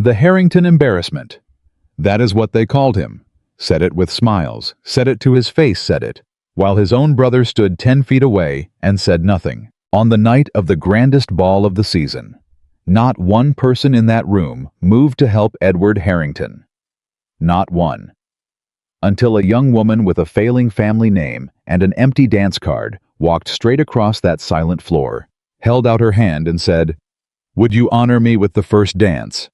The Harrington embarrassment. That is what they called him. Said it with smiles, said it to his face, said it, while his own brother stood 10 feet away and said nothing. On the night of the grandest ball of the season, not one person in that room moved to help Edward Harrington. Not one. Until a young woman with a failing family name and an empty dance card walked straight across that silent floor, held out her hand and said, "Would you honor me with the first dance?"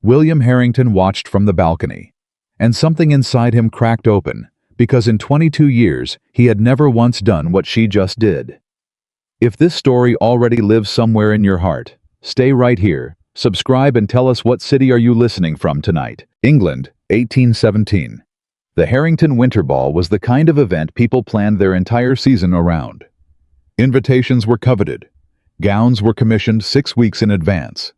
William Harrington watched from the balcony, and something inside him cracked open, because in 22 years he had never once done what she just did. If this story already lives somewhere in your heart, stay right here, subscribe and tell us what city are you listening from tonight. England, 1817. The Harrington Winter Ball was the kind of event people planned their entire season around. Invitations were coveted. Gowns were commissioned 6 weeks in advance.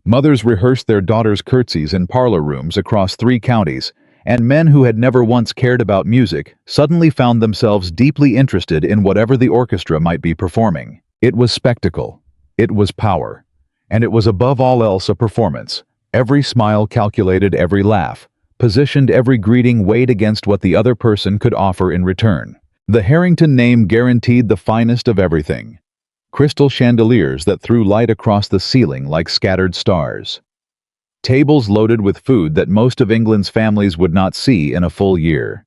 Mothers rehearsed their daughters' curtsies in parlor rooms across 3 counties, and men who had never once cared about music suddenly found themselves deeply interested in whatever the orchestra might be performing. It was spectacle. It was power. And it was above all else a performance. Every smile calculated, every laugh, positioned, every greeting weighed against what the other person could offer in return. The Harrington name guaranteed the finest of everything. Crystal chandeliers that threw light across the ceiling like scattered stars. Tables loaded with food that most of England's families would not see in a full year.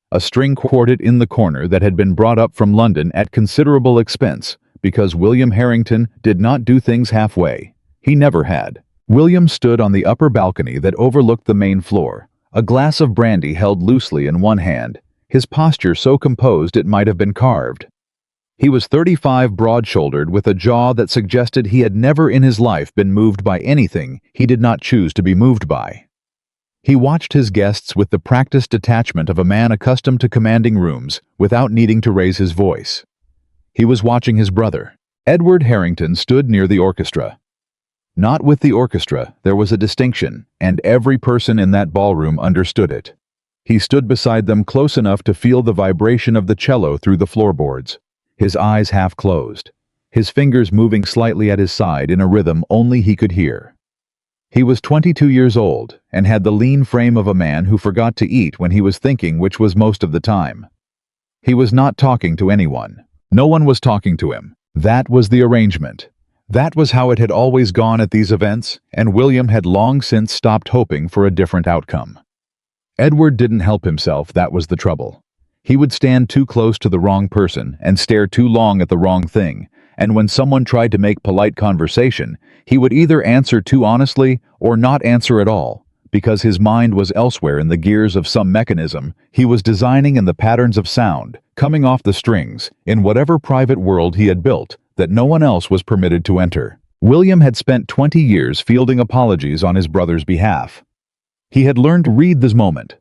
A string quartet in the corner that had been brought up from London at considerable expense, because William Harrington did not do things halfway. He never had. William stood on the upper balcony that overlooked the main floor, a glass of brandy held loosely in one hand, his posture so composed it might have been carved. He was 35, broad-shouldered, with a jaw that suggested he had never in his life been moved by anything he did not choose to be moved by. He watched his guests with the practiced detachment of a man accustomed to commanding rooms without needing to raise his voice. He was watching his brother. Edward Harrington stood near the orchestra. Not with the orchestra, there was a distinction, and every person in that ballroom understood it. He stood beside them close enough to feel the vibration of the cello through the floorboards. His eyes half closed, his fingers moving slightly at his side in a rhythm only he could hear. He was 22 years old and had the lean frame of a man who forgot to eat when he was thinking, which was most of the time. He was not talking to anyone. No one was talking to him. That was the arrangement. That was how it had always gone at these events, and William had long since stopped hoping for a different outcome. Edward didn't help himself, that was the trouble. He would stand too close to the wrong person and stare too long at the wrong thing, and when someone tried to make polite conversation, he would either answer too honestly or not answer at all, because his mind was elsewhere in the gears of some mechanism he was designing in the patterns of sound, coming off the strings, in whatever private world he had built that no one else was permitted to enter. William had spent 20 years fielding apologies on his brother's behalf. He had learned to read this moment.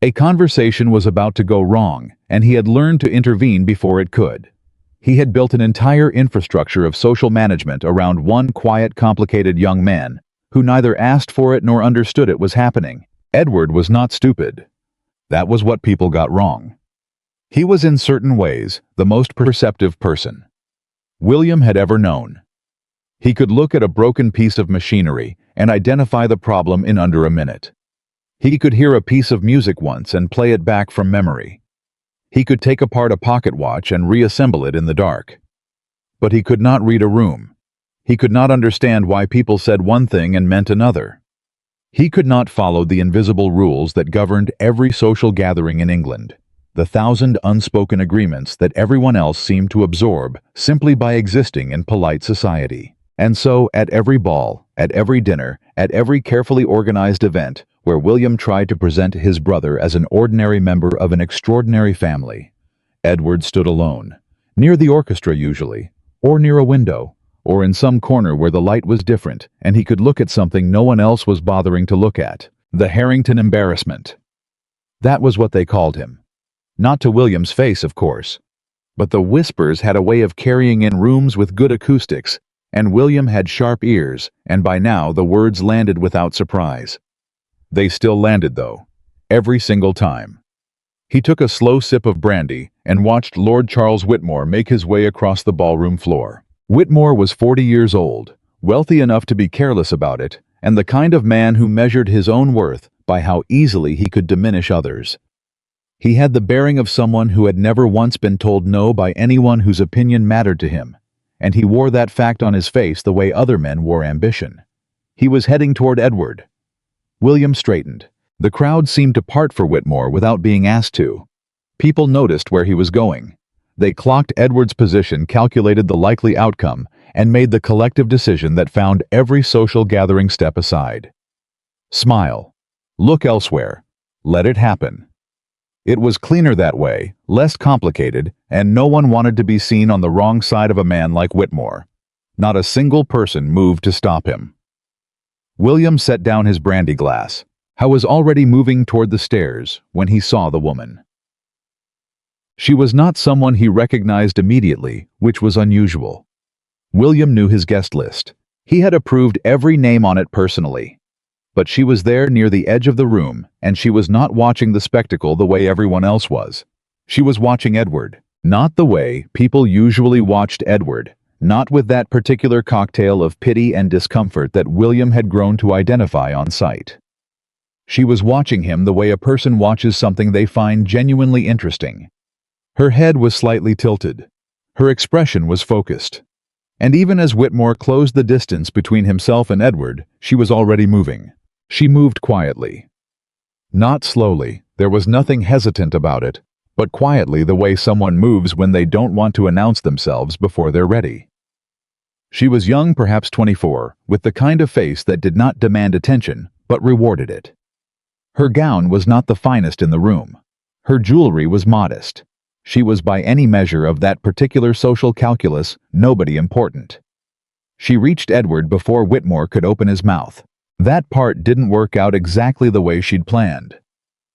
A conversation was about to go wrong, and he had learned to intervene before it could. He had built an entire infrastructure of social management around one quiet, complicated young man who neither asked for it nor understood it was happening. Edward was not stupid. That was what people got wrong. He was in certain ways the most perceptive person William had ever known. He could look at a broken piece of machinery and identify the problem in under a minute. He could hear a piece of music once and play it back from memory. He could take apart a pocket watch and reassemble it in the dark. But he could not read a room. He could not understand why people said one thing and meant another. He could not follow the invisible rules that governed every social gathering in England, the 1,000 unspoken agreements that everyone else seemed to absorb simply by existing in polite society. And so, at every ball, at every dinner, at every carefully organized event, where William tried to present his brother as an ordinary member of an extraordinary family, Edward stood alone, near the orchestra usually, or near a window, or in some corner where the light was different and he could look at something no one else was bothering to look at. The Harrington embarrassment. That was what they called him. Not to William's face, of course. But the whispers had a way of carrying in rooms with good acoustics, and William had sharp ears, and by now the words landed without surprise. They still landed, though, every single time. He took a slow sip of brandy and watched Lord Charles Whitmore make his way across the ballroom floor. Whitmore was 40 years old, wealthy enough to be careless about it, and the kind of man who measured his own worth by how easily he could diminish others. He had the bearing of someone who had never once been told no by anyone whose opinion mattered to him, and he wore that fact on his face the way other men wore ambition. He was heading toward Edward. William straightened. The crowd seemed to part for Whitmore without being asked to. People noticed where he was going. They clocked Edward's position, calculated the likely outcome, and made the collective decision that found every social gathering step aside. Smile. Look elsewhere. Let it happen. It was cleaner that way, less complicated, and no one wanted to be seen on the wrong side of a man like Whitmore. Not a single person moved to stop him. William set down his brandy glass. He was already moving toward the stairs when he saw the woman. She was not someone he recognized immediately, which was unusual. William knew his guest list. He had approved every name on it personally. But she was there near the edge of the room, and she was not watching the spectacle the way everyone else was. She was watching Edward, not the way people usually watched Edward, not with that particular cocktail of pity and discomfort that William had grown to identify on sight. She was watching him the way a person watches something they find genuinely interesting. Her head was slightly tilted. Her expression was focused. And even as Whitmore closed the distance between himself and Edward, she was already moving. She moved quietly. Not slowly, there was nothing hesitant about it, but quietly the way someone moves when they don't want to announce themselves before they're ready. She was young, perhaps 24, with the kind of face that did not demand attention, but rewarded it. Her gown was not the finest in the room. Her jewelry was modest. She was by any measure of that particular social calculus nobody important. She reached Edward before Whitmore could open his mouth. That part didn't work out exactly the way she'd planned.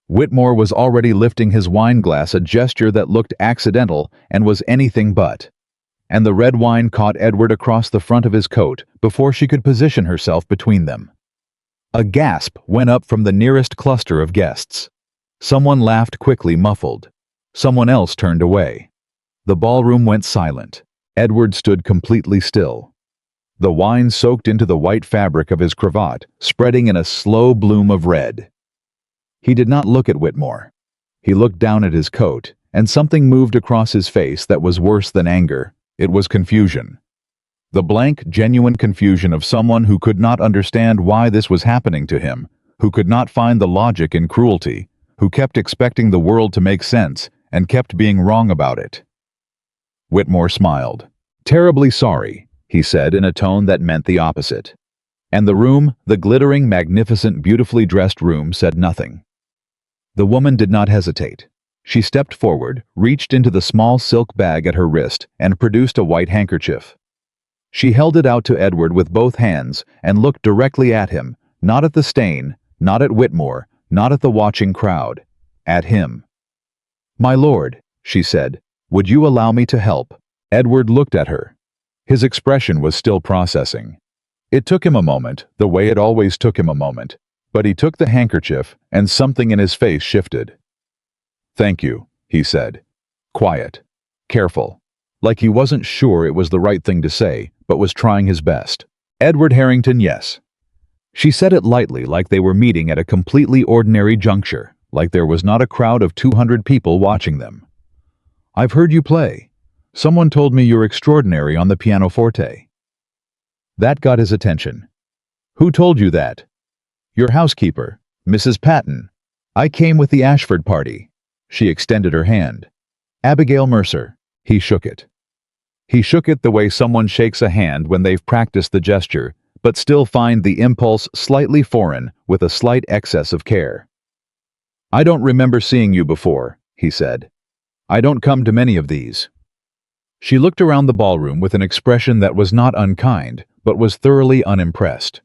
Whitmore was already lifting his wine glass, a gesture that looked accidental and was anything but. And the red wine caught Edward across the front of his coat before she could position herself between them. A gasp went up from the nearest cluster of guests. Someone laughed quickly, muffled. Someone else turned away. The ballroom went silent. Edward stood completely still. The wine soaked into the white fabric of his cravat, spreading in a slow bloom of red. He did not look at Whitmore. He looked down at his coat, and something moved across his face that was worse than anger. It was confusion. The blank, genuine confusion of someone who could not understand why this was happening to him, who could not find the logic in cruelty, who kept expecting the world to make sense and kept being wrong about it. Whitmore smiled. "Terribly sorry," he said in a tone that meant the opposite. And the room, the glittering, magnificent, beautifully dressed room, said nothing. The woman did not hesitate. She stepped forward, reached into the small silk bag at her wrist, and produced a white handkerchief. She held it out to Edward with both hands and looked directly at him, not at the stain, not at Whitmore, not at the watching crowd. At him. "My lord," she said, "would you allow me to help?" Edward looked at her. His expression was still processing. It took him a moment, the way it always took him a moment, but he took the handkerchief, and something in his face shifted. "Thank you," he said. Quiet. Careful. Like he wasn't sure it was the right thing to say, but was trying his best. "Edward Harrington, yes." She said it lightly, like they were meeting at a completely ordinary juncture, like there was not a crowd of 200 people watching them. "I've heard you play. Someone told me you're extraordinary on the pianoforte." That got his attention. "Who told you that?" "Your housekeeper, Mrs. Patton. I came with the Ashford party." She extended her hand. "Abigail Mercer." He shook it. He shook it the way someone shakes a hand when they've practiced the gesture, but still find the impulse slightly foreign with a slight excess of care. "I don't remember seeing you before," he said. "I don't come to many of these." She looked around the ballroom with an expression that was not unkind, but was thoroughly unimpressed.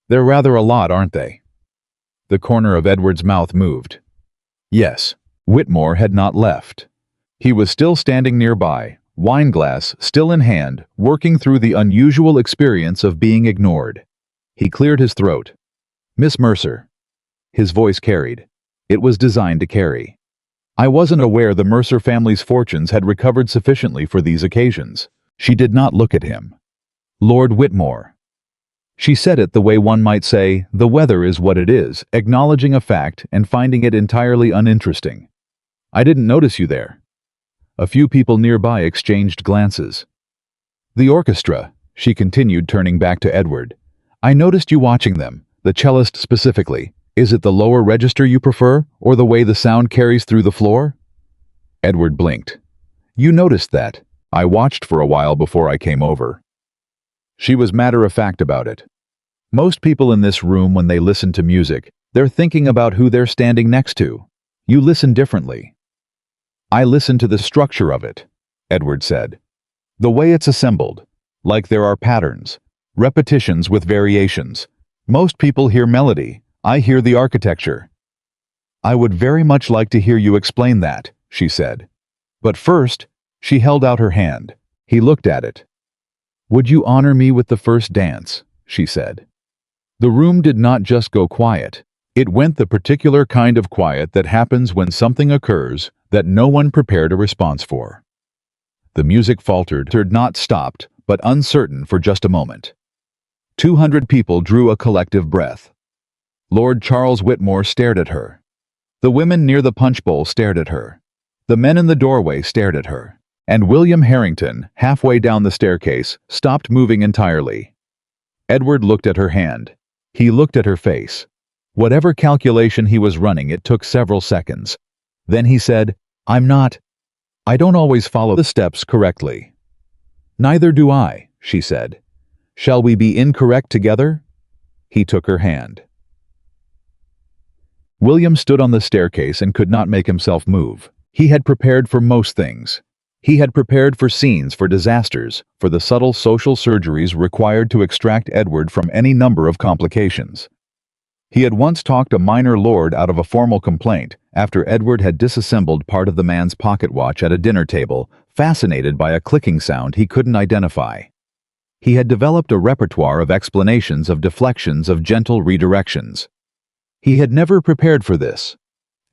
"They're rather a lot, aren't they?" The corner of Edward's mouth moved. Yes, Whitmore had not left. He was still standing nearby, wineglass still in hand, working through the unusual experience of being ignored. He cleared his throat. "Miss Mercer." His voice carried. It was designed to carry. "I wasn't aware the Mercer family's fortunes had recovered sufficiently for these occasions." She did not look at him. "Lord Whitmore." She said it the way one might say, "The weather is what it is," acknowledging a fact and finding it entirely uninteresting. "I didn't notice you there." A few people nearby exchanged glances. "The orchestra," she continued, turning back to Edward. "I noticed you watching them, the cellist specifically. Is it the lower register you prefer, or the way the sound carries through the floor?" Edward blinked. "You noticed that. I watched for a while before I came over." She was matter-of-fact about it. Most people in this room, when they listen to music, they're thinking about who they're standing next to. You listen differently. "I listen to the structure of it," Edward said. "The way it's assembled. Like there are patterns, repetitions with variations. Most people hear melody. I hear the architecture." "I would very much like to hear you explain that," she said. "But first," she held out her hand. He looked at it. "Would you honor me with the first dance?" she said. The room did not just go quiet. It went the particular kind of quiet that happens when something occurs that no one prepared a response for. The music faltered, not stopped, but uncertain for just a moment. 200 people drew a collective breath. Lord Charles Whitmore stared at her. The women near the punch bowl stared at her. The men in the doorway stared at her. And William Harrington, halfway down the staircase, stopped moving entirely. Edward looked at her hand. He looked at her face. Whatever calculation he was running, it took several seconds. Then he said, I don't always follow the steps correctly." "Neither do I," she said. "Shall we be incorrect together?" He took her hand. William stood on the staircase and could not make himself move. He had prepared for most things. He had prepared for scenes, for disasters, for the subtle social surgeries required to extract Edward from any number of complications. He had once talked a minor lord out of a formal complaint after Edward had disassembled part of the man's pocket watch at a dinner table, fascinated by a clicking sound he couldn't identify. He had developed a repertoire of explanations, of deflections, of gentle redirections. He had never prepared for this.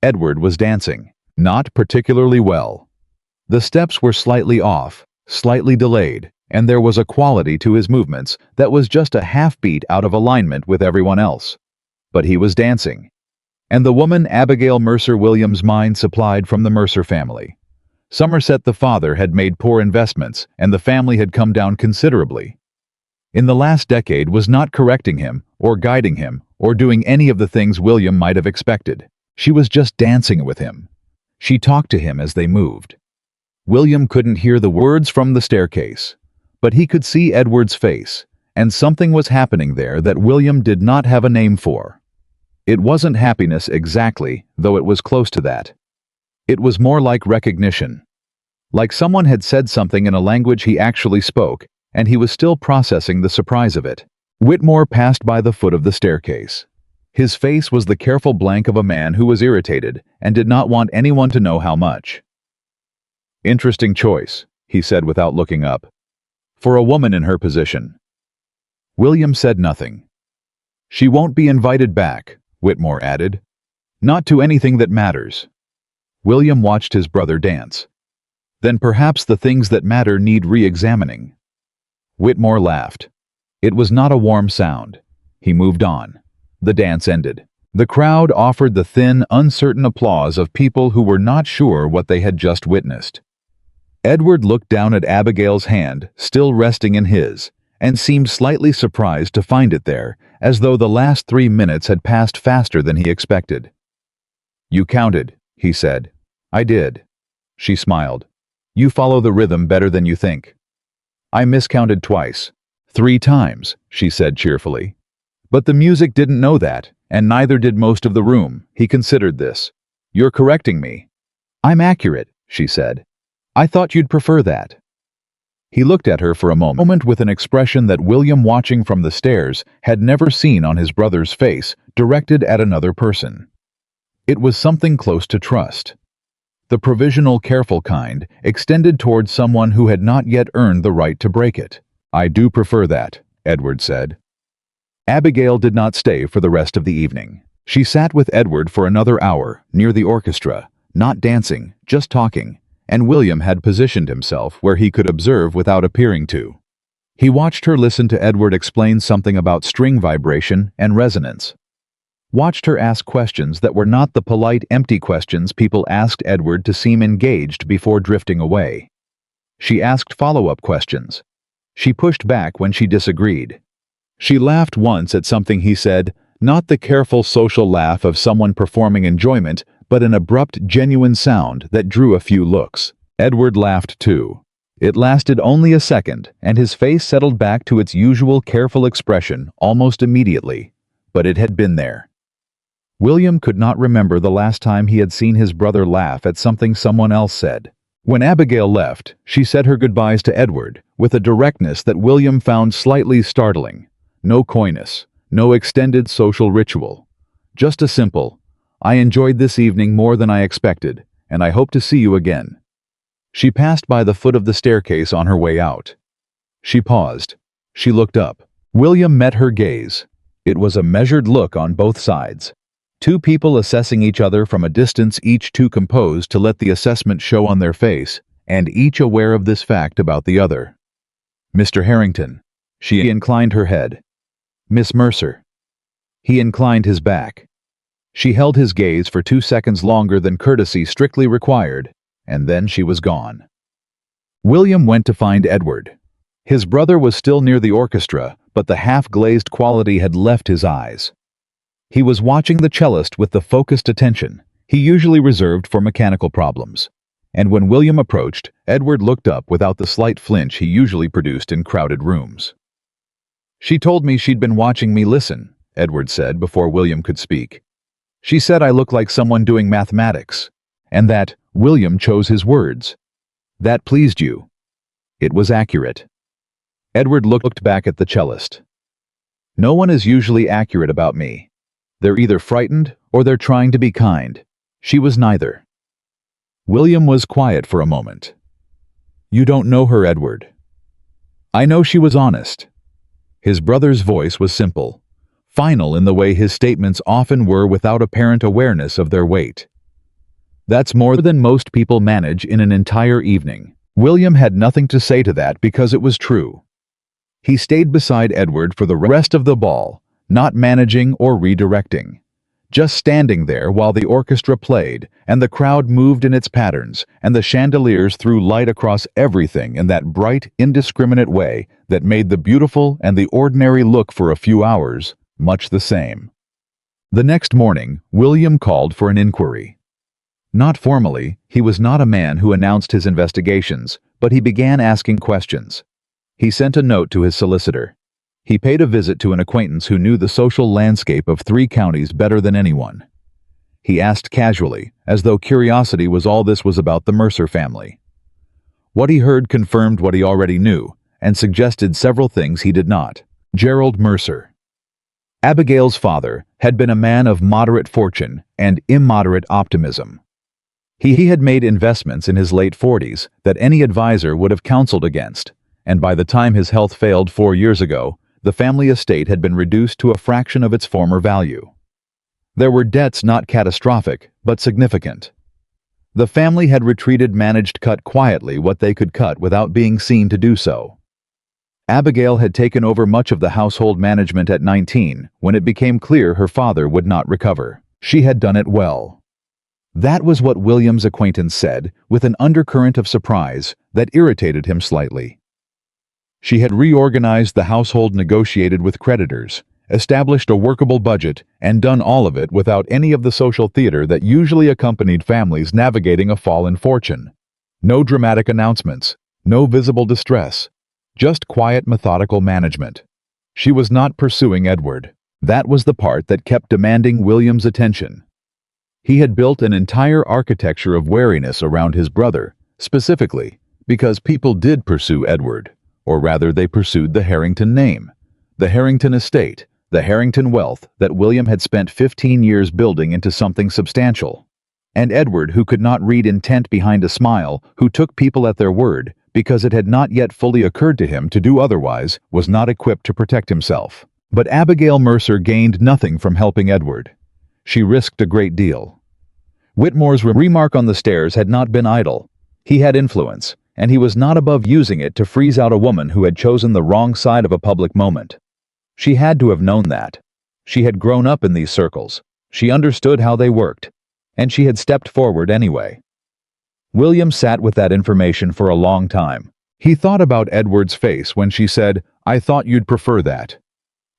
Edward was dancing, not particularly well. The steps were slightly off, slightly delayed, and there was a quality to his movements that was just a half beat out of alignment with everyone else. But he was dancing. And the woman Abigail Mercer Williams' mind supplied from the Mercer family. Somerset the father had made poor investments, and the family had come down considerably. In the last decade was not correcting him, or guiding him, or doing any of the things William might have expected. She was just dancing with him. She talked to him as they moved. William couldn't hear the words from the staircase, but he could see Edward's face, and something was happening there that William did not have a name for. It wasn't happiness exactly, though it was close to that. It was more like recognition. Like someone had said something in a language he actually spoke, and he was still processing the surprise of it. Whitmore passed by the foot of the staircase. His face was the careful blank of a man who was irritated and did not want anyone to know how much. "Interesting choice," he said without looking up. "For a woman in her position." William said nothing. "She won't be invited back," Whitmore added. "Not to anything that matters." William watched his brother dance. "Then perhaps the things that matter need re-examining." Whitmore laughed. It was not a warm sound. He moved on. The dance ended. The crowd offered the thin, uncertain applause of people who were not sure what they had just witnessed. Edward looked down at Abigail's hand, still resting in his, and seemed slightly surprised to find it there, as though the last 3 minutes had passed faster than he expected. "You counted," he said. "I did." She smiled. "You follow the rhythm better than you think." "I miscounted twice." 3 times, she said cheerfully. But the music didn't know that, and neither did most of the room. He considered this. "You're correcting me." "I'm accurate," she said. "I thought you'd prefer that." He looked at her for a moment with an expression that William, watching from the stairs, had never seen on his brother's face, directed at another person. It was something close to trust. The provisional, careful kind, extended toward someone who had not yet earned the right to break it. "I do prefer that," Edward said. Abigail did not stay for the rest of the evening. She sat with Edward for another hour, near the orchestra, not dancing, just talking, and William had positioned himself where he could observe without appearing to. He watched her listen to Edward explain something about string vibration and resonance. Watched her ask questions that were not the polite, empty questions people asked Edward to seem engaged before drifting away. She asked follow-up questions. She pushed back when she disagreed. She laughed once at something he said, not the careful social laugh of someone performing enjoyment, but an abrupt, genuine sound that drew a few looks. Edward laughed too. It lasted only a second, and his face settled back to its usual careful expression almost immediately, but it had been there. William could not remember the last time he had seen his brother laugh at something someone else said. When Abigail left, she said her goodbyes to Edward, with a directness that William found slightly startling. No coyness, no extended social ritual. Just a simple, "I enjoyed this evening more than I expected, and I hope to see you again." She passed by the foot of the staircase on her way out. She paused. She looked up. William met her gaze. It was a measured look on both sides. Two people assessing each other from a distance, each too composed to let the assessment show on their face, and each aware of this fact about the other. "Mr. Harrington." She inclined her head. "Miss Mercer." He inclined his back. She held his gaze for 2 seconds longer than courtesy strictly required, and then she was gone. William went to find Edward. His brother was still near the orchestra, but the half-glazed quality had left his eyes. He was watching the cellist with the focused attention he usually reserved for mechanical problems. And when William approached, Edward looked up without the slight flinch he usually produced in crowded rooms. "She told me she'd been watching me listen," Edward said before William could speak. "She said I look like someone doing mathematics, and that," William chose his words, "that pleased you." It was accurate. Edward looked back at the cellist. "No one is usually accurate about me. They're either frightened or they're trying to be kind. She was neither." William was quiet for a moment. "You don't know her, Edward." "I know she was honest." His brother's voice was simple, final in the way his statements often were without apparent awareness of their weight. "That's more than most people manage in an entire evening." William had nothing to say to that because it was true. He stayed beside Edward for the rest of the ball, not managing or redirecting. Just standing there while the orchestra played, and the crowd moved in its patterns, and the chandeliers threw light across everything in that bright, indiscriminate way that made the beautiful and the ordinary look for a few hours much the same. The next morning, William called for an inquiry. Not formally, he was not a man who announced his investigations, but he began asking questions. He sent a note to his solicitor. He paid a visit to an acquaintance who knew the social landscape of 3 counties better than anyone. He asked casually, as though curiosity was all this was about the Mercer family. What he heard confirmed what he already knew, and suggested several things he did not. Gerald Mercer, Abigail's father, had been a man of moderate fortune and immoderate optimism. He had made investments in his late 40s that any advisor would have counseled against, and by the time his health failed 4 years ago, the family estate had been reduced to a fraction of its former value. There were debts not catastrophic, but significant. The family had retreated, managed cut quietly what they could cut without being seen to do so. Abigail had taken over much of the household management at 19, when it became clear her father would not recover. She had done it well. That was what William's acquaintance said, with an undercurrent of surprise that irritated him slightly. She had reorganized the household, negotiated with creditors, established a workable budget, and done all of it without any of the social theater that usually accompanied families navigating a fall in fortune. No dramatic announcements, no visible distress, just quiet, methodical management. She was not pursuing Edward. That was the part that kept demanding William's attention. He had built an entire architecture of wariness around his brother, specifically because people did pursue Edward. Or rather, they pursued the Harrington name, the Harrington estate, the Harrington wealth that William had spent 15 years building into something substantial. And Edward, who could not read intent behind a smile, who took people at their word because it had not yet fully occurred to him to do otherwise, was not equipped to protect himself. But Abigail Mercer gained nothing from helping Edward. She risked a great deal. Whitmore's remark on the stairs had not been idle. He had influence, and he was not above using it to freeze out a woman who had chosen the wrong side of a public moment. She had to have known that. She had grown up in these circles. She understood how they worked, and she had stepped forward anyway. William sat with that information for a long time. He thought about Edward's face when she said, "I thought you'd prefer that."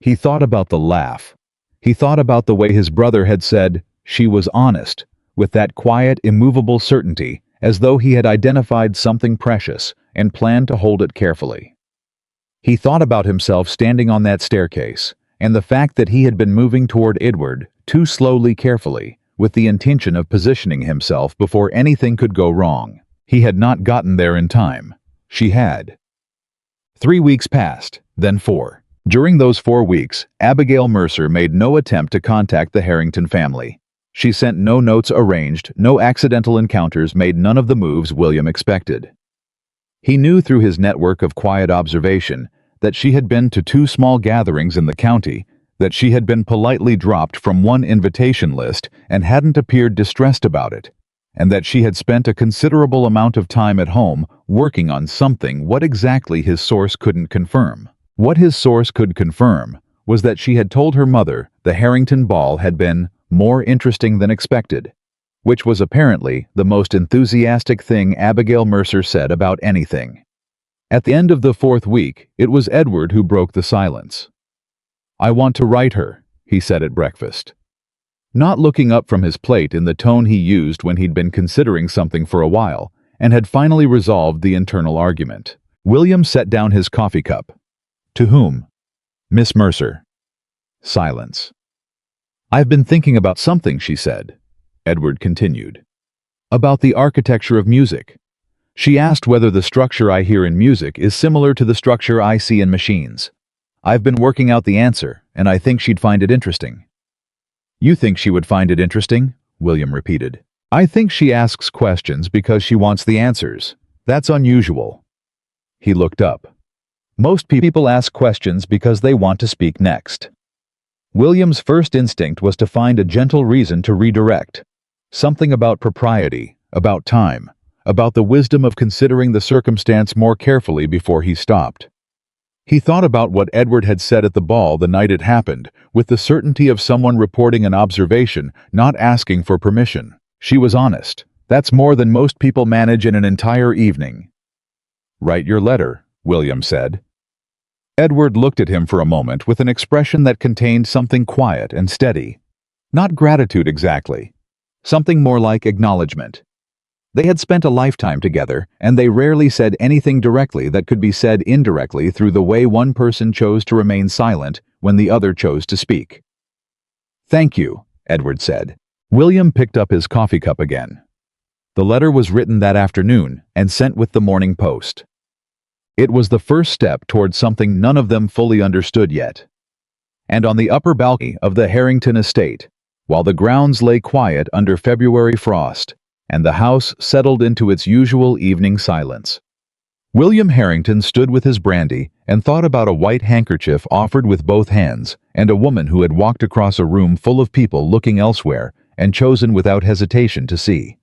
He thought about the laugh. He thought about the way his brother had said, "She was honest," with that quiet, immovable certainty, as though he had identified something precious and planned to hold it carefully. He thought about himself standing on that staircase, and the fact that he had been moving toward Edward too slowly, carefully, with the intention of positioning himself before anything could go wrong. He had not gotten there in time. She had. 3 weeks passed, then 4. During those 4 weeks, Abigail Mercer made no attempt to contact the Harrington family. She sent no notes arranged, no accidental encounters, made none of the moves William expected. He knew through his network of quiet observation that she had been to 2 small gatherings in the county, that she had been politely dropped from one invitation list and hadn't appeared distressed about it, and that she had spent a considerable amount of time at home working on something. What exactly his source couldn't confirm. What his source could confirm was that she had told her mother the Harrington ball had been more interesting than expected, which was apparently the most enthusiastic thing Abigail Mercer said about anything. At the end of the 4th week, it was Edward who broke the silence. "I want to write her," he said at breakfast. Not looking up from his plate in the tone he used when he'd been considering something for a while and had finally resolved the internal argument. William set down his coffee cup. "To whom?" "Miss Mercer." Silence. "I've been thinking about something," she said. Edward continued. "About the architecture of music. She asked whether the structure I hear in music is similar to the structure I see in machines. I've been working out the answer, and I think she'd find it interesting." "You think she would find it interesting?" William repeated. "I think she asks questions because she wants the answers. That's unusual." He looked up. "Most people ask questions because they want to speak next." William's first instinct was to find a gentle reason to redirect. Something about propriety, about time, about the wisdom of considering the circumstance more carefully before he stopped. He thought about what Edward had said at the ball the night it happened, with the certainty of someone reporting an observation, not asking for permission. She was honest. That's more than most people manage in an entire evening. "Write your letter," William said. Edward looked at him for a moment with an expression that contained something quiet and steady. Not gratitude exactly. Something more like acknowledgement. They had spent a lifetime together, and they rarely said anything directly that could be said indirectly through the way one person chose to remain silent when the other chose to speak. "Thank you," Edward said. William picked up his coffee cup again. The letter was written that afternoon and sent with the morning post. It was the first step toward something none of them fully understood yet. And on the upper balcony of the Harrington estate, while the grounds lay quiet under February frost, and the house settled into its usual evening silence, William Harrington stood with his brandy and thought about a white handkerchief offered with both hands and a woman who had walked across a room full of people looking elsewhere and chosen without hesitation to see.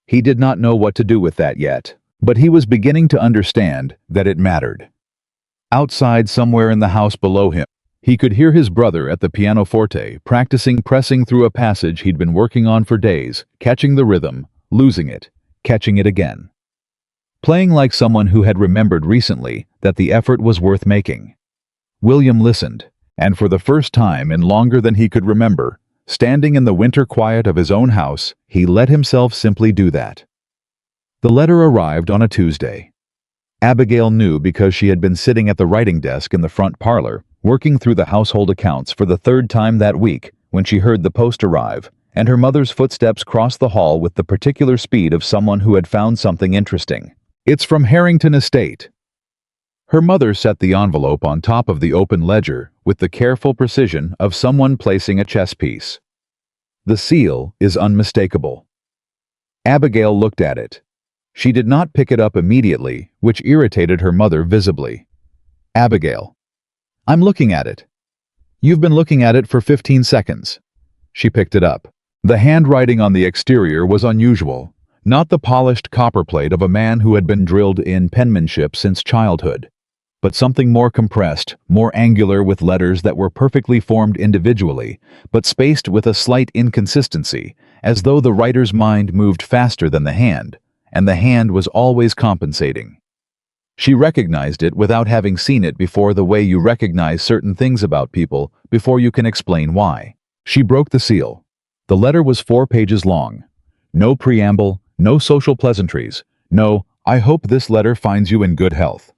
He did not know what to do with that yet, but he was beginning to understand that it mattered. Outside, somewhere in the house below him, he could hear his brother at the pianoforte pressing through a passage he'd been working on for days, catching the rhythm, losing it, catching it again. Playing like someone who had remembered recently that the effort was worth making. William listened, and for the first time in longer than he could remember, standing in the winter quiet of his own house, he let himself simply do that. The letter arrived on a Tuesday. Abigail knew because she had been sitting at the writing desk in the front parlor, working through the household accounts for the 3rd time that week when she heard the post arrive, and her mother's footsteps cross the hall with the particular speed of someone who had found something interesting. "It's from Harrington Estate." Her mother set the envelope on top of the open ledger with the careful precision of someone placing a chess piece. The seal is unmistakable. Abigail looked at it. She did not pick it up immediately, which irritated her mother visibly. "Abigail." "I'm looking at it." "You've been looking at it for 15 seconds. She picked it up. The handwriting on the exterior was unusual. Not the polished copperplate of a man who had been drilled in penmanship since childhood, but something more compressed, more angular, with letters that were perfectly formed individually, but spaced with a slight inconsistency, as though the writer's mind moved faster than the hand, and the hand was always compensating. She recognized it without having seen it before, the way you recognize certain things about people before you can explain why. She broke the seal. The letter was 4 pages long. No preamble, no social pleasantries, no, "I hope this letter finds you in good health."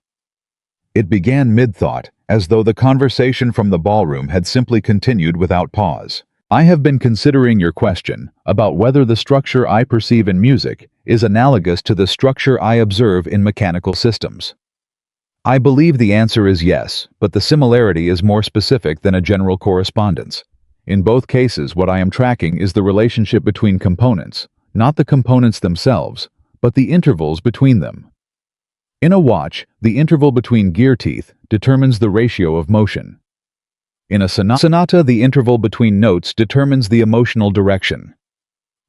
It began mid-thought, as though the conversation from the ballroom had simply continued without pause. "I have been considering your question about whether the structure I perceive in music is analogous to the structure I observe in mechanical systems. I believe the answer is yes, but the similarity is more specific than a general correspondence. In both cases, what I am tracking is the relationship between components, not the components themselves, but the intervals between them. In a watch, the interval between gear teeth determines the ratio of motion. In a sonata, the interval between notes determines the emotional direction.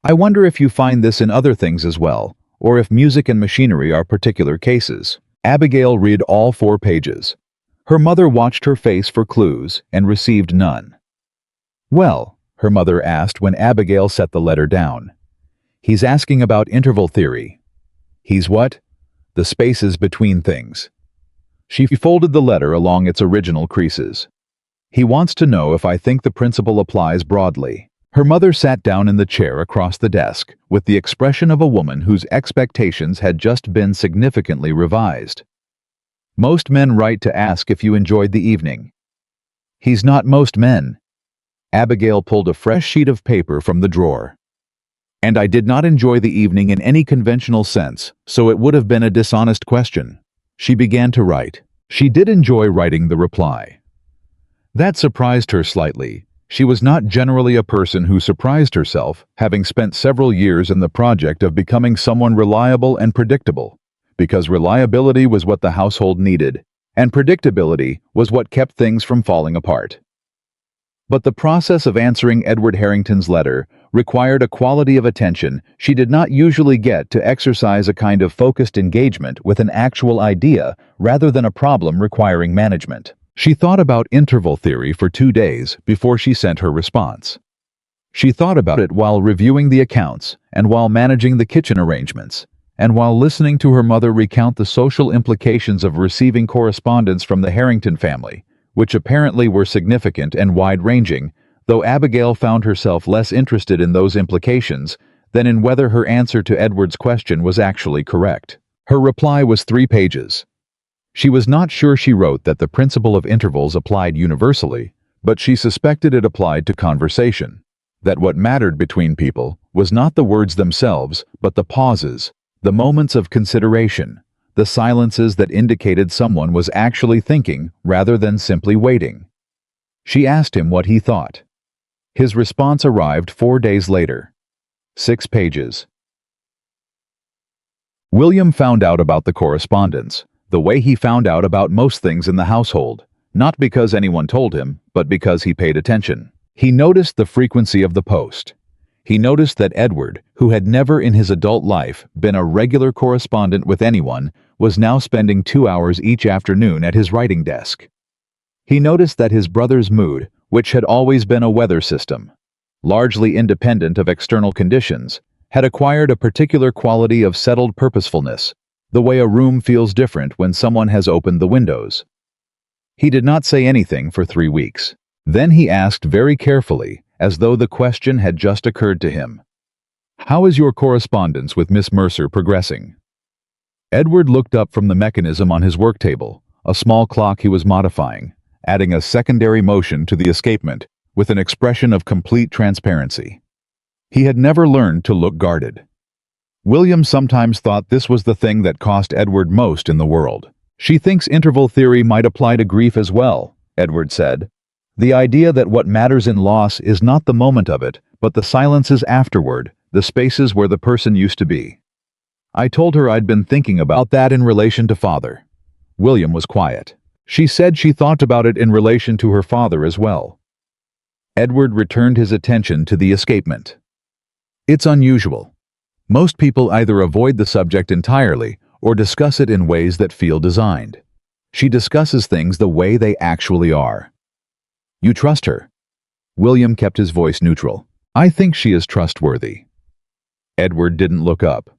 I wonder if you find this in other things as well, or if music and machinery are particular cases." Abigail read all 4 pages. Her mother watched her face for clues and received none. "Well," her mother asked when Abigail set the letter down. "He's asking about interval theory." "He's what?" "The spaces between things." She folded the letter along its original creases. "He wants to know if I think the principle applies broadly." Her mother sat down in the chair across the desk, with the expression of a woman whose expectations had just been significantly revised. "Most men write to ask if you enjoyed the evening." "He's not most men." Abigail pulled a fresh sheet of paper from the drawer. "And I did not enjoy the evening in any conventional sense, so it would have been a dishonest question." She began to write. She did enjoy writing the reply. That surprised her slightly. She was not generally a person who surprised herself, having spent several years in the project of becoming someone reliable and predictable, because reliability was what the household needed, and predictability was what kept things from falling apart. But the process of answering Edward Harrington's letter required a quality of attention she did not usually get, to exercise a kind of focused engagement with an actual idea rather than a problem requiring management. She thought about interval theory for 2 days before she sent her response. She thought about it while reviewing the accounts, and while managing the kitchen arrangements, and while listening to her mother recount the social implications of receiving correspondence from the Harrington family, which apparently were significant and wide-ranging, though Abigail found herself less interested in those implications than in whether her answer to Edward's question was actually correct. Her reply was 3 pages. She was not sure she wrote that the principle of intervals applied universally, but she suspected it applied to conversation, that what mattered between people was not the words themselves, but the pauses, the moments of consideration, the silences that indicated someone was actually thinking rather than simply waiting. She asked him what he thought. His response arrived 4 days later. 6 pages. William found out about the correspondence, the way he found out about most things in the household, not because anyone told him, but because he paid attention. He noticed the frequency of the post. He noticed that Edward, who had never in his adult life been a regular correspondent with anyone, was now spending 2 hours each afternoon at his writing desk. He noticed that his brother's mood, which had always been a weather system, largely independent of external conditions, had acquired a particular quality of settled purposefulness, the way a room feels different when someone has opened the windows. He did not say anything for 3 weeks. Then he asked very carefully, as though the question had just occurred to him, "How is your correspondence with Miss Mercer progressing?" Edward looked up from the mechanism on his work table, a small clock he was modifying, adding a secondary motion to the escapement, with an expression of complete transparency. He had never learned to look guarded. William sometimes thought this was the thing that cost Edward most in the world. "She thinks interval theory might apply to grief as well," Edward said. "The idea that what matters in loss is not the moment of it, but the silences afterward, the spaces where the person used to be." I told her I'd been thinking about that in relation to father. William was quiet. She said she thought about it in relation to her father as well. Edward returned his attention to the escapement. "It's unusual. Most people either avoid the subject entirely or discuss it in ways that feel designed. She discusses things the way they actually are. You trust her? William kept his voice neutral. I think she is trustworthy. Edward didn't look up.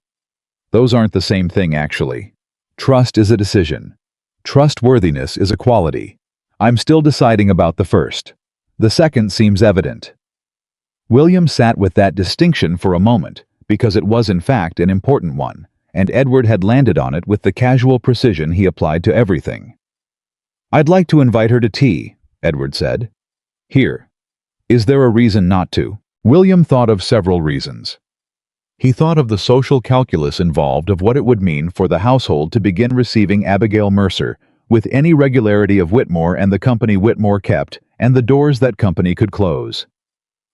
Those aren't the same thing, actually. Trust is a decision. Trustworthiness is a quality. I'm still deciding about the first. The second seems evident. William sat with that distinction for a moment, because it was in fact an important one, and Edward had landed on it with the casual precision he applied to everything. I'd like to invite her to tea, Edward said. Here. Is there a reason not to? William thought of several reasons. He thought of the social calculus involved of what it would mean for the household to begin receiving Abigail Mercer, with any regularity of Whitmore and the company Whitmore kept, and the doors that company could close.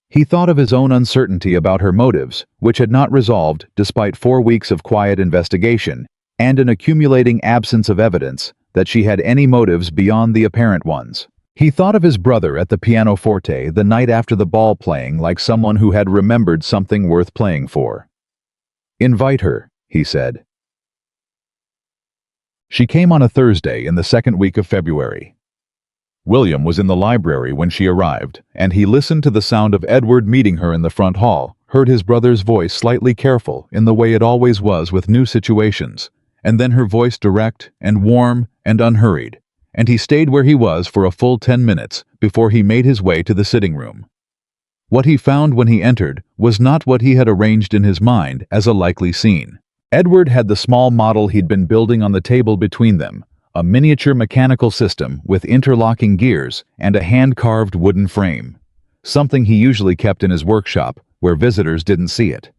He thought of his own uncertainty about her motives, which had not resolved despite 4 weeks of quiet investigation, and an accumulating absence of evidence that she had any motives beyond the apparent ones. He thought of his brother at the pianoforte the night after the ball playing like someone who had remembered something worth playing for. Invite her, he said. She came on a Thursday in the second week of February. William was in the library when she arrived, and he listened to the sound of Edward meeting her in the front hall, heard his brother's voice slightly careful in the way it always was with new situations, and then her voice direct and warm and unhurried, and he stayed where he was for a full 10 minutes before he made his way to the sitting room. What he found when he entered was not what he had arranged in his mind as a likely scene. Edward had the small model he'd been building on the table between them, a miniature mechanical system with interlocking gears and a hand-carved wooden frame, something he usually kept in his workshop where visitors didn't see it.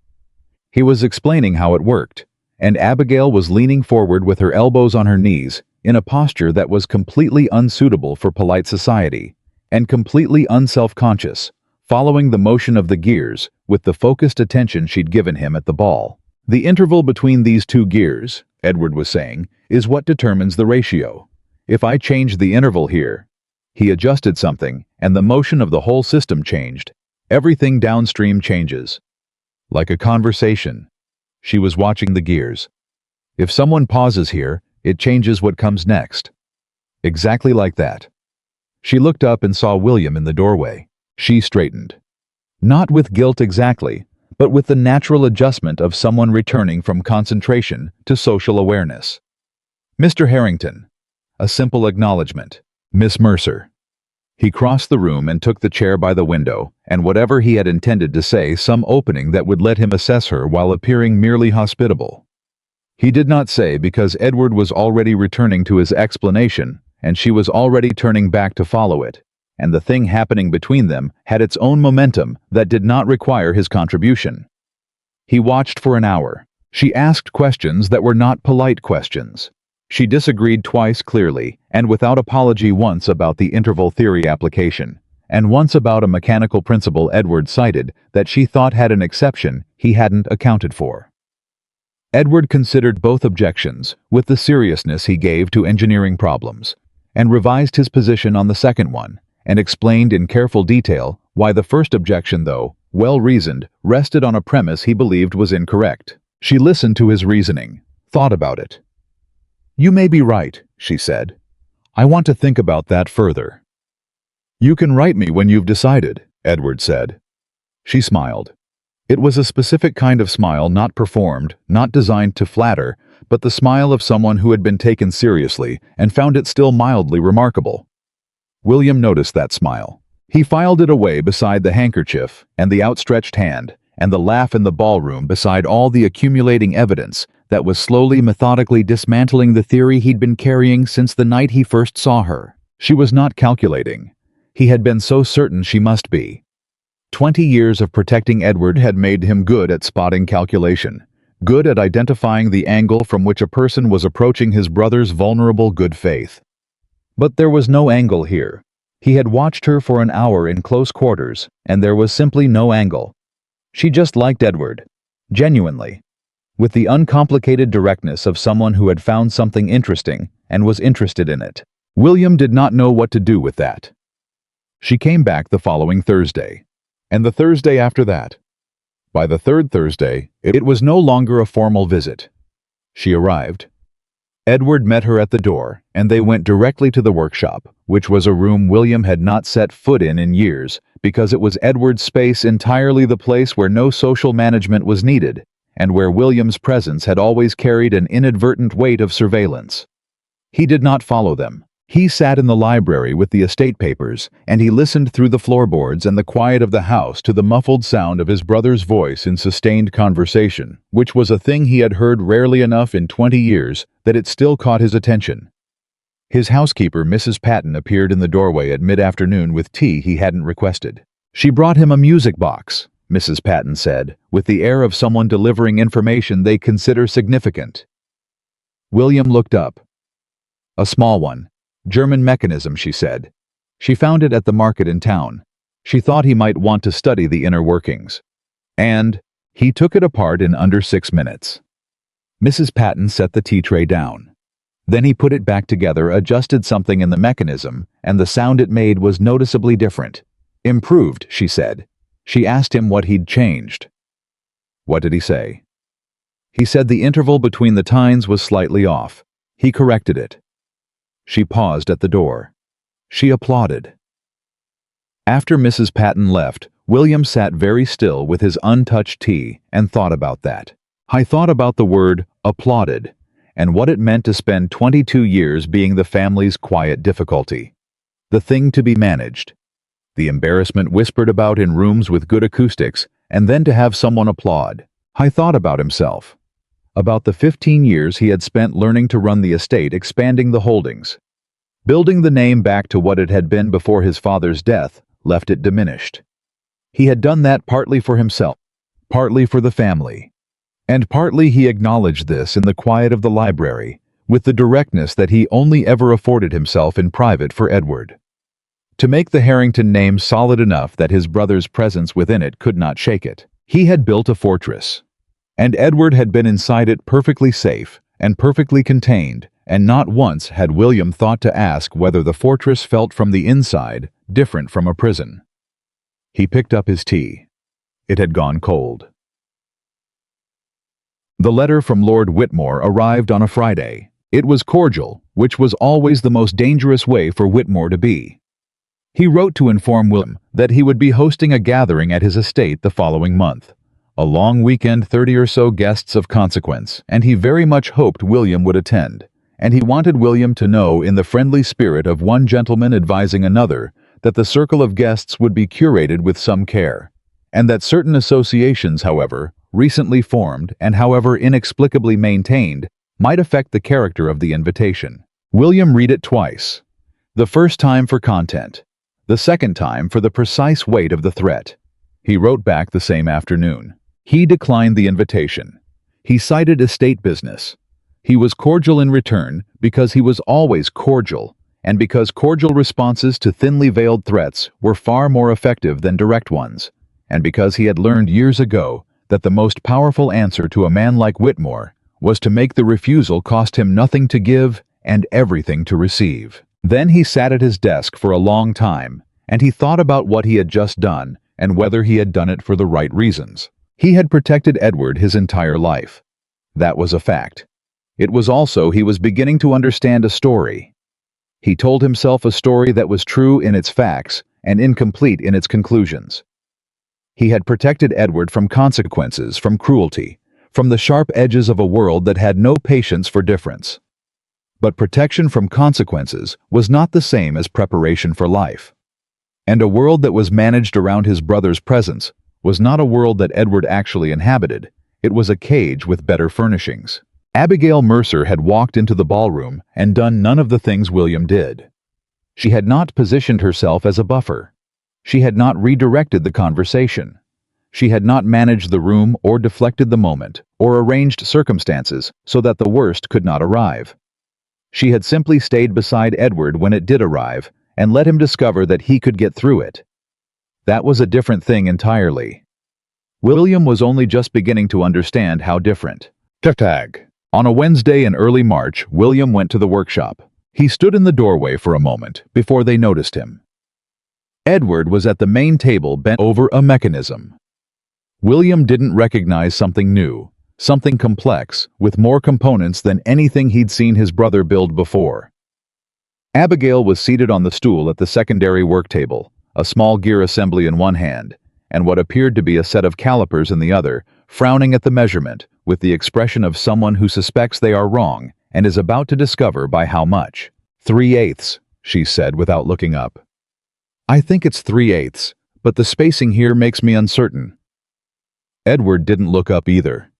He was explaining how it worked, and Abigail was leaning forward with her elbows on her knees in a posture that was completely unsuitable for polite society, and completely unself-conscious, following the motion of the gears with the focused attention she'd given him at the ball. The interval between these two gears, Edward was saying, is what determines the ratio. If I change the interval here, he adjusted something, and the motion of the whole system changed. Everything downstream changes. Like a conversation. She was watching the gears. If someone pauses here, it changes what comes next. Exactly like that. She looked up and saw William in the doorway. She straightened. Not with guilt exactly, but with the natural adjustment of someone returning from concentration to social awareness. Mr. Harrington. A simple acknowledgement. Miss Mercer. He crossed the room and took the chair by the window, and whatever he had intended to say, some opening that would let him assess her while appearing merely hospitable. He did not say because Edward was already returning to his explanation, and she was already turning back to follow it, and the thing happening between them had its own momentum that did not require his contribution. He watched for an hour. She asked questions that were not polite questions. She disagreed twice clearly and without apology, once about the interval theory application, and once about a mechanical principle Edward cited that she thought had an exception he hadn't accounted for. Edward considered both objections with the seriousness he gave to engineering problems, and revised his position on the second one, and explained in careful detail why the first objection, though well-reasoned, rested on a premise he believed was incorrect. She listened to his reasoning, thought about it. You may be right, she said. I want to think about that further. You can write me when you've decided, Edward said. She smiled. It was a specific kind of smile, not performed, not designed to flatter, but the smile of someone who had been taken seriously and found it still mildly remarkable. William noticed that smile. He filed it away beside the handkerchief and the outstretched hand, and the laugh in the ballroom beside all the accumulating evidence that was slowly, methodically dismantling the theory he'd been carrying since the night he first saw her. She was not calculating. He had been so certain she must be. 20 years of protecting Edward had made him good at spotting calculation, good at identifying the angle from which a person was approaching his brother's vulnerable good faith. But there was no angle here. He had watched her for an hour in close quarters, and there was simply no angle. She just liked Edward. Genuinely. With the uncomplicated directness of someone who had found something interesting and was interested in it. William did not know what to do with that. She came back the following Thursday, and the Thursday after that. By the third Thursday, it was no longer a formal visit. She arrived. Edward met her at the door, and they went directly to the workshop, which was a room William had not set foot in years, because it was Edward's space, entirely the place where no social management was needed, and where William's presence had always carried an inadvertent weight of surveillance. He did not follow them. He sat in the library with the estate papers, and he listened through the floorboards and the quiet of the house to the muffled sound of his brother's voice in sustained conversation, which was a thing he had heard rarely enough in 20 years that it still caught his attention. His housekeeper, Mrs. Patton, appeared in the doorway at mid-afternoon with tea he hadn't requested. She brought him a music box, Mrs. Patton said, with the air of someone delivering information they consider significant. William looked up. A small one. German mechanism, she said. She found it at the market in town. She thought he might want to study the inner workings. And he took it apart in under 6 minutes. Mrs. Patton set the tea tray down. Then he put it back together, adjusted something in the mechanism, and the sound it made was noticeably different. Improved, she said. She asked him what he'd changed. What did he say? He said the interval between the tines was slightly off. He corrected it. She paused at the door. She applauded. After Mrs. Patton left, William sat very still with his untouched tea and thought about that. I thought about the word applauded and what it meant to spend 22 years being the family's quiet difficulty. The thing to be managed. The embarrassment whispered about in rooms with good acoustics, and then to have someone applaud. I thought about himself. About the 15 years he had spent learning to run the estate, expanding the holdings. Building the name back to what it had been before his father's death left it diminished. He had done that partly for himself, partly for the family. And partly he acknowledged this in the quiet of the library, with the directness that he only ever afforded himself in private for Edward. To make the Harrington name solid enough that his brother's presence within it could not shake it, he had built a fortress. And Edward had been inside it perfectly safe and perfectly contained, and not once had William thought to ask whether the fortress felt from the inside different from a prison. He picked up his tea. It had gone cold. The letter from Lord Whitmore arrived on a Friday. It was cordial, which was always the most dangerous way for Whitmore to be. He wrote to inform William that he would be hosting a gathering at his estate the following month. A long weekend, 30 or so guests of consequence, and he very much hoped William would attend. And he wanted William to know, in the friendly spirit of one gentleman advising another, that the circle of guests would be curated with some care, and that certain associations, however recently formed and however inexplicably maintained, might affect the character of the invitation. William read it twice. The first time for content, the second time for the precise weight of the threat. He wrote back the same afternoon. He declined the invitation. He cited estate business. He was cordial in return because he was always cordial, and because cordial responses to thinly veiled threats were far more effective than direct ones, and because he had learned years ago that the most powerful answer to a man like Whitmore was to make the refusal cost him nothing to give and everything to receive. Then he sat at his desk for a long time, and he thought about what he had just done and whether he had done it for the right reasons. He had protected Edward his entire life. That was a fact. It was also he was beginning to understand a story. He told himself a story that was true in its facts and incomplete in its conclusions. He had protected Edward from consequences, from cruelty, from the sharp edges of a world that had no patience for difference. But protection from consequences was not the same as preparation for life. And a world that was managed around his brother's presence was not a world that Edward actually inhabited. It was a cage with better furnishings. Abigail Mercer had walked into the ballroom and done none of the things William did. She had not positioned herself as a buffer. She had not redirected the conversation. She had not managed the room or deflected the moment or arranged circumstances so that the worst could not arrive. She had simply stayed beside Edward when it did arrive and let him discover that he could get through it. That was a different thing entirely. William was only just beginning to understand how different. Tag. On a Wednesday in early March, William went to the workshop. He stood in the doorway for a moment before they noticed him. Edward was at the main table bent over a mechanism. William didn't recognize something new, something complex, with more components than anything he'd seen his brother build before. Abigail was seated on the stool at the secondary work table, a small gear assembly in one hand, and what appeared to be a set of calipers in the other, frowning at the measurement, with the expression of someone who suspects they are wrong and is about to discover by how much. 3/8, she said without looking up. I think it's 3/8, but the spacing here makes me uncertain. Edward didn't look up either.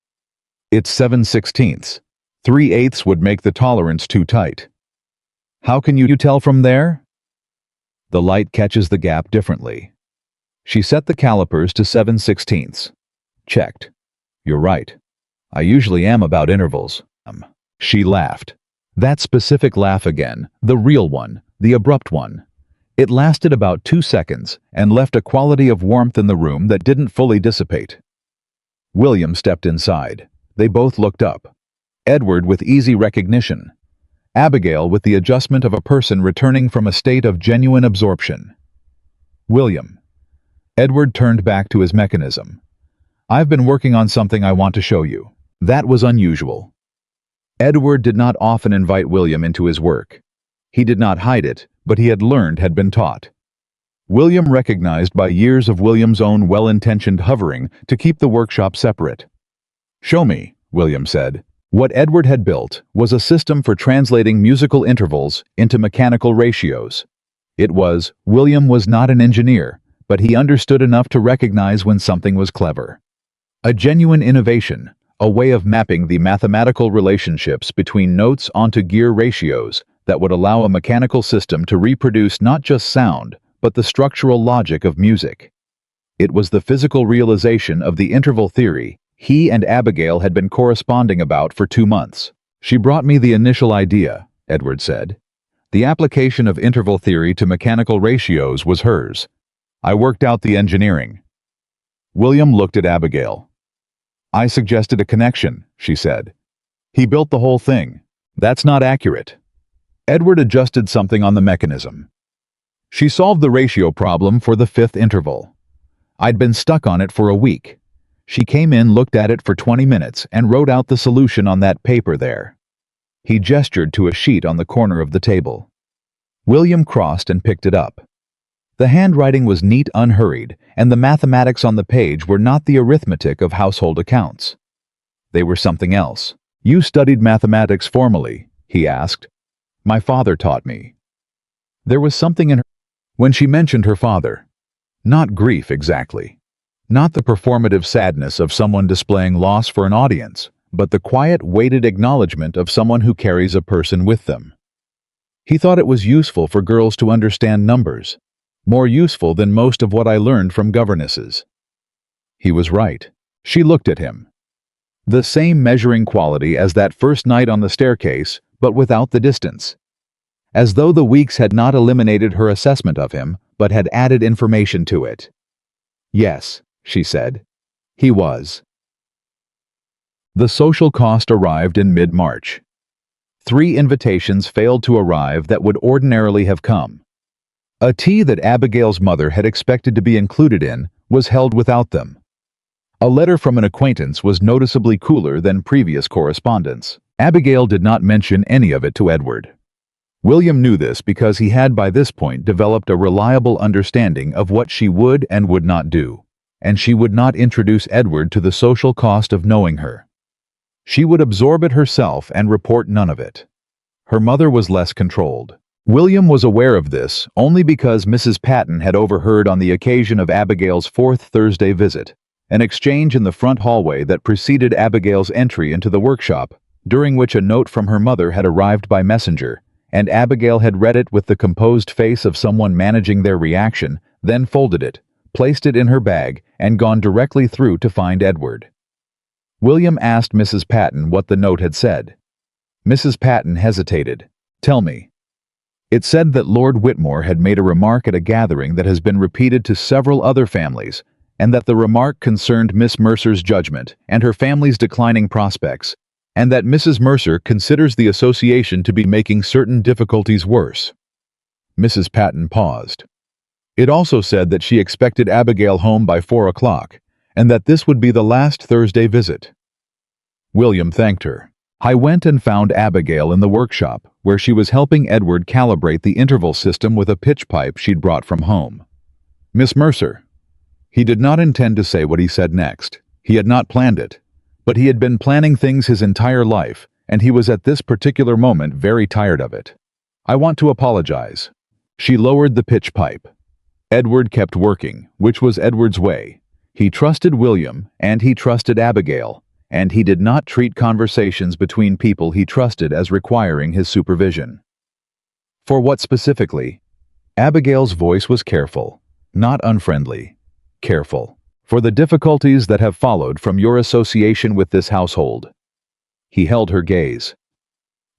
It's 7/16. 3/8 would make the tolerance too tight. How can you tell from there? The light catches the gap differently. She set the calipers to 7/16. Checked. You're right. I usually am about intervals. She laughed. That specific laugh again, the real one, the abrupt one. It lasted about 2 seconds and left a quality of warmth in the room that didn't fully dissipate. William stepped inside. They both looked up. Edward with easy recognition. Abigail with the adjustment of a person returning from a state of genuine absorption. William. Edward turned back to his mechanism. I've been working on something I want to show you. That was unusual. Edward did not often invite William into his work. He did not hide it, but he had been taught. William recognized by years of William's own well-intentioned hovering to keep the workshop separate. Show me, William said. What Edward had built was a system for translating musical intervals into mechanical ratios. William was not an engineer, but he understood enough to recognize when something was clever. A genuine innovation, a way of mapping the mathematical relationships between notes onto gear ratios that would allow a mechanical system to reproduce not just sound, but the structural logic of music. It was the physical realization of the interval theory he and Abigail had been corresponding about for 2 months. She brought me the initial idea, Edward said. The application of interval theory to mechanical ratios was hers. I worked out the engineering. William looked at Abigail. I suggested a connection, she said. He built the whole thing. That's not accurate. Edward adjusted something on the mechanism. She solved the ratio problem for the 5th interval. I'd been stuck on it for a week. She came in, looked at it for 20 minutes, and wrote out the solution on that paper there. He gestured to a sheet on the corner of the table. William crossed and picked it up. The handwriting was neat, unhurried, and the mathematics on the page were not the arithmetic of household accounts. They were something else. You studied mathematics formally, he asked. My father taught me. There was something in her when she mentioned her father. Not grief exactly. Not the performative sadness of someone displaying loss for an audience, but the quiet, weighted acknowledgement of someone who carries a person with them. He thought it was useful for girls to understand numbers, more useful than most of what I learned from governesses. He was right. She looked at him. The same measuring quality as that first night on the staircase, but without the distance. As though the weeks had not eliminated her assessment of him, but had added information to it. Yes, she said. He was. The social cost arrived in mid-March. 3 invitations failed to arrive that would ordinarily have come. A tea that Abigail's mother had expected to be included in was held without them. A letter from an acquaintance was noticeably cooler than previous correspondence. Abigail did not mention any of it to Edward. William knew this because he had by this point developed a reliable understanding of what she would and would not do, and she would not introduce Edward to the social cost of knowing her. She would absorb it herself and report none of it. Her mother was less controlled. William was aware of this only because Mrs. Patton had overheard on the occasion of Abigail's 4th Thursday visit, an exchange in the front hallway that preceded Abigail's entry into the workshop, during which a note from her mother had arrived by messenger, and Abigail had read it with the composed face of someone managing their reaction, then folded it, placed it in her bag, and gone directly through to find Edward. William asked Mrs. Patton what the note had said. Mrs. Patton hesitated. Tell me. It said that Lord Whitmore had made a remark at a gathering that has been repeated to several other families, and that the remark concerned Miss Mercer's judgment and her family's declining prospects, and that Mrs. Mercer considers the association to be making certain difficulties worse. Mrs. Patton paused. It also said that she expected Abigail home by 4 o'clock, and that this would be the last Thursday visit. William thanked her. I went and found Abigail in the workshop, where she was helping Edward calibrate the interval system with a pitch pipe she'd brought from home. Miss Mercer. He did not intend to say what he said next. He had not planned it. But he had been planning things his entire life, and he was at this particular moment very tired of it. I want to apologize. She lowered the pitch pipe. Edward kept working, which was Edward's way. He trusted William, and he trusted Abigail, and he did not treat conversations between people he trusted as requiring his supervision. For what specifically? Abigail's voice was careful, not unfriendly. Careful. For the difficulties that have followed from your association with this household. He held her gaze.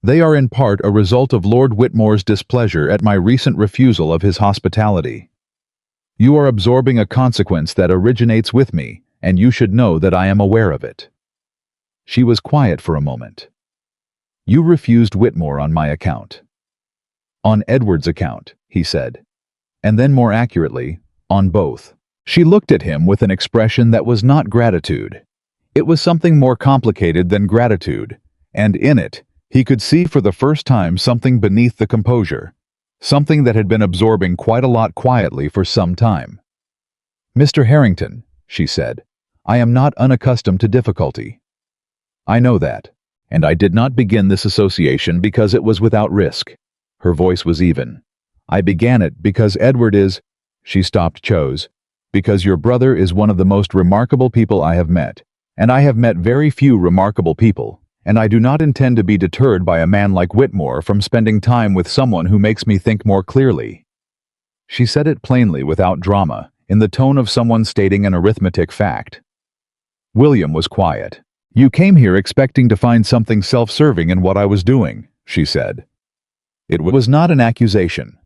They are in part a result of Lord Whitmore's displeasure at my recent refusal of his hospitality. You are absorbing a consequence that originates with me, and you should know that I am aware of it. She was quiet for a moment. You refused Whitmore on my account. On Edward's account, he said. And then more accurately, on both. She looked at him with an expression that was not gratitude. It was something more complicated than gratitude, and in it, he could see for the first time something beneath the composure, something that had been absorbing quite a lot quietly for some time. Mr. Harrington, she said, I am not unaccustomed to difficulty. I know that, and I did not begin this association because it was without risk. Her voice was even. I began it because Edward is, she stopped, chose, because your brother is one of the most remarkable people I have met, and I have met very few remarkable people, and I do not intend to be deterred by a man like Whitmore from spending time with someone who makes me think more clearly. She said it plainly without drama, in the tone of someone stating an arithmetic fact. William was quiet. You came here expecting to find something self-serving in what I was doing, she said. It was not an accusation.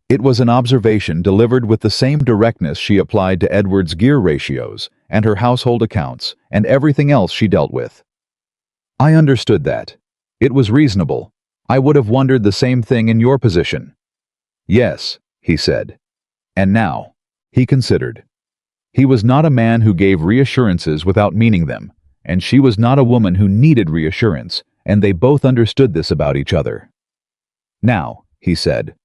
It was an observation delivered with the same directness she applied to Edward's gear ratios and her household accounts and everything else she dealt with. I understood that. It was reasonable. I would have wondered the same thing in your position. Yes, he said. And now, he considered. He was not a man who gave reassurances without meaning them, and she was not a woman who needed reassurance, and they both understood this about each other. Now, he said,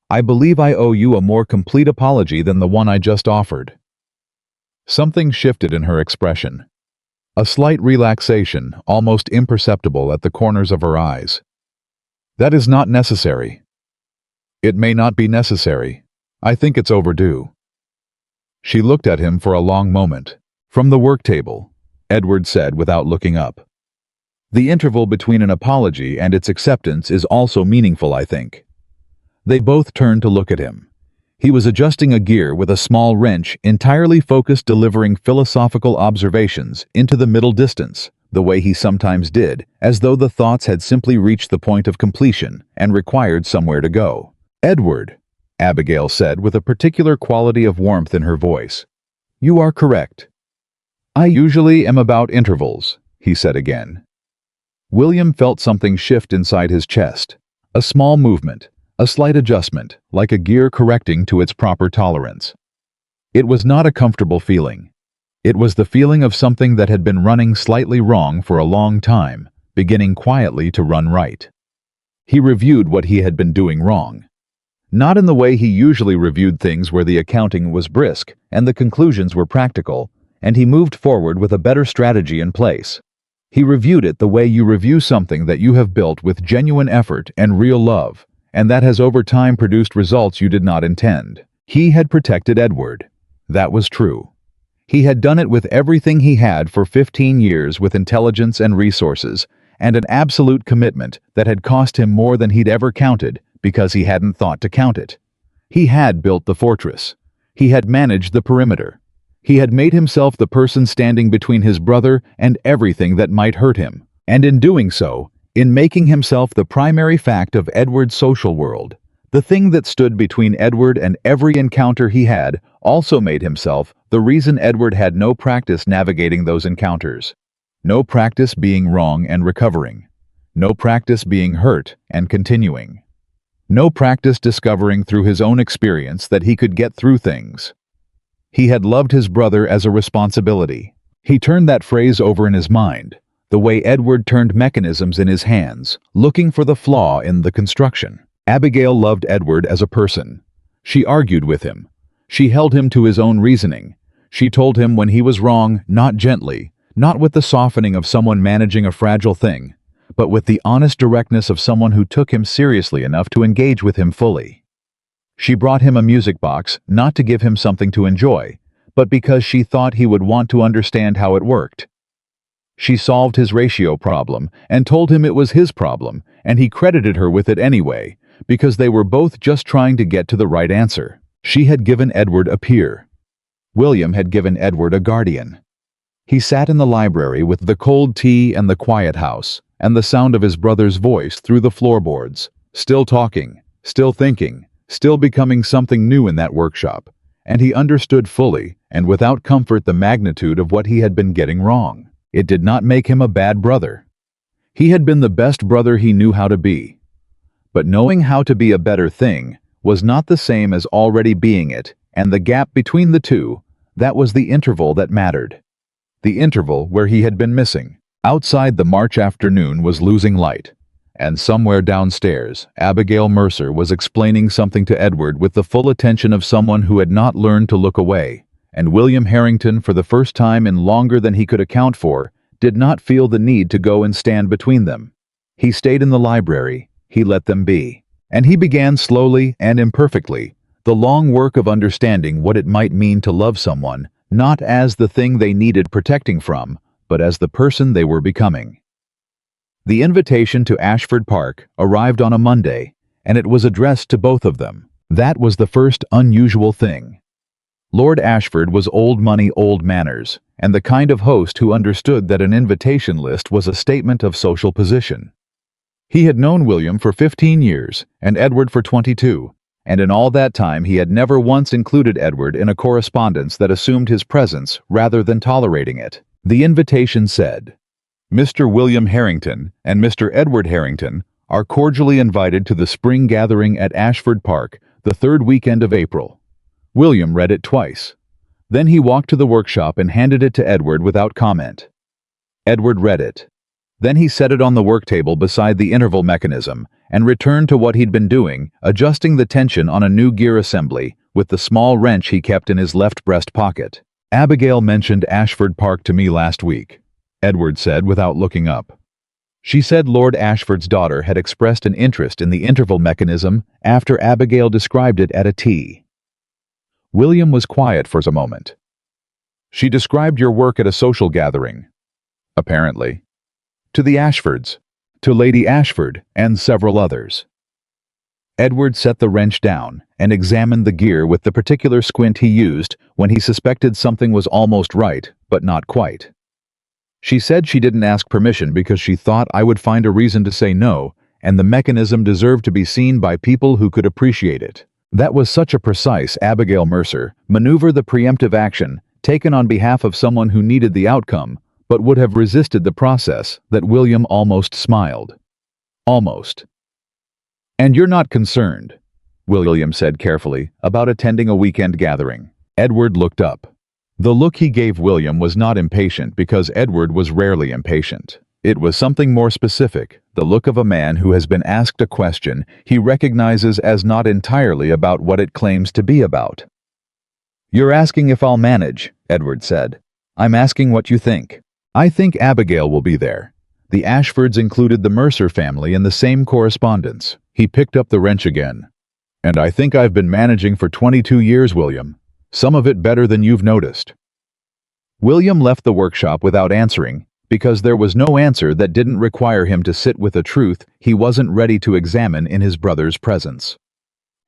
I believe I owe you a more complete apology than the one I just offered. Something shifted in her expression. A slight relaxation, almost imperceptible at the corners of her eyes. That is not necessary. It may not be necessary. I think it's overdue. She looked at him for a long moment. From the work table, Edward said without looking up. The interval between an apology and its acceptance is also meaningful, I think. They both turned to look at him. He was adjusting a gear with a small wrench, entirely focused, delivering philosophical observations into the middle distance, the way he sometimes did, as though the thoughts had simply reached the point of completion and required somewhere to go. Edward, Abigail said with a particular quality of warmth in her voice. You are correct. I usually am about intervals, he said again. William felt something shift inside his chest. A small movement. A slight adjustment, like a gear correcting to its proper tolerance. It was not a comfortable feeling. It was the feeling of something that had been running slightly wrong for a long time, beginning quietly to run right. He reviewed what he had been doing wrong. Not in the way he usually reviewed things, where the accounting was brisk and the conclusions were practical, and he moved forward with a better strategy in place. He reviewed it the way you review something that you have built with genuine effort and real love, and that has over time produced results you did not intend. He had protected Edward. That was true. He had done it with everything he had for 15 years, with intelligence and resources, and an absolute commitment that had cost him more than he'd ever counted because he hadn't thought to count it. He had built the fortress. He had managed the perimeter. He had made himself the person standing between his brother and everything that might hurt him, and in doing so, in making himself the primary fact of Edward's social world, the thing that stood between Edward and every encounter he had, also made himself the reason Edward had no practice navigating those encounters. No practice being wrong and recovering. No practice being hurt and continuing. No practice discovering through his own experience that he could get through things. He had loved his brother as a responsibility, He turned that phrase over in his mind, the way Edward turned mechanisms in his hands, looking for the flaw in the construction. Abigail loved Edward as a person. She argued with him. She held him to his own reasoning. She told him when he was wrong, not gently, not with the softening of someone managing a fragile thing, but with the honest directness of someone who took him seriously enough to engage with him fully. She brought him a music box, not to give him something to enjoy, but because she thought he would want to understand how it worked. She solved his ratio problem and told him it was his problem, and he credited her with it anyway, because they were both just trying to get to the right answer. She had given Edward a peer. William had given Edward a guardian. He sat in the library with the cold tea and the quiet house, and the sound of his brother's voice through the floorboards, still talking, still thinking, still becoming something new in that workshop, and he understood fully and without comfort the magnitude of what he had been getting wrong. It did not make him a bad brother. He had been the best brother he knew how to be. But knowing how to be a better thing was not the same as already being it, and the gap between the two, that was the interval that mattered. The interval where he had been missing. Outside, the March afternoon was losing light, and somewhere downstairs, Abigail Mercer was explaining something to Edward with the full attention of someone who had not learned to look away, and William Harrington, for the first time in longer than he could account for, did not feel the need to go and stand between them. He stayed in the library, he let them be, and he began slowly and imperfectly the long work of understanding what it might mean to love someone, not as the thing they needed protecting from, but as the person they were becoming. The invitation to Ashford Park arrived on a Monday, and it was addressed to both of them. That was the first unusual thing. Lord Ashford was old money, old manners, and the kind of host who understood that an invitation list was a statement of social position. He had known William for 15 years, and Edward for 22, and in all that time he had never once included Edward in a correspondence that assumed his presence rather than tolerating it. The invitation said, "Mr. William Harrington and Mr. Edward Harrington are cordially invited to the spring gathering at Ashford Park, the third weekend of April." William read it twice. Then he walked to the workshop and handed it to Edward without comment. Edward read it. Then he set it on the work table beside the interval mechanism and returned to what he'd been doing, adjusting the tension on a new gear assembly with the small wrench he kept in his left breast pocket. "Abigail mentioned Ashford Park to me last week," Edward said without looking up. "She said Lord Ashford's daughter had expressed an interest in the interval mechanism after Abigail described it at a tea." William was quiet for a moment. "She described your work at a social gathering." "Apparently." "To the Ashfords, to Lady Ashford, and several others." Edward set the wrench down and examined the gear with the particular squint he used when he suspected something was almost right, but not quite. "She said she didn't ask permission because she thought I would find a reason to say no, and the mechanism deserved to be seen by people who could appreciate it." That was such a precise Abigail Mercer maneuver, the preemptive action taken on behalf of someone who needed the outcome but would have resisted the process, that William almost smiled. Almost. "And you're not concerned," William said carefully, "about attending a weekend gathering?" Edward looked up. The look he gave William was not impatient, because Edward was rarely impatient. It was something more specific, the look of a man who has been asked a question he recognizes as not entirely about what it claims to be about. "You're asking if I'll manage," Edward said. "I'm asking what you think." "I think Abigail will be there." The Ashfords included the Mercer family in the same correspondence. He picked up the wrench again. "And I think I've been managing for 22 years, William. Some of it better than you've noticed." William left the workshop without answering, because there was no answer that didn't require him to sit with a truth he wasn't ready to examine in his brother's presence.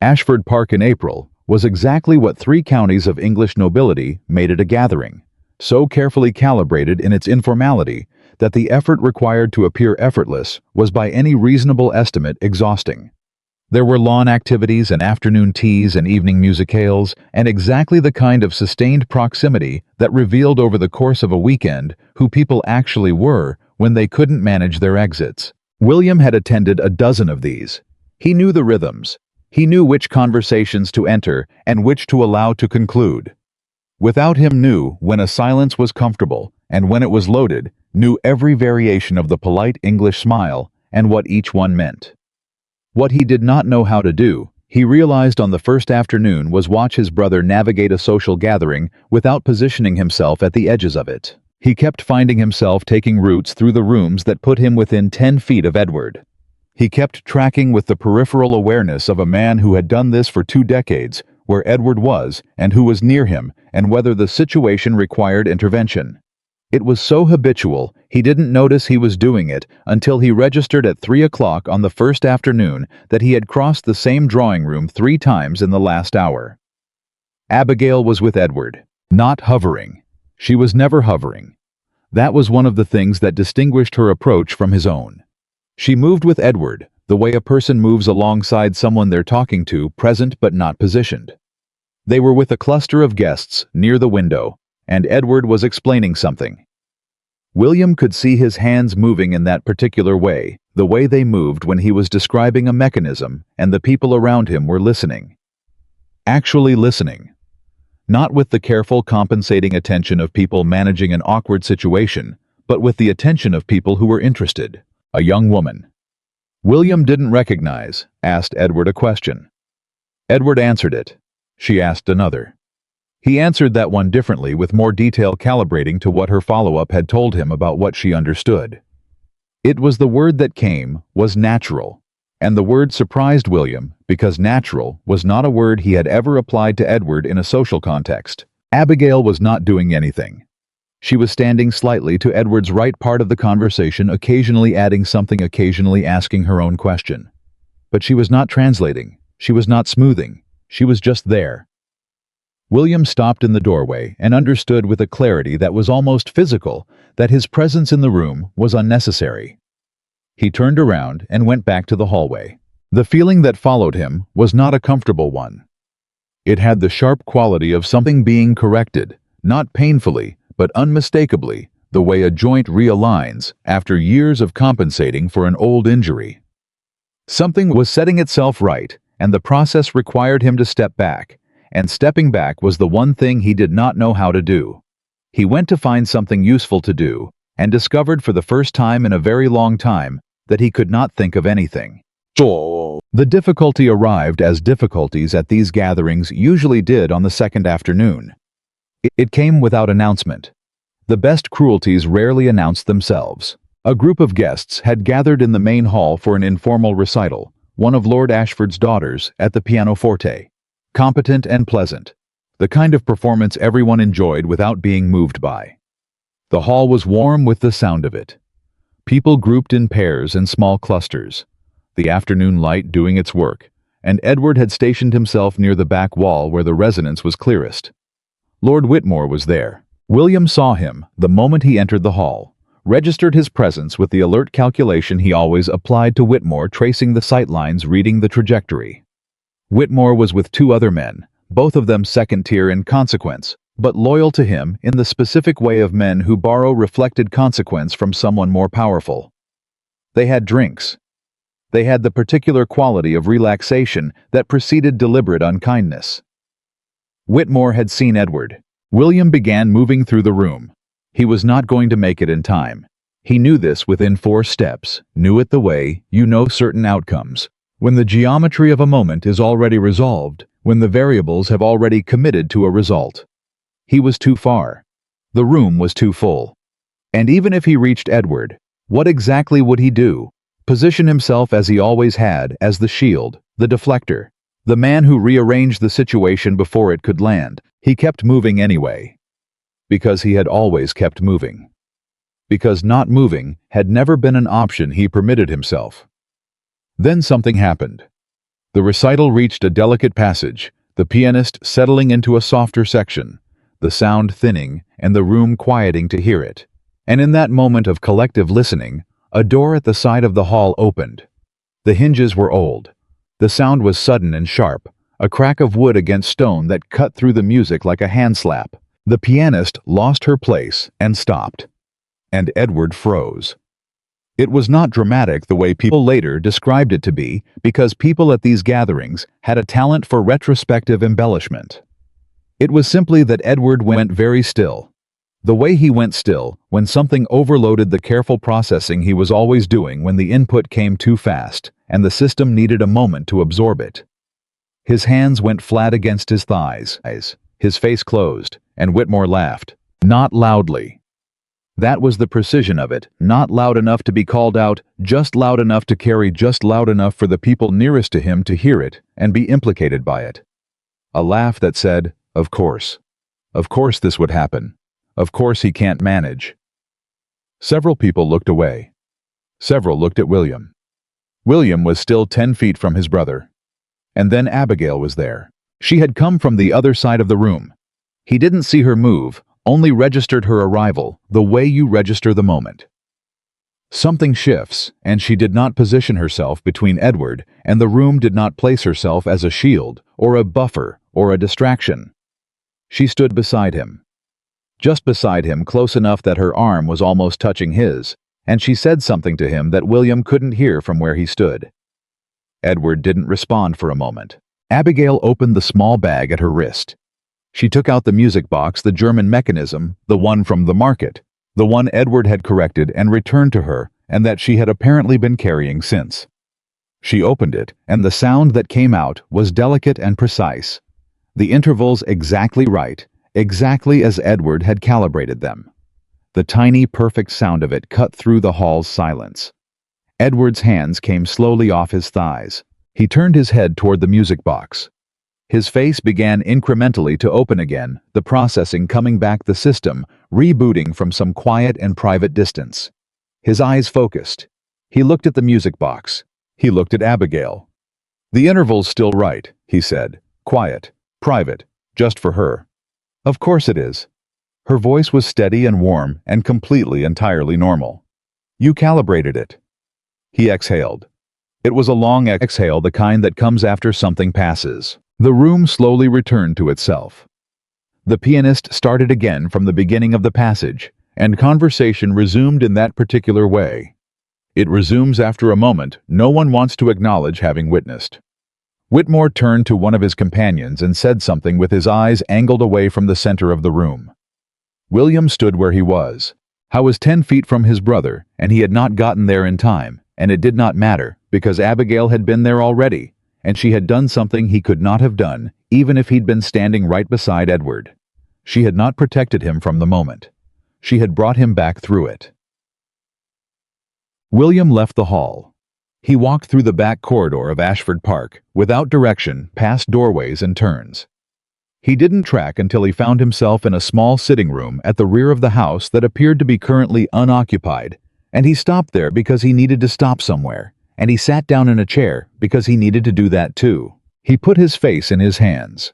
Ashford Park in April was exactly what 3 counties of English nobility made it a gathering, so carefully calibrated in its informality that the effort required to appear effortless was by any reasonable estimate exhausting. There were lawn activities and afternoon teas and evening musicales, and exactly the kind of sustained proximity that revealed over the course of a weekend who people actually were when they couldn't manage their exits. William had attended a dozen of these. He knew the rhythms. He knew which conversations to enter and which to allow to conclude. Without him knew when a silence was comfortable and when it was loaded, knew every variation of the polite English smile and what each one meant. What he did not know how to do, he realized on the first afternoon, was watch his brother navigate a social gathering without positioning himself at the edges of it. He kept finding himself taking routes through the rooms that put him within 10 feet of Edward. He kept tracking with the peripheral awareness of a man who had done this for 2 decades, where Edward was and who was near him, and whether the situation required intervention. It was so habitual, he didn't notice he was doing it until he registered at 3 o'clock on the first afternoon that he had crossed the same drawing room 3 times in the last hour. Abigail was with Edward, not hovering. She was never hovering. That was one of the things that distinguished her approach from his own. She moved with Edward, the way a person moves alongside someone they're talking to, present but not positioned. They were with a cluster of guests near the window, and Edward was explaining something. William could see his hands moving in that particular way, the way they moved when he was describing a mechanism, and the people around him were listening. Actually listening. Not with the careful compensating attention of people managing an awkward situation, but with the attention of people who were interested. A young woman. William didn't recognize, asked Edward a question. Edward answered it. She asked another. He answered that one differently, with more detail calibrating to what her follow-up had told him about what she understood. It was the word that came was natural, and the word surprised William because natural was not a word he had ever applied to Edward in a social context. Abigail was not doing anything. She was standing slightly to Edward's right, part of the conversation, occasionally adding something, occasionally asking her own question. But she was not translating, she was not smoothing, she was just there. William stopped in the doorway and understood with a clarity that was almost physical that his presence in the room was unnecessary. He turned around and went back to the hallway. The feeling that followed him was not a comfortable one. It had the sharp quality of something being corrected, not painfully, but unmistakably, the way a joint realigns after years of compensating for an old injury. Something was setting itself right, and the process required him to step back. And stepping back was the one thing he did not know how to do. He went to find something useful to do, and discovered for the first time in a very long time that he could not think of anything. The difficulty arrived as difficulties at these gatherings usually did on the second afternoon. It came without announcement. The best cruelties rarely announced themselves. A group of guests had gathered in the main hall for an informal recital, one of Lord Ashford's daughters, at the pianoforte. Competent and pleasant, the kind of performance everyone enjoyed without being moved by. The hall was warm with the sound of it. People grouped in pairs and small clusters, the afternoon light doing its work, and Edward had stationed himself near the back wall where the resonance was clearest. Lord Whitmore was there. William saw him the moment he entered the hall, registered his presence with the alert calculation he always applied to Whitmore, tracing the sightlines, reading the trajectory. Whitmore was with 2 other men, both of them second-tier in consequence, but loyal to him in the specific way of men who borrow reflected consequence from someone more powerful. They had drinks. They had the particular quality of relaxation that preceded deliberate unkindness. Whitmore had seen Edward. William began moving through the room. He was not going to make it in time. He knew this within 4 steps, knew it the way you know certain outcomes. When the geometry of a moment is already resolved, when the variables have already committed to a result. He was too far. The room was too full. And even if he reached Edward, what exactly would he do? Position himself as he always had, as the shield, the deflector, the man who rearranged the situation before it could land. He kept moving anyway. Because he had always kept moving. Because not moving had never been an option he permitted himself. Then something happened. The recital reached a delicate passage, the pianist settling into a softer section, the sound thinning and the room quieting to hear it. And in that moment of collective listening, a door at the side of the hall opened. The hinges were old. The sound was sudden and sharp, a crack of wood against stone that cut through the music like a hand slap. The pianist lost her place and stopped. And Edward froze. It was not dramatic the way people later described it to be, because people at these gatherings had a talent for retrospective embellishment. It was simply that Edward went very still. The way he went still, when something overloaded the careful processing he was always doing when the input came too fast, and the system needed a moment to absorb it. His hands went flat against his thighs, his face closed, and Whitmore laughed. Not loudly. That was the precision of it, not loud enough to be called out, just loud enough to carry, just loud enough for the people nearest to him to hear it and be implicated by it. A laugh that said, "Of course. Of course this would happen. Of course he can't manage." Several people looked away. Several looked at William. William was still 10 feet from his brother. And then Abigail was there. She had come from the other side of the room. He didn't see her move, only registered her arrival, the way you register the moment. Something shifts, and she did not position herself between Edward, and the room did not place herself as a shield, or a buffer, or a distraction. She stood beside him. Just beside him, close enough that her arm was almost touching his, and she said something to him that William couldn't hear from where he stood. Edward didn't respond for a moment. Abigail opened the small bag at her wrist. She took out the music box, the German mechanism, the one from the market, the one Edward had corrected and returned to her, and that she had apparently been carrying since. She opened it, and the sound that came out was delicate and precise. The intervals exactly right, exactly as Edward had calibrated them. The tiny, perfect sound of it cut through the hall's silence. Edward's hands came slowly off his thighs. He turned his head toward the music box. His face began incrementally to open again, the processing coming back, the system rebooting from some quiet and private distance. His eyes focused. He looked at the music box. He looked at Abigail. "The interval's still right," he said. "Quiet, private, just for her." "Of course it is." Her voice was steady and warm and completely, entirely normal. "You calibrated it." He exhaled. It was a long exhale, the kind that comes after something passes. The room slowly returned to itself. The pianist started again from the beginning of the passage, and conversation resumed in that particular way. It resumes after a moment no one wants to acknowledge having witnessed. Whitmore turned to one of his companions and said something with his eyes angled away from the center of the room. William stood where he was. He was 10 feet from his brother, and he had not gotten there in time, and it did not matter, because Abigail had been there already, and she had done something he could not have done, even if he'd been standing right beside Edward. She had not protected him from the moment. She had brought him back through it. William left the hall. He walked through the back corridor of Ashford Park, without direction, past doorways and turns. He didn't track until he found himself in a small sitting room at the rear of the house that appeared to be currently unoccupied, and he stopped there because he needed to stop somewhere, and he sat down in a chair because he needed to do that too. He put his face in his hands.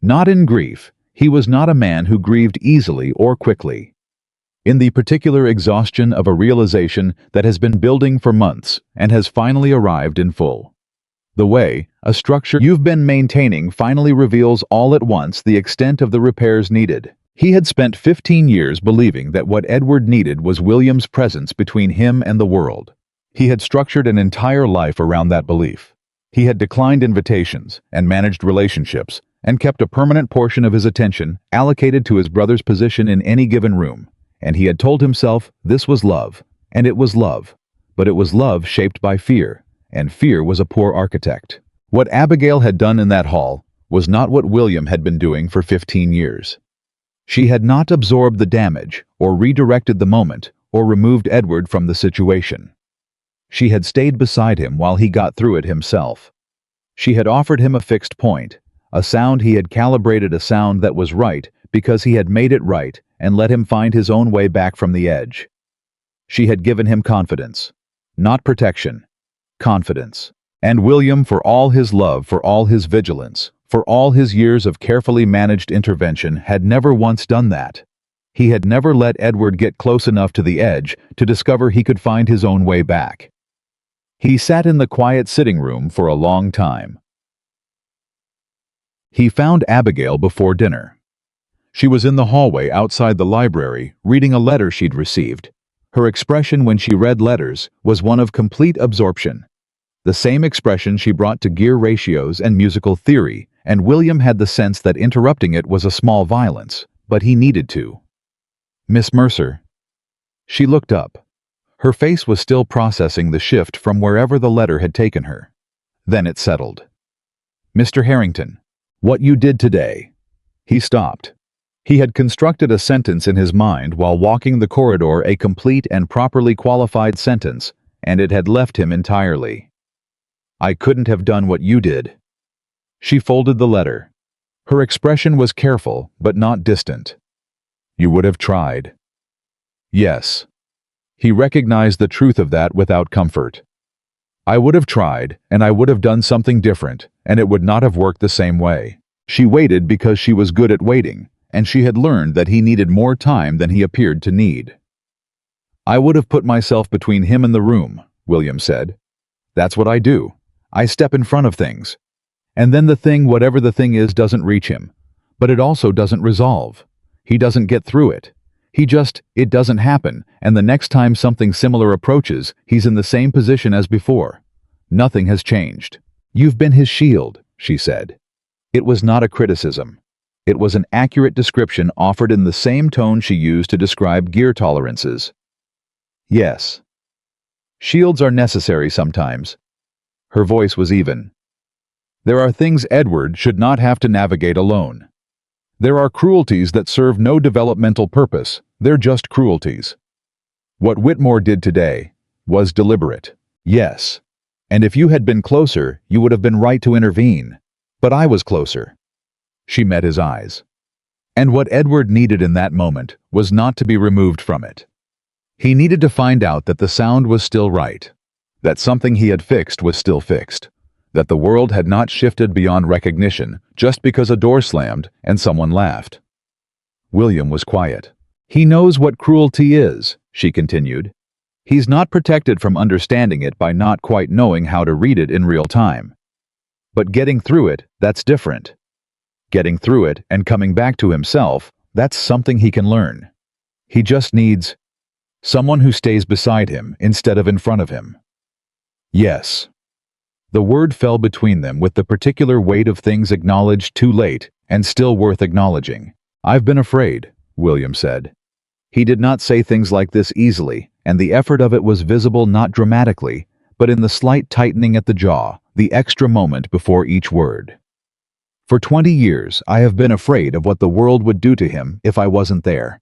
Not in grief. He was not a man who grieved easily or quickly. In the particular exhaustion of a realization that has been building for months and has finally arrived in full. The way a structure you've been maintaining finally reveals all at once the extent of the repairs needed. He had spent 15 years believing that what Edward needed was William's presence between him and the world. He had structured an entire life around that belief. He had declined invitations and managed relationships and kept a permanent portion of his attention allocated to his brother's position in any given room. And he had told himself this was love, and it was love. But it was love shaped by fear, and fear was a poor architect. What Abigail had done in that hall was not what William had been doing for 15 years. She had not absorbed the damage, or redirected the moment, or removed Edward from the situation. She had stayed beside him while he got through it himself. She had offered him a fixed point, a sound he had calibrated, a sound that was right because he had made it right, and let him find his own way back from the edge. She had given him confidence, not protection, confidence. And William, for all his love, for all his vigilance, for all his years of carefully managed intervention, had never once done that. He had never let Edward get close enough to the edge to discover he could find his own way back. He sat in the quiet sitting room for a long time. He found Abigail before dinner. She was in the hallway outside the library, reading a letter she'd received. Her expression when she read letters was one of complete absorption. The same expression she brought to gear ratios and musical theory, and William had the sense that interrupting it was a small violence, but he needed to. Miss Mercer. She looked up. Her face was still processing the shift from wherever the letter had taken her. Then it settled. Mr. Harrington, what you did today. He stopped. He had constructed a sentence in his mind while walking the corridor, a complete and properly qualified sentence, and it had left him entirely. I couldn't have done what you did. She folded the letter. Her expression was careful, but not distant. You would have tried. Yes. He recognized the truth of that without comfort. I would have tried, and I would have done something different, and it would not have worked the same way. She waited because she was good at waiting, and she had learned that he needed more time than he appeared to need. I would have put myself between him and the room, William said. That's what I do. I step in front of things. And then the thing, whatever the thing is, doesn't reach him. But it also doesn't resolve. He doesn't get through it. It doesn't happen, and the next time something similar approaches, he's in the same position as before. Nothing has changed. You've been his shield, she said. It was not a criticism. It was an accurate description offered in the same tone she used to describe gear tolerances. Yes. Shields are necessary sometimes. Her voice was even. There are things Edward should not have to navigate alone. There are cruelties that serve no developmental purpose, they're just cruelties. What Whitmore did today was deliberate, yes. And if you had been closer, you would have been right to intervene. But I was closer. She met his eyes. And what Edward needed in that moment was not to be removed from it. He needed to find out that the sound was still right, that something he had fixed was still fixed, that the world had not shifted beyond recognition just because a door slammed and someone laughed. William was quiet. He knows what cruelty is, she continued. He's not protected from understanding it by not quite knowing how to read it in real time. But getting through it, that's different. Getting through it and coming back to himself, that's something he can learn. He just needs someone who stays beside him instead of in front of him. Yes. The word fell between them with the particular weight of things acknowledged too late and still worth acknowledging. I've been afraid, William said. He did not say things like this easily, and the effort of it was visible not dramatically, but in the slight tightening at the jaw, the extra moment before each word. For 20 years, I have been afraid of what the world would do to him if I wasn't there.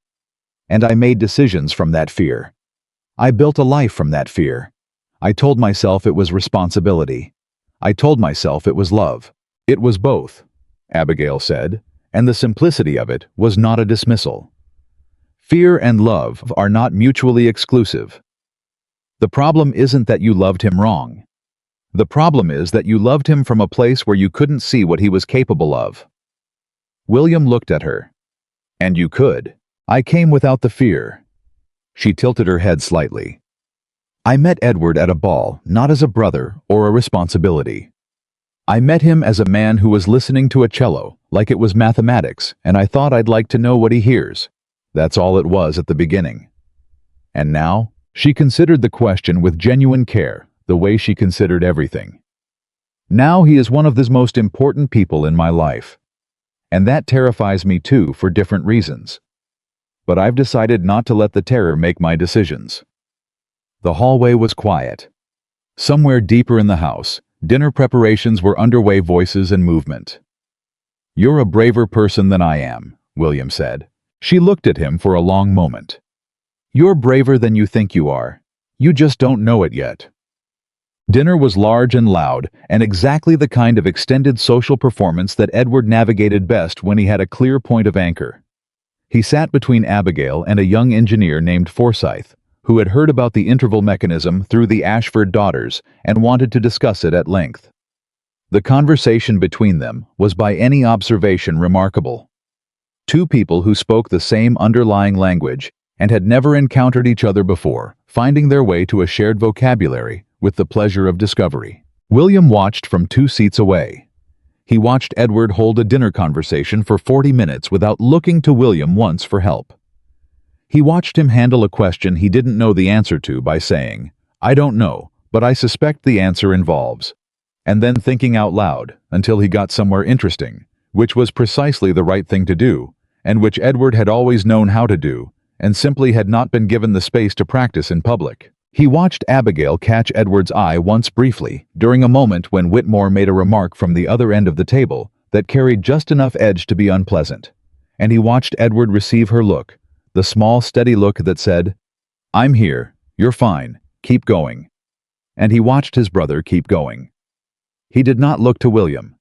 And I made decisions from that fear. I built a life from that fear. I told myself it was responsibility. I told myself it was love. It was both, Abigail said, and the simplicity of it was not a dismissal. Fear and love are not mutually exclusive. The problem isn't that you loved him wrong. The problem is that you loved him from a place where you couldn't see what he was capable of. William looked at her. And you could. I came without the fear. She tilted her head slightly. I met Edward at a ball, not as a brother or a responsibility. I met him as a man who was listening to a cello, like it was mathematics, and I thought I'd like to know what he hears. That's all it was at the beginning. And now, she considered the question with genuine care, the way she considered everything. Now he is one of the most important people in my life. And that terrifies me too for different reasons. But I've decided not to let the terror make my decisions. The hallway was quiet. Somewhere deeper in the house, dinner preparations were underway, voices and movement. You're a braver person than I am, William said. She looked at him for a long moment. You're braver than you think you are. You just don't know it yet. Dinner was large and loud, and exactly the kind of extended social performance that Edward navigated best when he had a clear point of anchor. He sat between Abigail and a young engineer named Forsyth, who had heard about the interval mechanism through the Ashford daughters and wanted to discuss it at length. The conversation between them was by any observation remarkable. Two people who spoke the same underlying language and had never encountered each other before, finding their way to a shared vocabulary with the pleasure of discovery. William watched from 2 seats away. He watched Edward hold a dinner conversation for 40 minutes without looking to William once for help. He watched him handle a question he didn't know the answer to by saying, I don't know, but I suspect the answer involves, and then thinking out loud until he got somewhere interesting, which was precisely the right thing to do, and which Edward had always known how to do, and simply had not been given the space to practice in public. He watched Abigail catch Edward's eye once briefly, during a moment when Whitmore made a remark from the other end of the table that carried just enough edge to be unpleasant. And he watched Edward receive her look, the small, steady look that said, "I'm here, you're fine, keep going." And he watched his brother keep going. He did not look to William.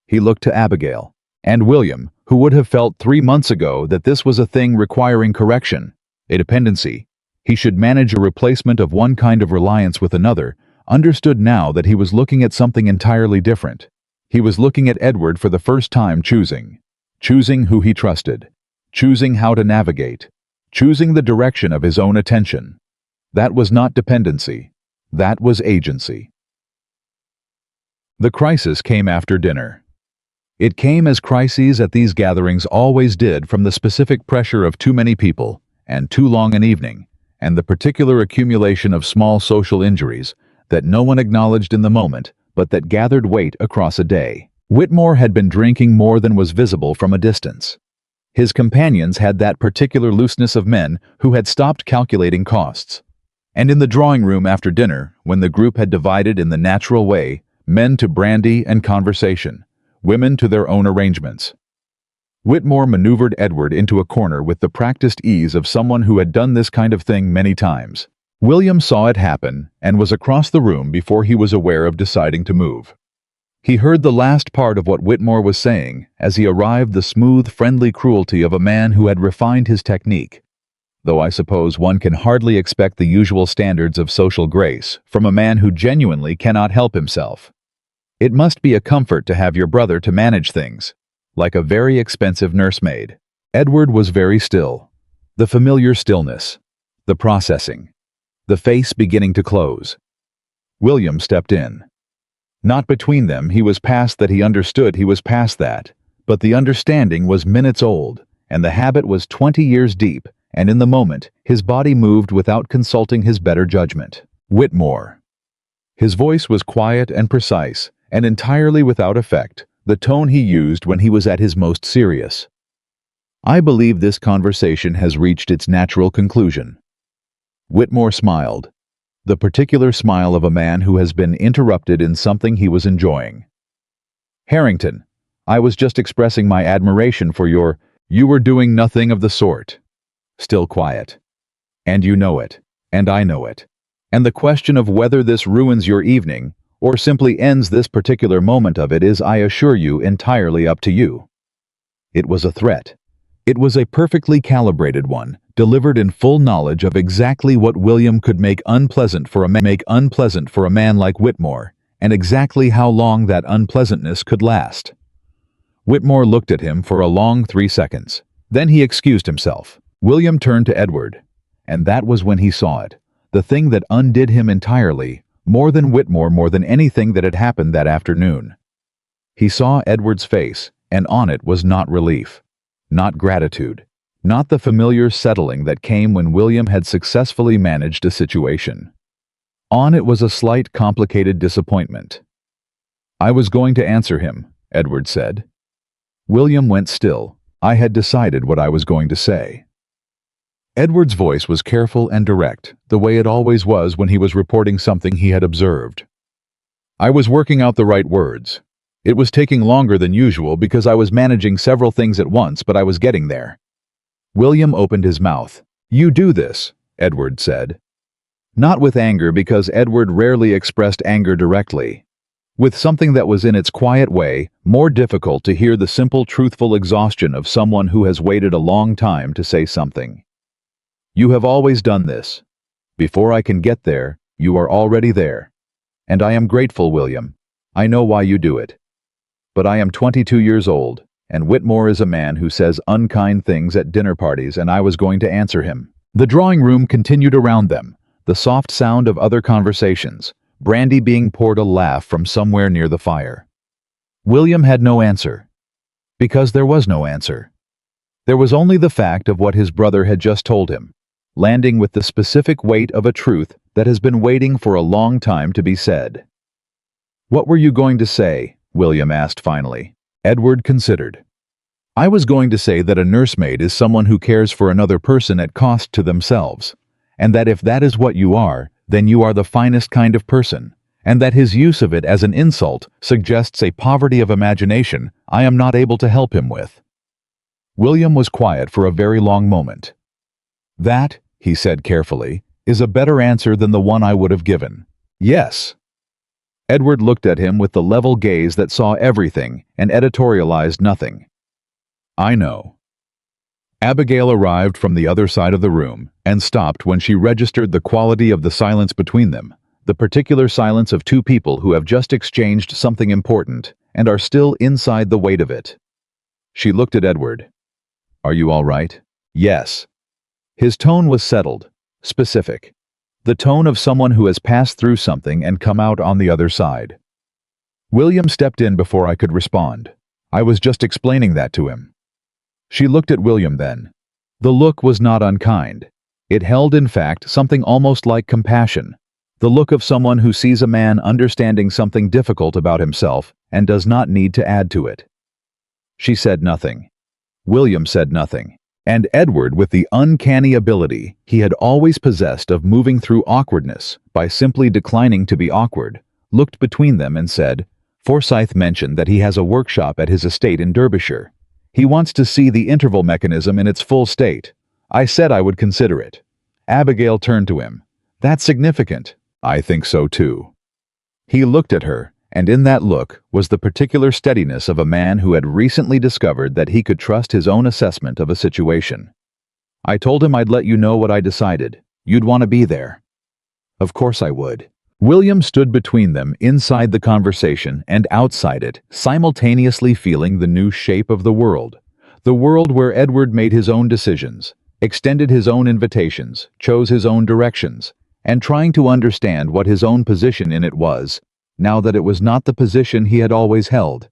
He looked to Abigail. And William, who would have felt 3 months ago that this was a thing requiring correction, a dependency, he should manage a replacement of one kind of reliance with another, understood now that he was looking at something entirely different. He was looking at Edward for the first time, choosing who he trusted, choosing how to navigate, choosing the direction of his own attention. That was not dependency. That was agency. The crisis came after dinner. It came as crises at these gatherings always did, from the specific pressure of too many people, and too long an evening, and the particular accumulation of small social injuries that no one acknowledged in the moment, but that gathered weight across a day. Whitmore had been drinking more than was visible from a distance. His companions had that particular looseness of men who had stopped calculating costs. And in the drawing room after dinner, when the group had divided in the natural way, men to brandy and conversation, women to their own arrangements, Whitmore maneuvered Edward into a corner with the practiced ease of someone who had done this kind of thing many times. William saw it happen and was across the room before he was aware of deciding to move. He heard the last part of what Whitmore was saying as he arrived, the smooth, friendly cruelty of a man who had refined his technique, though I suppose one can hardly expect the usual standards of social grace from a man who genuinely cannot help himself. It must be a comfort to have your brother to manage things, like a very expensive nursemaid. Edward was very still. The familiar stillness, the processing, the face beginning to close. William stepped in. Not between them, he was past that, he understood he was past that, but the understanding was minutes old, and the habit was 20 years deep, and in the moment, his body moved without consulting his better judgment. Whitmore. His voice was quiet and precise, and entirely without effect, the tone he used when he was at his most serious. "I believe this conversation has reached its natural conclusion." Whitmore smiled, the particular smile of a man who has been interrupted in something he was enjoying. "Harrington, I was just expressing my admiration for your—" "You were doing nothing of the sort." Still quiet. "And you know it, and I know it. And the question of whether this ruins your evening, or simply ends this particular moment of it, is, I assure you, entirely up to you." It was a threat. It was a perfectly calibrated one, delivered in full knowledge of exactly what William could make unpleasant for a man like Whitmore, and exactly how long that unpleasantness could last. Whitmore looked at him for a long 3 seconds. Then he excused himself. William turned to Edward, and that was when he saw it, the thing that undid him entirely, more than Whitmore, more than anything that had happened that afternoon. He saw Edward's face, and on it was not relief, not gratitude, not the familiar settling that came when William had successfully managed a situation. On it was a slight, complicated disappointment. "I was going to answer him," Edward said. William went still. "I had decided what I was going to say." Edward's voice was careful and direct, the way it always was when he was reporting something he had observed. "I was working out the right words. It was taking longer than usual because I was managing several things at once, but I was getting there." William opened his mouth. "You do this," Edward said. Not with anger, because Edward rarely expressed anger directly. With something that was in its quiet way more difficult to hear, the simple, truthful exhaustion of someone who has waited a long time to say something. "You have always done this. Before I can get there, you are already there. And I am grateful, William. I know why you do it. But I am 22 years old, and Whitmore is a man who says unkind things at dinner parties, and I was going to answer him." The drawing room continued around them, the soft sound of other conversations, brandy being poured, a laugh from somewhere near the fire. William had no answer. Because there was no answer. There was only the fact of what his brother had just told him, landing with the specific weight of a truth that has been waiting for a long time to be said. "What were you going to say?" William asked finally. Edward considered. I was going to say that a nursemaid is someone who cares for another person at cost to themselves, and that if that is what you are, then you are the finest kind of person, and that his use of it as an insult suggests a poverty of imagination I am not able to help him with. William was quiet for a very long moment. That, he said carefully, is a better answer than the one I would have given. Yes. Edward looked at him with the level gaze that saw everything and editorialized nothing. I know. Abigail arrived from the other side of the room and stopped when she registered the quality of the silence between them, the particular silence of two people who have just exchanged something important and are still inside the weight of it. She looked at Edward. Are you all right? Yes. His tone was settled, specific. The tone of someone who has passed through something and come out on the other side. William stepped in before I could respond. I was just explaining that to him. She looked at William then. The look was not unkind. It held, in fact, something almost like compassion. The look of someone who sees a man understanding something difficult about himself and does not need to add to it. She said nothing. William said nothing. And Edward, with the uncanny ability he had always possessed of moving through awkwardness by simply declining to be awkward, looked between them and said, Forsyth mentioned that he has a workshop at his estate in Derbyshire. He wants to see the interval mechanism in its full state. I said I would consider it. Abigail turned to him. That's significant. I think so too. He looked at her, and in that look was the particular steadiness of a man who had recently discovered that he could trust his own assessment of a situation. I told him I'd let you know what I decided. You'd want to be there. Of course I would. William stood between them inside the conversation and outside it, simultaneously feeling the new shape of the world where Edward made his own decisions, extended his own invitations, chose his own directions, and trying to understand what his own position in it was, now that it was not the position he had always held.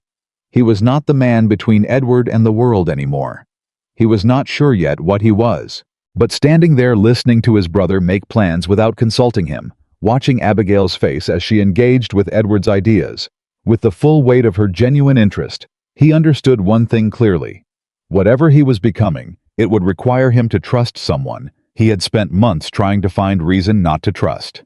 He was not the man between Edward and the world anymore. He was not sure yet what he was, but standing there listening to his brother make plans without consulting him, watching Abigail's face as she engaged with Edward's ideas, with the full weight of her genuine interest, he understood one thing clearly. Whatever he was becoming, it would require him to trust someone he had spent months trying to find reason not to trust.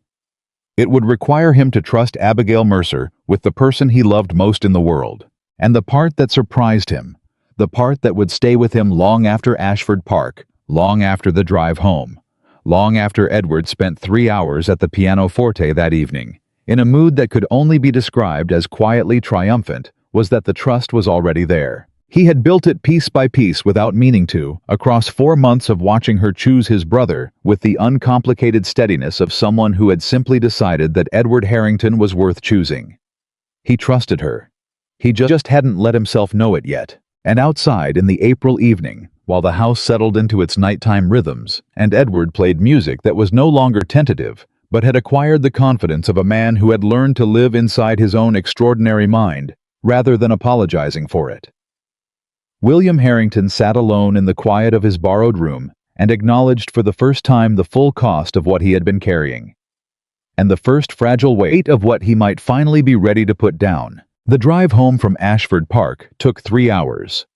It would require him to trust Abigail Mercer with the person he loved most in the world, and the part that surprised him, the part that would stay with him long after Ashford Park, long after the drive home, long after Edward spent 3 hours at the pianoforte that evening, in a mood that could only be described as quietly triumphant, was that the trust was already there. He had built it piece by piece without meaning to, across 4 months of watching her choose his brother with the uncomplicated steadiness of someone who had simply decided that Edward Harrington was worth choosing. He trusted her. He just hadn't let himself know it yet. And outside in the April evening, while the house settled into its nighttime rhythms, and Edward played music that was no longer tentative, but had acquired the confidence of a man who had learned to live inside his own extraordinary mind, rather than apologizing for it. William Harrington sat alone in the quiet of his borrowed room and acknowledged for the first time the full cost of what he had been carrying, and the first fragile weight of what he might finally be ready to put down. The drive home from Ashford Park took 3 hours.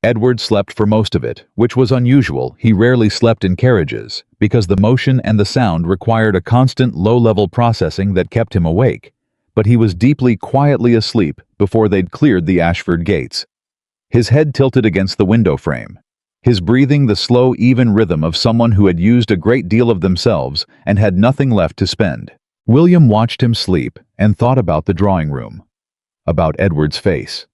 Edward slept for most of it, which was unusual. He rarely slept in carriages, because the motion and the sound required a constant low-level processing that kept him awake, but he was deeply, quietly asleep before they'd cleared the Ashford gates. His head tilted against the window frame, his breathing the slow, even rhythm of someone who had used a great deal of themselves and had nothing left to spend. William watched him sleep and thought about the drawing room, about Edward's face,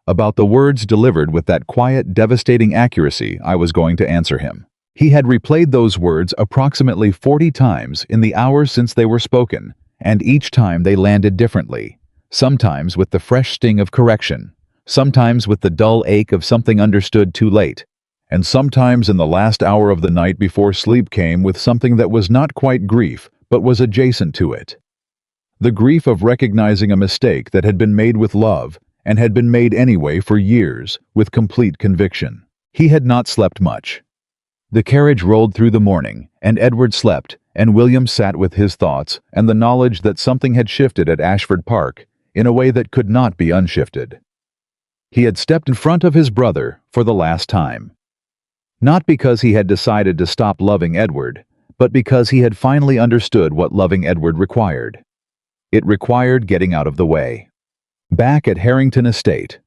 about the words delivered with that quiet, devastating accuracy I was going to answer him. He had replayed those words approximately 40 times in the hours since they were spoken, and each time they landed differently, sometimes with the fresh sting of correction, sometimes with the dull ache of something understood too late, and sometimes in the last hour of the night before sleep came with something that was not quite grief, but was adjacent to it. The grief of recognizing a mistake that had been made with love, and had been made anyway for years, with complete conviction. He had not slept much. The carriage rolled through the morning, and Edward slept, and William sat with his thoughts and the knowledge that something had shifted at Ashford Park in a way that could not be unshifted. He had stepped in front of his brother for the last time. Not because he had decided to stop loving Edward, but because he had finally understood what loving Edward required. It required getting out of the way. Back at Harrington Estate,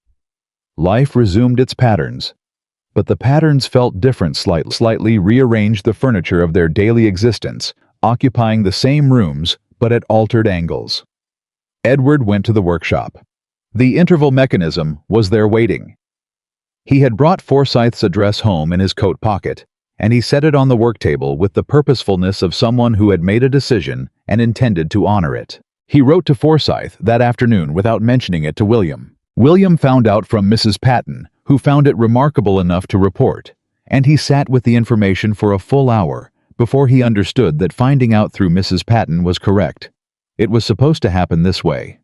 life resumed its patterns. But the patterns felt different, slightly rearranged the furniture of their daily existence, occupying the same rooms but at altered angles. Edward went to the workshop. The interval mechanism was there waiting. He had brought Forsyth's address home in his coat pocket, and he set it on the work table with the purposefulness of someone who had made a decision and intended to honor it. He wrote to Forsyth that afternoon without mentioning it to William. William found out from Mrs. Patton, who found it remarkable enough to report, and he sat with the information for a full hour before he understood that finding out through Mrs. Patton was correct. It was supposed to happen this way.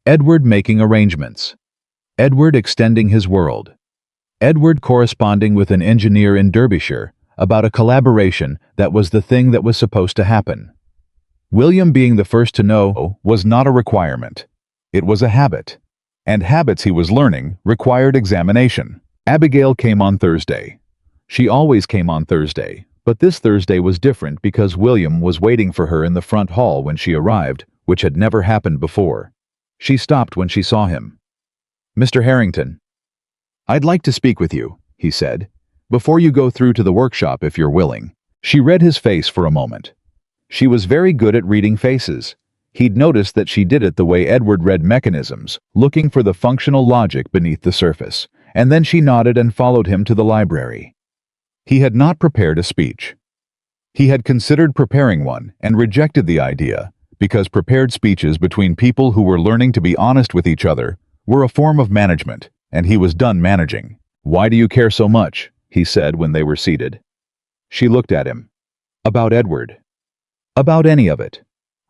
Edward making arrangements. Edward extending his world. Edward corresponding with an engineer in Derbyshire about a collaboration that was the thing that was supposed to happen. William being the first to know was not a requirement. It was a habit. And habits, he was learning, required examination. Abigail came on Thursday. She always came on Thursday, but this Thursday was different because William was waiting for her in the front hall when she arrived, which had never happened before. She stopped when she saw him. "Mr. Harrington, I'd like to speak with you," he said, "before you go through to the workshop if you're willing." She read his face for a moment. She was very good at reading faces. He'd noticed that she did it the way Edward read mechanisms, looking for the functional logic beneath the surface, and then she nodded and followed him to the library. He had not prepared a speech. He had considered preparing one and rejected the idea, because prepared speeches between people who were learning to be honest with each other were a form of management, and he was done managing. "Why do you care so much?" he said when they were seated. She looked at him. "About Edward." "About any of it.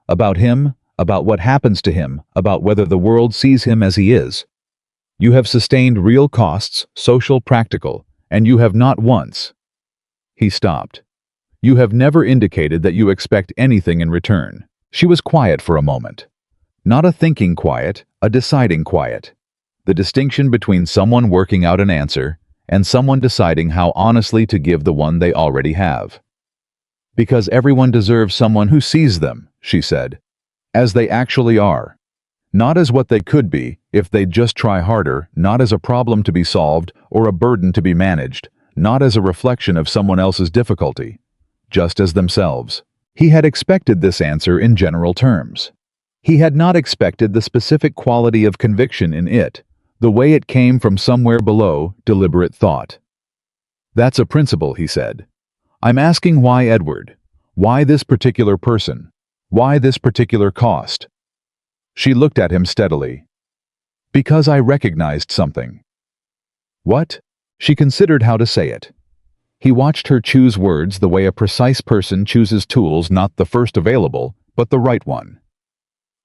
About him, about what happens to him, about whether the world sees him as he is. You have sustained real costs, social, practical, and you have not once." He stopped. "You have never indicated that you expect anything in return." She was quiet for a moment. Not a thinking quiet, a deciding quiet. The distinction between someone working out an answer and someone deciding how honestly to give the one they already have. "Because everyone deserves someone who sees them," she said, "as they actually are. Not as what they could be if they'd just try harder, not as a problem to be solved or a burden to be managed, not as a reflection of someone else's difficulty, just as themselves." He had expected this answer in general terms. He had not expected the specific quality of conviction in it, the way it came from somewhere below deliberate thought. "That's a principle," he said. "I'm asking why Edward? Why this particular person? Why this particular cost?" She looked at him steadily. "Because I recognized something." "What?" She considered how to say it. He watched her choose words the way a precise person chooses tools, not the first available, but the right one.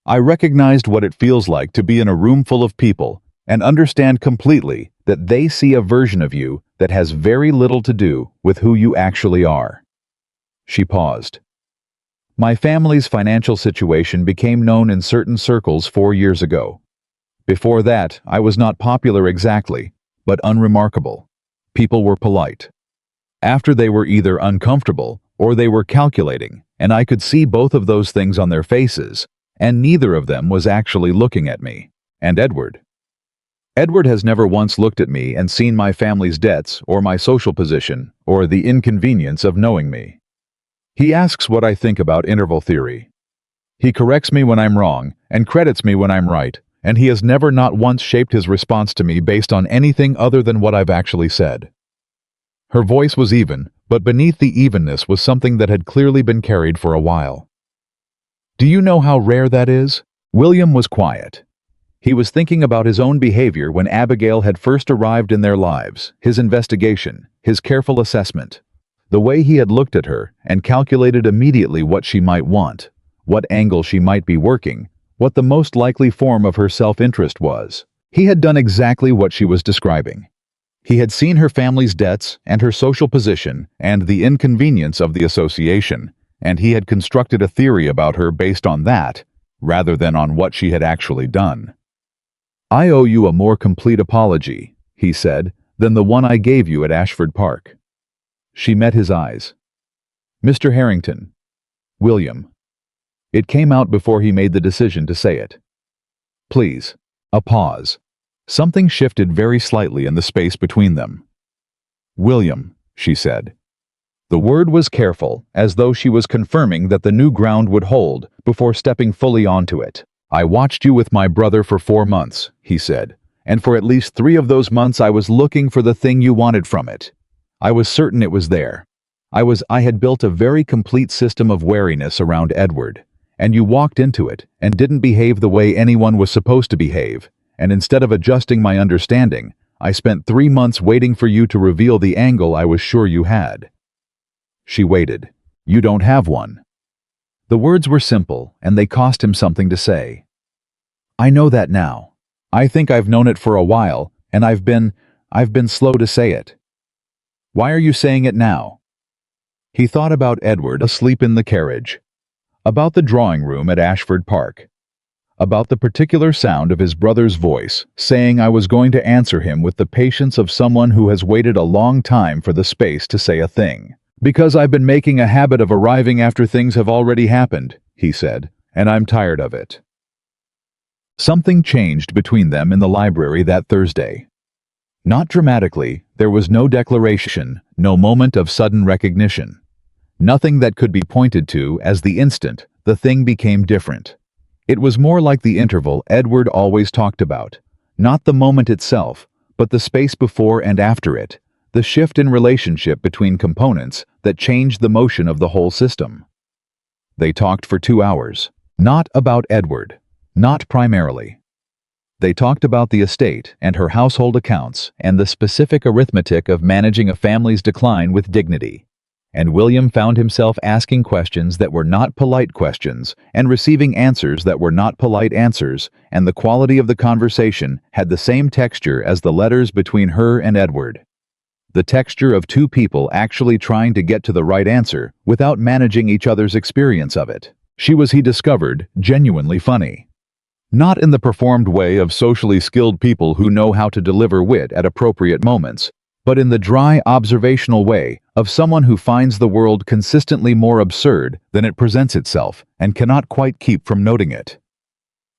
"I recognized what it feels like to be in a room full of people and understand completely that they see a version of you that has very little to do with who you actually are." She paused. "My family's financial situation became known in certain circles 4 years ago. Before that, I was not popular exactly, but unremarkable. People were polite. After, they were either uncomfortable or they were calculating, and I could see both of those things on their faces, and neither of them was actually looking at me. And Edward has never once looked at me and seen my family's debts or my social position or the inconvenience of knowing me. He asks what I think about interval theory. He corrects me when I'm wrong and credits me when I'm right, and he has never not once shaped his response to me based on anything other than what I've actually said." Her voice was even, but beneath the evenness was something that had clearly been carried for a while. "Do you know how rare that is?" William was quiet. He was thinking about his own behavior when Abigail had first arrived in their lives, his investigation, his careful assessment. The way he had looked at her and calculated immediately what she might want, what angle she might be working, what the most likely form of her self-interest was. He had done exactly what she was describing. He had seen her family's debts and her social position and the inconvenience of the association, and he had constructed a theory about her based on that, rather than on what she had actually done. I owe you a more complete apology, he said, than the one I gave you at Ashford Park. She met his eyes. Mr. Harrington. William. It came out before he made the decision to say it. Please. A pause. Something shifted very slightly in the space between them. William, she said. The word was careful, as though she was confirming that the new ground would hold before stepping fully onto it. I watched you with my brother for 4 months, he said, and for at least 3 of those months I was looking for the thing you wanted from it. I was certain it was there. I had built a very complete system of wariness around Edward, and you walked into it and didn't behave the way anyone was supposed to behave, and instead of adjusting my understanding, I spent 3 months waiting for you to reveal the angle I was sure you had. She waited. You don't have one. The words were simple, and they cost him something to say. I know that now. I think I've known it for a while, and I've been slow to say it. Why are you saying it now? He thought about Edward asleep in the carriage, about the drawing room at Ashford Park, about the particular sound of his brother's voice saying I was going to answer him with the patience of someone who has waited a long time for the space to say a thing. Because I've been making a habit of arriving after things have already happened, he said, and I'm tired of it. Something changed between them in the library that Thursday. Not dramatically, there was no declaration, no moment of sudden recognition. Nothing that could be pointed to as the instant the thing became different. It was more like the interval Edward always talked about, not the moment itself, but the space before and after it, the shift in relationship between components that changed the motion of the whole system. They talked for 2 hours, not about Edward, not primarily. They talked about the estate and her household accounts and the specific arithmetic of managing a family's decline with dignity. And William found himself asking questions that were not polite questions and receiving answers that were not polite answers, and the quality of the conversation had the same texture as the letters between her and Edward. The texture of 2 people actually trying to get to the right answer without managing each other's experience of it. She was, he discovered, genuinely funny. Not in the performed way of socially skilled people who know how to deliver wit at appropriate moments, but in the dry, observational way of someone who finds the world consistently more absurd than it presents itself and cannot quite keep from noting it.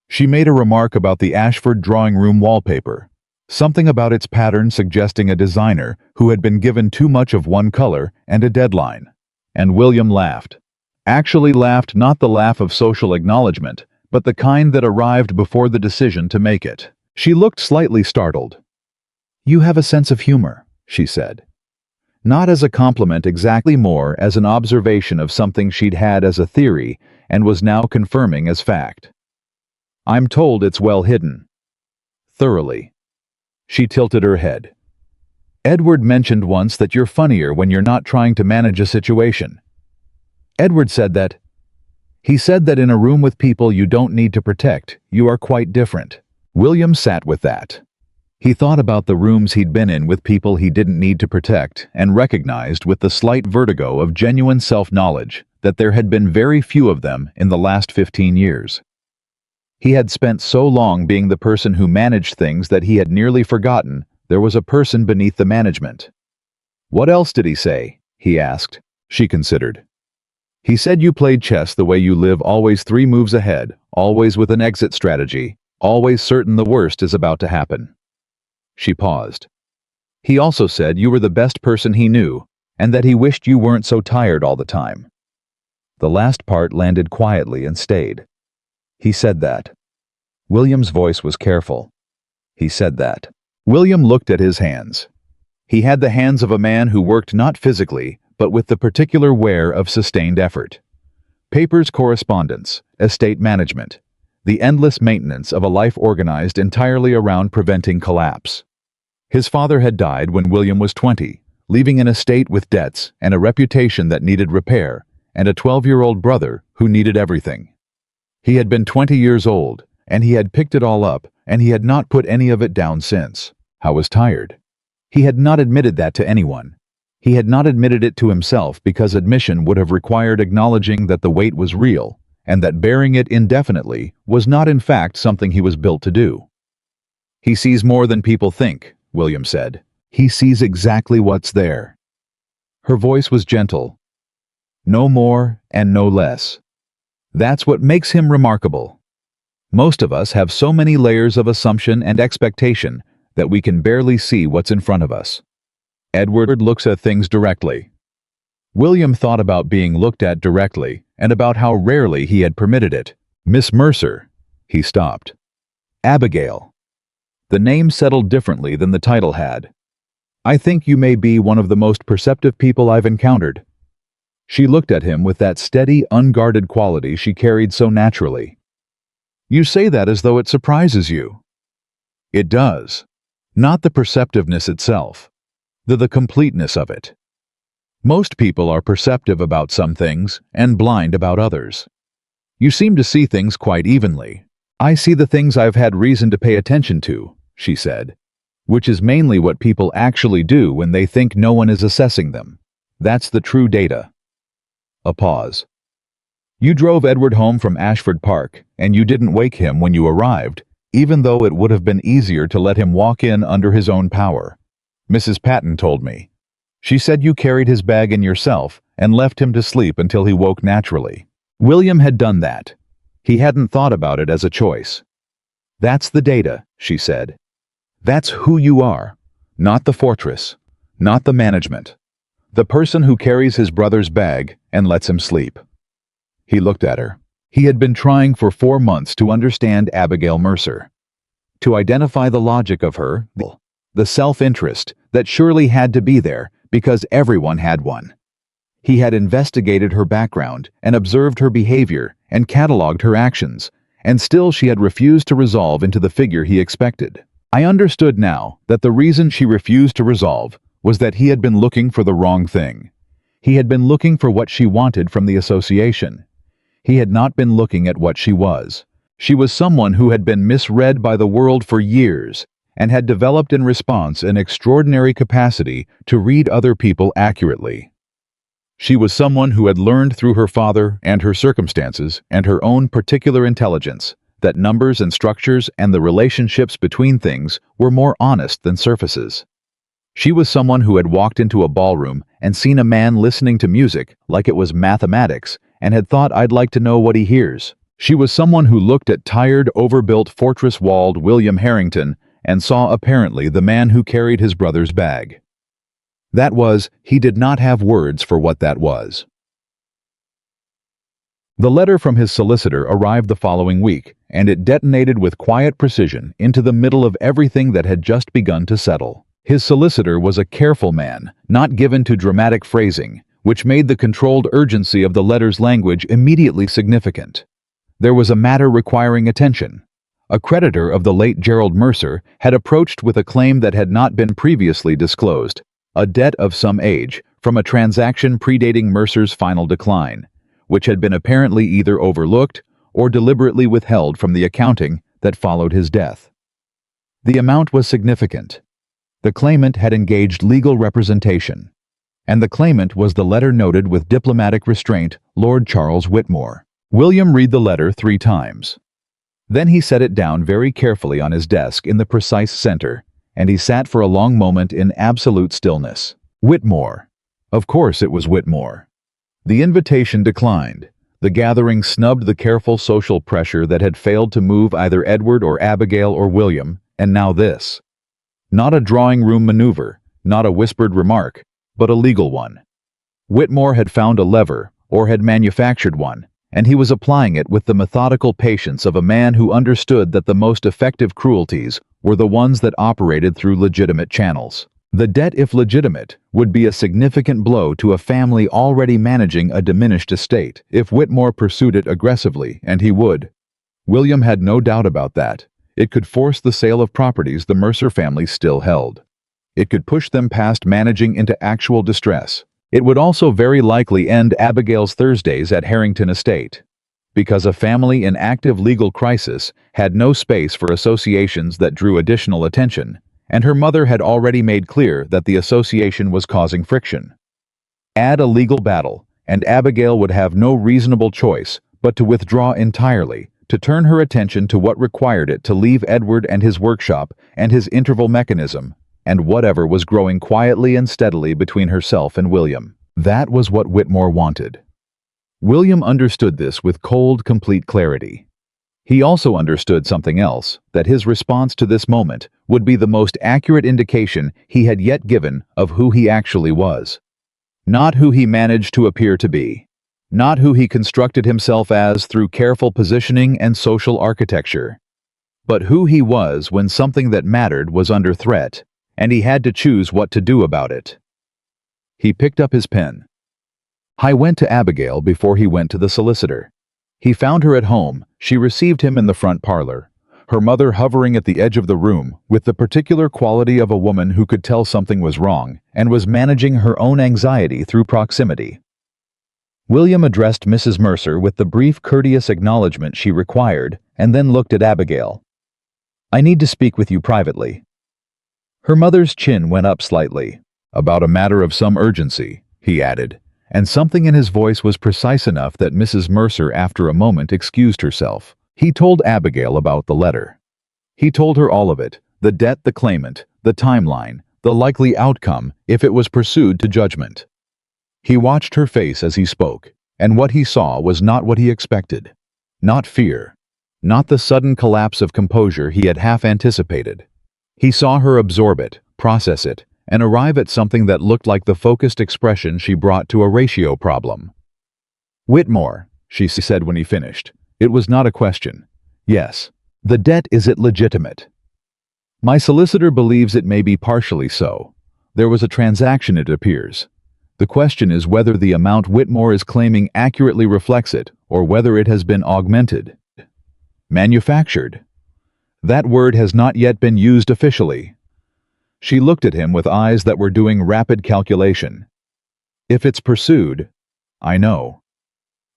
She made a remark about the Ashford drawing room wallpaper, something about its pattern suggesting a designer who had been given too much of one color and a deadline. And William laughed. Actually laughed, not the laugh of social acknowledgement, but the kind that arrived before the decision to make it. She looked slightly startled. You have a sense of humor, she said. Not as a compliment exactly, more as an observation of something she'd had as a theory and was now confirming as fact. I'm told it's well hidden. Thoroughly. She tilted her head. Edward mentioned once that you're funnier when you're not trying to manage a situation. Edward said that. He said that in a room with people you don't need to protect, you are quite different. William sat with that. He thought about the rooms he'd been in with people he didn't need to protect and recognized with the slight vertigo of genuine self-knowledge that there had been very few of them in the last 15 years. He had spent so long being the person who managed things that he had nearly forgotten there was a person beneath the management. What else did he say? He asked. She considered. He said you played chess the way you live, always 3 moves ahead, always with an exit strategy, always certain the worst is about to happen. She paused. He also said you were the best person he knew, and that he wished you weren't so tired all the time. The last part landed quietly and stayed. He said that. William's voice was careful. He said that. William looked at his hands. He had the hands of a man who worked not physically, but with the particular wear of sustained effort. Papers, correspondence, estate management, the endless maintenance of a life organized entirely around preventing collapse. His father had died when William was 20, leaving an estate with debts and a reputation that needed repair, and a 12-year-old brother who needed everything. He had been 20 years old, and he had picked it all up, and he had not put any of it down since. How was tired? He had not admitted that to anyone. He had not admitted it to himself because admission would have required acknowledging that the weight was real, and that bearing it indefinitely was not in fact something he was built to do. He sees more than people think, William said. He sees exactly what's there. Her voice was gentle. No more and no less. That's what makes him remarkable. Most of us have so many layers of assumption and expectation that we can barely see what's in front of us. Edward looks at things directly. William thought about being looked at directly and about how rarely he had permitted it. Miss Mercer. He stopped. Abigail. The name settled differently than the title had. I think you may be one of the most perceptive people I've encountered. She looked at him with that steady, unguarded quality she carried so naturally. You say that as though it surprises you. It does. Not the perceptiveness itself, the completeness of it. Most people are perceptive about some things and blind about others. You seem to see things quite evenly. I see the things I've had reason to pay attention to, she said, which is mainly what people actually do when they think no one is assessing them. That's the true data. A pause. You drove Edward home from Ashford Park, and you didn't wake him when you arrived, even though it would have been easier to let him walk in under his own power. Mrs. Patton told me. She said you carried his bag in yourself and left him to sleep until he woke naturally. William had done that. He hadn't thought about it as a choice. That's the data, she said. That's who you are, not the fortress, not the management. The person who carries his brother's bag and lets him sleep. He looked at her. He had been trying for 4 months to understand Abigail Mercer, to identify the logic of her, the self-interest that surely had to be there because everyone had one. He had investigated her background and observed her behavior and cataloged her actions, and still she had refused to resolve into the figure he expected. I understood now that the reason she refused to resolve was that he had been looking for the wrong thing. He had been looking for what she wanted from the association. He had not been looking at what she was. She was someone who had been misread by the world for years and had developed in response an extraordinary capacity to read other people accurately. She was someone who had learned through her father and her circumstances and her own particular intelligence that numbers and structures and the relationships between things were more honest than surfaces. She was someone who had walked into a ballroom and seen a man listening to music like it was mathematics and had thought, I'd like to know what he hears. She was someone who looked at tired, overbuilt, fortress-walled William Harrington and saw apparently the man who carried his brother's bag. That was, he did not have words for what that was. The letter from his solicitor arrived the following week, and it detonated with quiet precision into the middle of everything that had just begun to settle. His solicitor was a careful man, not given to dramatic phrasing, which made the controlled urgency of the letter's language immediately significant. There was a matter requiring attention. A creditor of the late Gerald Mercer had approached with a claim that had not been previously disclosed, a debt of some age from a transaction predating Mercer's final decline, which had been apparently either overlooked or deliberately withheld from the accounting that followed his death. The amount was significant. The claimant had engaged legal representation, and the claimant was the letter noted with diplomatic restraint, Lord Charles Whitmore. William read the letter 3 times. Then he set it down very carefully on his desk in the precise center, and he sat for a long moment in absolute stillness. Whitmore. Of course it was Whitmore. The invitation declined. The gathering snubbed the careful social pressure that had failed to move either Edward or Abigail or William, and now this. Not a drawing-room maneuver, not a whispered remark, but a legal one. Whitmore had found a lever, or had manufactured one, and he was applying it with the methodical patience of a man who understood that the most effective cruelties were the ones that operated through legitimate channels. The debt, if legitimate, would be a significant blow to a family already managing a diminished estate if Whitmore pursued it aggressively, and he would. William had no doubt about that. It could force the sale of properties the Mercer family still held. It could push them past managing into actual distress. It would also very likely end Abigail's Thursdays at Harrington Estate, because a family in active legal crisis had no space for associations that drew additional attention, and her mother had already made clear that the association was causing friction. Add a legal battle, and Abigail would have no reasonable choice but to withdraw entirely, to turn her attention to what required it to leave Edward and his workshop and his interval mechanism, and whatever was growing quietly and steadily between herself and William. That was what Whitmore wanted. William understood this with cold, complete clarity. He also understood something else, that his response to this moment would be the most accurate indication he had yet given of who he actually was. Not who he managed to appear to be. Not who he constructed himself as through careful positioning and social architecture. But who he was when something that mattered was under threat, and he had to choose what to do about it. He picked up his pen. I went to Abigail before he went to the solicitor. He found her at home. She received him in the front parlor, her mother hovering at the edge of the room with the particular quality of a woman who could tell something was wrong and was managing her own anxiety through proximity. William addressed Mrs. Mercer with the brief, courteous acknowledgement she required and then looked at Abigail. I need to speak with you privately. Her mother's chin went up slightly. About a matter of some urgency, he added, and something in his voice was precise enough that Mrs. Mercer after a moment excused herself. He told Abigail about the letter. He told her all of it, the debt, the claimant, the timeline, the likely outcome if it was pursued to judgment. He watched her face as he spoke, and what he saw was not what he expected. Not fear. Not the sudden collapse of composure he had half anticipated. He saw her absorb it, process it, and arrive at something that looked like the focused expression she brought to a ratio problem. Whitmore, she said when he finished. It was not a question. Yes. The debt, is it legitimate? My solicitor believes it may be partially so. There was a transaction, it appears. The question is whether the amount Whitmore is claiming accurately reflects it, or whether it has been augmented. Manufactured. That word has not yet been used officially. She looked at him with eyes that were doing rapid calculation. If it's pursued, I know.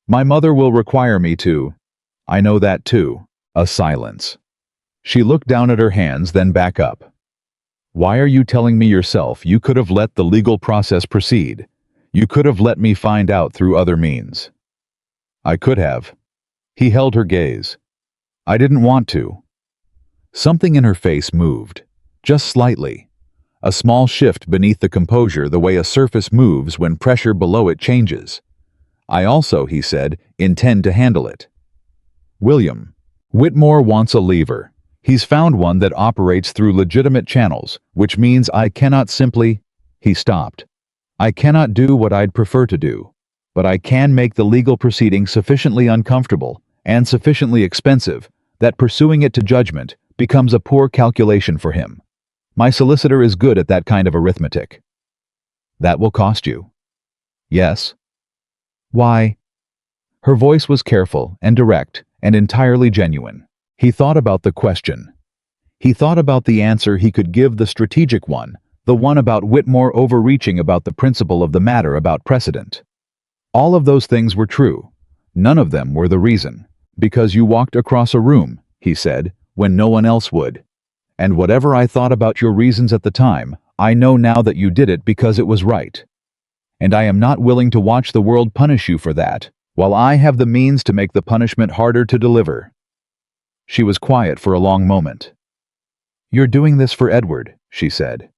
My mother will require me to. I know that too. A silence. She looked down at her hands, then back up. Why are you telling me yourself you could have let the legal process proceed? You could have let me find out through other means. I could have. He held her gaze. I didn't want to. Something in her face moved. Just slightly. A small shift beneath the composure, the way a surface moves when pressure below it changes. I also, he said, intend to handle it. William. Whitmore wants a lever. He's found one that operates through legitimate channels, which means I cannot simply. He stopped. I cannot do what I'd prefer to do, but I can make the legal proceeding sufficiently uncomfortable and sufficiently expensive that pursuing it to judgment becomes a poor calculation for him. My solicitor is good at that kind of arithmetic. That will cost you. Yes. Why? Her voice was careful and direct and entirely genuine. He thought about the question. He thought about the answer he could give, the strategic one, the one about Whitmore overreaching about the principle of the matter, about precedent. All of those things were true. None of them were the reason. Because you walked across a room, he said, when no one else would. And whatever I thought about your reasons at the time, I know now that you did it because it was right. And I am not willing to watch the world punish you for that, while I have the means to make the punishment harder to deliver. She was quiet for a long moment. You're doing this for Edward, she said.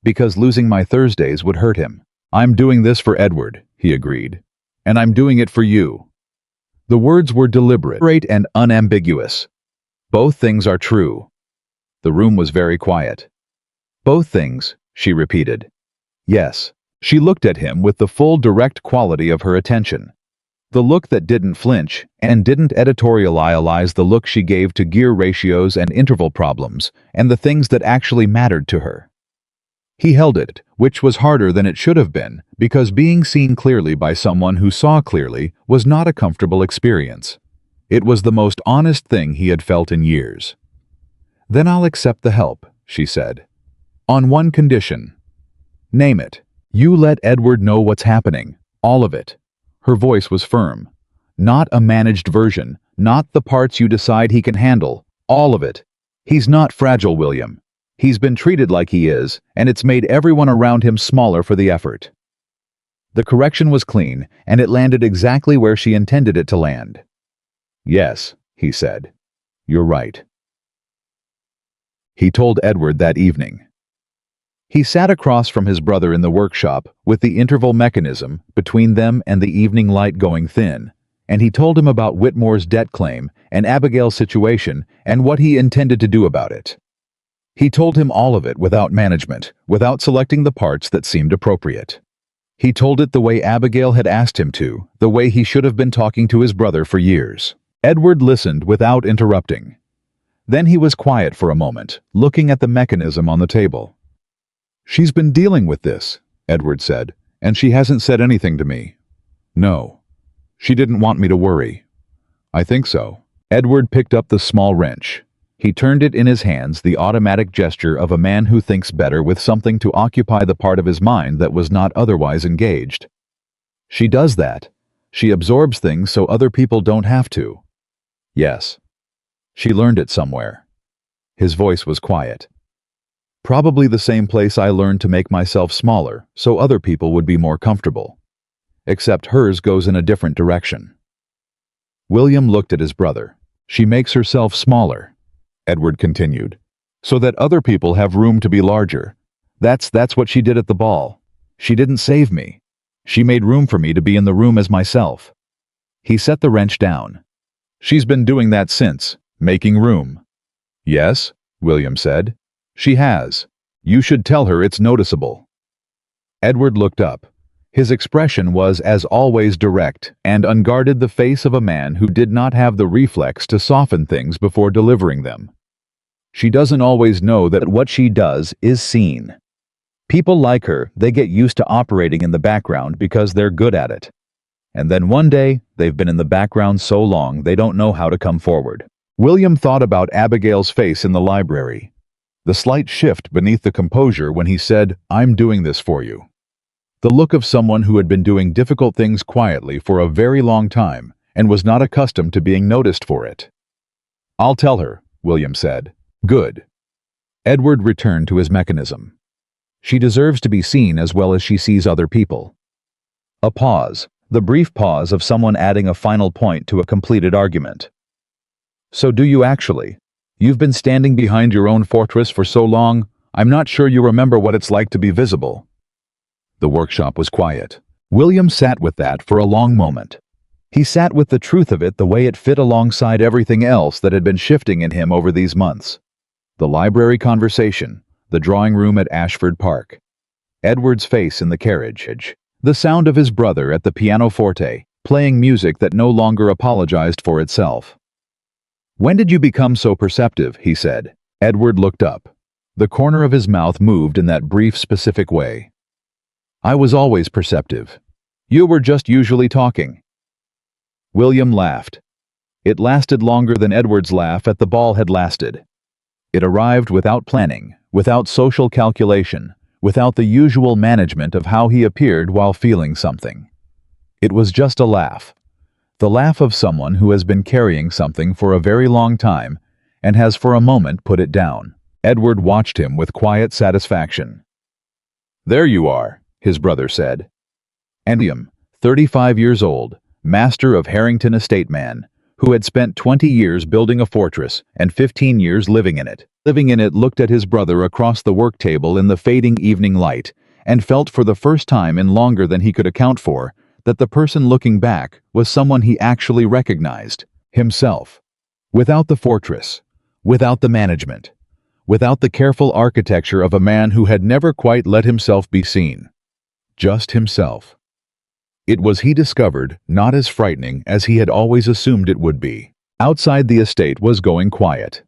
Because losing my Thursdays would hurt him. I'm doing this for Edward, he agreed. And I'm doing it for you. The words were deliberate and unambiguous. Both things are true. The room was very quiet. Both things, she repeated. Yes. She looked at him with the full, direct quality of her attention. The look that didn't flinch and didn't editorialize, the look she gave to gear ratios and interval problems and the things that actually mattered to her. He held it, which was harder than it should have been, because being seen clearly by someone who saw clearly was not a comfortable experience. It was the most honest thing he had felt in years. Then I'll accept the help, she said. On one condition. Name it. You let Edward know what's happening. All of it. Her voice was firm. Not a managed version, not the parts you decide he can handle, all of it. He's not fragile, William. He's been treated like he is, and it's made everyone around him smaller for the effort. The correction was clean, and it landed exactly where she intended it to land. Yes, he said. "You're right," he told Edward that evening. He sat across from his brother in the workshop with the interval mechanism between them and the evening light going thin, and he told him about Whitmore's debt claim and Abigail's situation and what he intended to do about it. He told him all of it without management, without selecting the parts that seemed appropriate. He told it the way Abigail had asked him to, the way he should have been talking to his brother for years. Edward listened without interrupting. Then he was quiet for a moment, looking at the mechanism on the table. "She's been dealing with this," Edward said, "and she hasn't said anything to me." "No. She didn't want me to worry." "I think so." Edward picked up the small wrench. He turned it in his hands, the automatic gesture of a man who thinks better with something to occupy the part of his mind that was not otherwise engaged. "She does that. She absorbs things so other people don't have to." "Yes. She learned it somewhere." His voice was quiet. "Probably the same place I learned to make myself smaller so other people would be more comfortable. Except hers goes in a different direction." William looked at his brother. "She makes herself smaller," Edward continued, "so that other people have room to be larger. That's what she did at the ball. She didn't save me. She made room for me to be in the room as myself." He set the wrench down. "She's been doing that since, making room." "Yes," William said. "She has. You should tell her it's noticeable." Edward looked up. His expression was, as always, direct and unguarded, the face of a man who did not have the reflex to soften things before delivering them. "She doesn't always know that what she does is seen. People like her, they get used to operating in the background because they're good at it. And then one day, they've been in the background so long they don't know how to come forward." William thought about Abigail's face in the library. The slight shift beneath the composure when he said, "I'm doing this for you." The look of someone who had been doing difficult things quietly for a very long time and was not accustomed to being noticed for it. "I'll tell her," William said. "Good." Edward returned to his mechanism. "She deserves to be seen as well as she sees other people." A pause, the brief pause of someone adding a final point to a completed argument. "So do you actually? You've been standing behind your own fortress for so long, I'm not sure you remember what it's like to be visible." The workshop was quiet. William sat with that for a long moment. He sat with the truth of it the way it fit alongside everything else that had been shifting in him over these months. The library conversation, the drawing room at Ashford Park, Edward's face in the carriage, the sound of his brother at the pianoforte, playing music that no longer apologized for itself. "When did you become so perceptive?" he said. Edward looked up. The corner of his mouth moved in that brief, specific way. "I was always perceptive. You were just usually talking." William laughed. It lasted longer than Edward's laugh at the ball had lasted. It arrived without planning, without social calculation, without the usual management of how he appeared while feeling something. It was just a laugh. The laugh of someone who has been carrying something for a very long time and has for a moment put it down. Edward watched him with quiet satisfaction. "There you are," his brother said. And William, 35 years old, master of Harrington estate man, who had spent 20 years building a fortress and 15 years living in it, looked at his brother across the work table in the fading evening light and felt for the first time in longer than he could account for that the person looking back was someone he actually recognized, himself. Without the fortress, without the management, without the careful architecture of a man who had never quite let himself be seen. Just himself. It was, he discovered, not as frightening as he had always assumed it would be. Outside the estate was going quiet.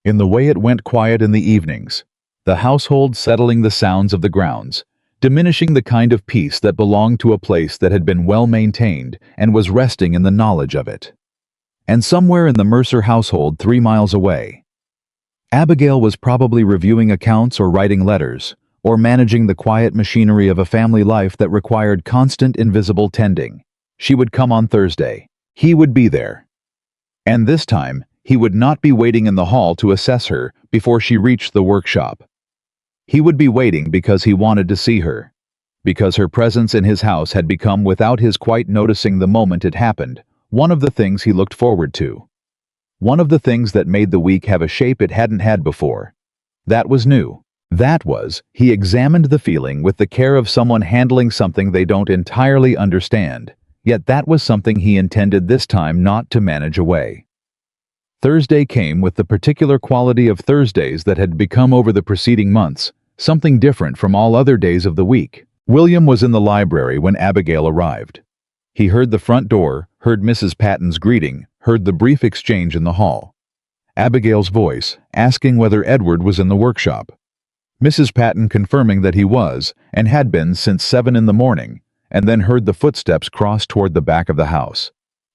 In the way it went quiet in the evenings, the household settling the sounds of the grounds, diminishing the kind of peace that belonged to a place that had been well maintained and was resting in the knowledge of it. And somewhere in the Mercer household 3 miles away, Abigail was probably reviewing accounts or writing letters, or managing the quiet machinery of a family life that required constant invisible tending. She would come on Thursday. He would be there. And this time, he would not be waiting in the hall to assess her before she reached the workshop. He would be waiting because he wanted to see her, because her presence in his house had become, without his quite noticing the moment it happened, one of the things he looked forward to. One of the things that made the week have a shape it hadn't had before. That was new. That was, he examined the feeling with the care of someone handling something they don't entirely understand, yet that was something he intended this time not to manage away. Thursday came with the particular quality of Thursdays that had become over the preceding months, something different from all other days of the week. William was in the library when Abigail arrived. He heard the front door, heard Mrs. Patton's greeting, heard the brief exchange in the hall. Abigail's voice, asking whether Edward was in the workshop. Mrs. Patton confirming that he was, and had been since 7 in the morning, and then heard the footsteps cross toward the back of the house.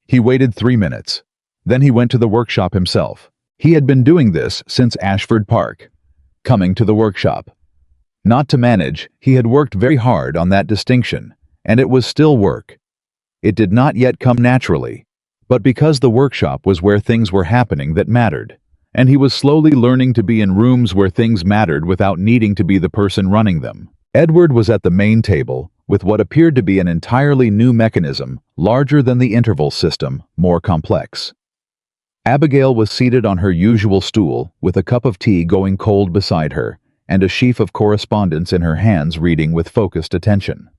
He waited 3 minutes. Then he went to the workshop himself. He had been doing this since Ashford Park. Coming to the workshop. Not to manage, he had worked very hard on that distinction, and it was still work. It did not yet come naturally, but because the workshop was where things were happening that mattered, and he was slowly learning to be in rooms where things mattered without needing to be the person running them. Edward was at the main table, with what appeared to be an entirely new mechanism, larger than the interval system, more complex. Abigail was seated on her usual stool, with a cup of tea going cold beside her, and a sheaf of correspondence in her hands reading with focused attention.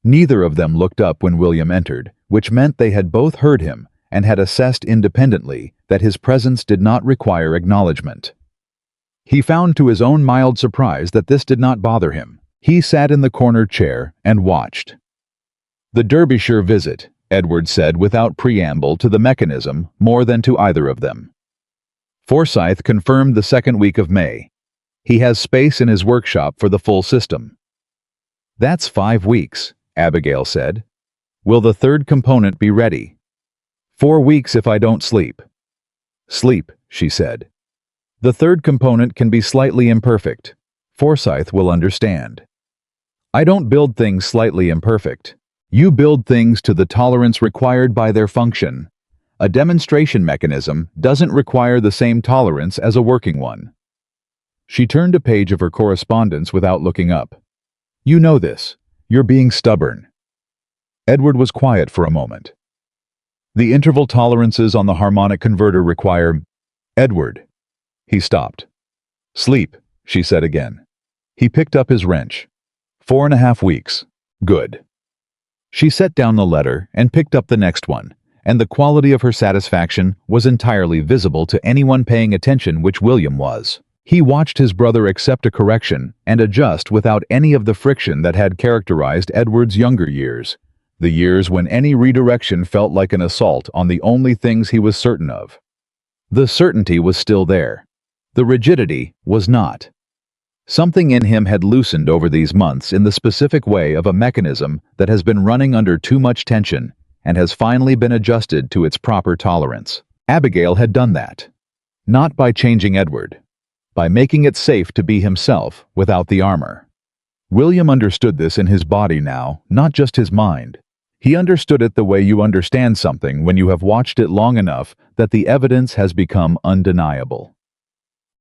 Neither of them looked up when William entered, which meant they had both heard him and had assessed independently that his presence did not require acknowledgement. He found to his own mild surprise that this did not bother him. He sat in the corner chair and watched. "The Derbyshire visit," Edward said without preamble to the mechanism more than to either of them. "Forsyth confirmed the second week of May. He has space in his workshop for the full system." "That's 5 weeks," Abigail said. "Will the third component be ready?" "4 weeks if I don't sleep." "Sleep," she said. "The third component can be slightly imperfect. Forsyth will understand. I don't build things slightly imperfect. You build things to the tolerance required by their function. A demonstration mechanism doesn't require the same tolerance as a working one." She turned a page of her correspondence without looking up. "You know this. You're being stubborn." Edward was quiet for a moment. "The interval tolerances on the harmonic converter require—" "Edward." He stopped. "Sleep," she said again. He picked up his wrench. 4.5 weeks. Good. She set down the letter and picked up the next one, and the quality of her satisfaction was entirely visible to anyone paying attention, which William was. He watched his brother accept a correction and adjust without any of the friction that had characterized Edward's younger years, the years when any redirection felt like an assault on the only things he was certain of. The certainty was still there. The rigidity was not. Something in him had loosened over these months in the specific way of a mechanism that has been running under too much tension and has finally been adjusted to its proper tolerance. Abigail had done that. Not by changing Edward. By making it safe to be himself without the armor. William understood this in his body now, not just his mind. He understood it the way you understand something when you have watched it long enough that the evidence has become undeniable.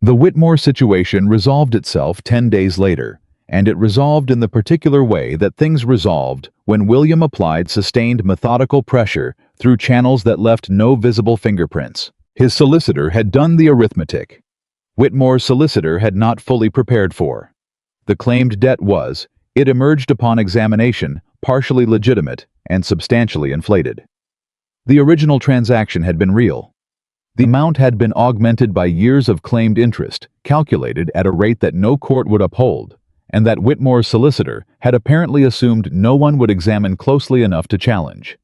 The Whitmore situation resolved itself 10 days later, and it resolved in the particular way that things resolved when William applied sustained methodical pressure through channels that left no visible fingerprints. His solicitor had done the arithmetic. Whitmore's solicitor had not fully prepared for. The claimed debt was, it emerged upon examination, partially legitimate and substantially inflated. The original transaction had been real. The amount had been augmented by years of claimed interest, calculated at a rate that no court would uphold, and that Whitmore's solicitor had apparently assumed no one would examine closely enough to challenge.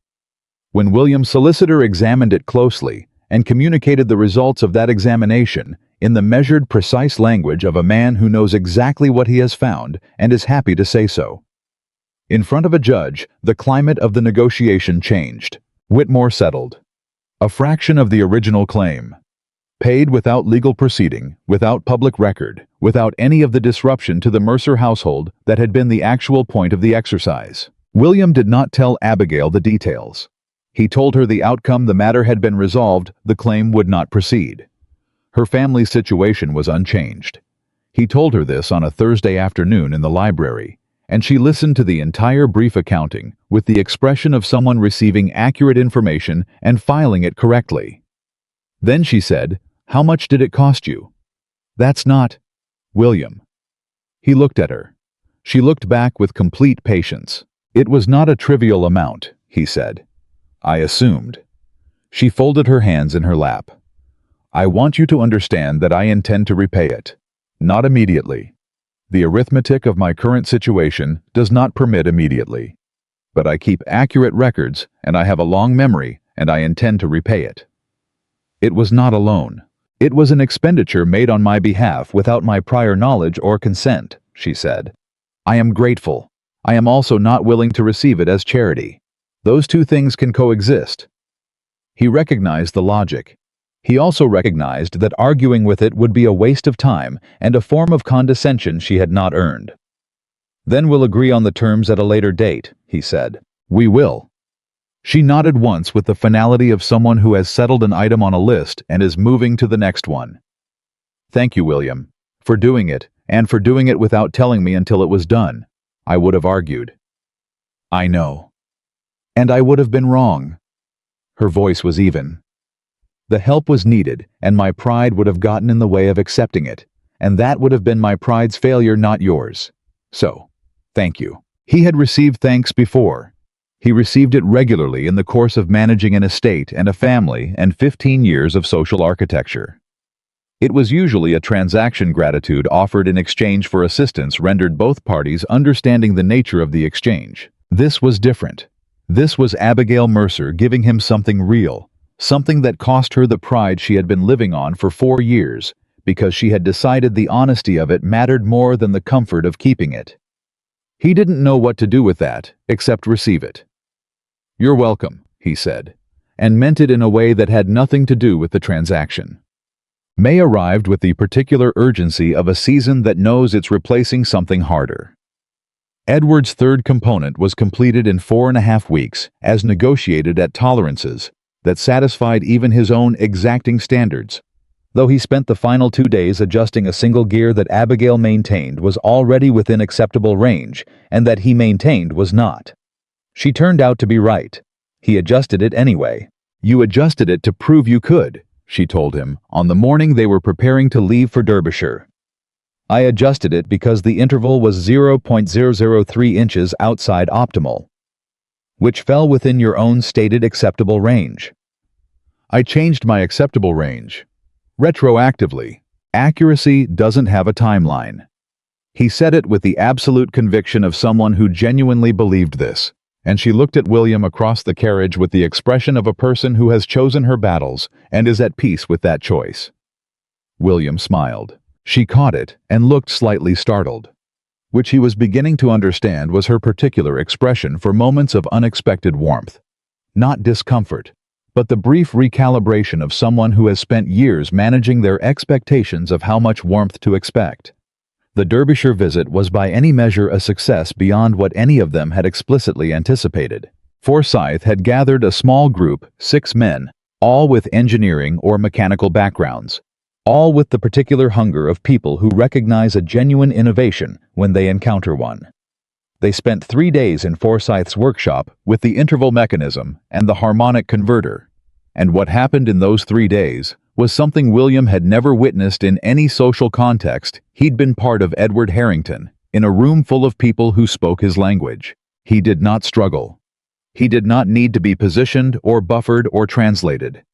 When William's solicitor examined it closely and communicated the results of that examination in the measured, precise language of a man who knows exactly what he has found and is happy to say so. In front of a judge, the climate of the negotiation changed. Whitmore settled. A fraction of the original claim. Paid without legal proceeding, without public record, without any of the disruption to the Mercer household that had been the actual point of the exercise. William did not tell Abigail the details. He told her the outcome the matter had been resolved, the claim would not proceed. Her family's situation was unchanged. He told her this on a Thursday afternoon in the library, and she listened to the entire brief accounting with the expression of someone receiving accurate information and filing it correctly. Then she said, "How much did it cost you?" "That's not—" "William." He looked at her. She looked back with complete patience. "It was not a trivial amount," he said. "I assumed." She folded her hands in her lap. "I want you to understand that I intend to repay it. Not immediately. The arithmetic of my current situation does not permit immediately. But I keep accurate records, and I have a long memory, and I intend to repay it." It was not a loan. It was an expenditure made on my behalf without my prior knowledge or consent, she said. "I am grateful. I am also not willing to receive it as charity. Those two things can coexist." He recognized the logic. He also recognized that arguing with it would be a waste of time and a form of condescension she had not earned. "Then we'll agree on the terms at a later date," he said. "We will." She nodded once with the finality of someone who has settled an item on a list and is moving to the next one. "Thank you, William, for doing it, and for doing it without telling me until it was done," I would have argued. "I know. And I would have been wrong." Her voice was even. "The help was needed, and my pride would have gotten in the way of accepting it, and that would have been my pride's failure, not yours. So, thank you." He had received thanks before. He received it regularly in the course of managing an estate and a family and 15 years of social architecture. It was usually a transaction gratitude offered in exchange for assistance rendered both parties understanding the nature of the exchange. This was different. This was Abigail Mercer giving him something real, something that cost her the pride she had been living on for 4 years, because she had decided the honesty of it mattered more than the comfort of keeping it. He didn't know what to do with that, except receive it. "You're welcome," he said, and meant it in a way that had nothing to do with the transaction. May arrived with the particular urgency of a season that knows it's replacing something harder. Edward's third component was completed in 4.5 weeks, as negotiated at tolerances that satisfied even his own exacting standards, though he spent the final 2 days adjusting a single gear that Abigail maintained was already within acceptable range, and that he maintained was not. She turned out to be right. He adjusted it anyway. "You adjusted it to prove you could," she told him, on the morning they were preparing to leave for Derbyshire. "I adjusted it because the interval was 0.003 inches outside optimal, which fell within your own stated acceptable range." "I changed my acceptable range. Retroactively. Accuracy doesn't have a timeline." He said it with the absolute conviction of someone who genuinely believed this, and she looked at William across the carriage with the expression of a person who has chosen her battles and is at peace with that choice. William smiled. She caught it and looked slightly startled. Which he was beginning to understand was her particular expression for moments of unexpected warmth. Not discomfort, but the brief recalibration of someone who has spent years managing their expectations of how much warmth to expect. The Derbyshire visit was by any measure a success beyond what any of them had explicitly anticipated. Forsyth had gathered a small group, 6 men, all with engineering or mechanical backgrounds, all with the particular hunger of people who recognize a genuine innovation when they encounter one. They spent 3 days in Forsyth's workshop with the interval mechanism and the harmonic converter, and what happened in those 3 days was something William had never witnessed in any social context. He'd been part of Edward Harrington, in a room full of people who spoke his language. He did not struggle. He did not need to be positioned or buffered or translated.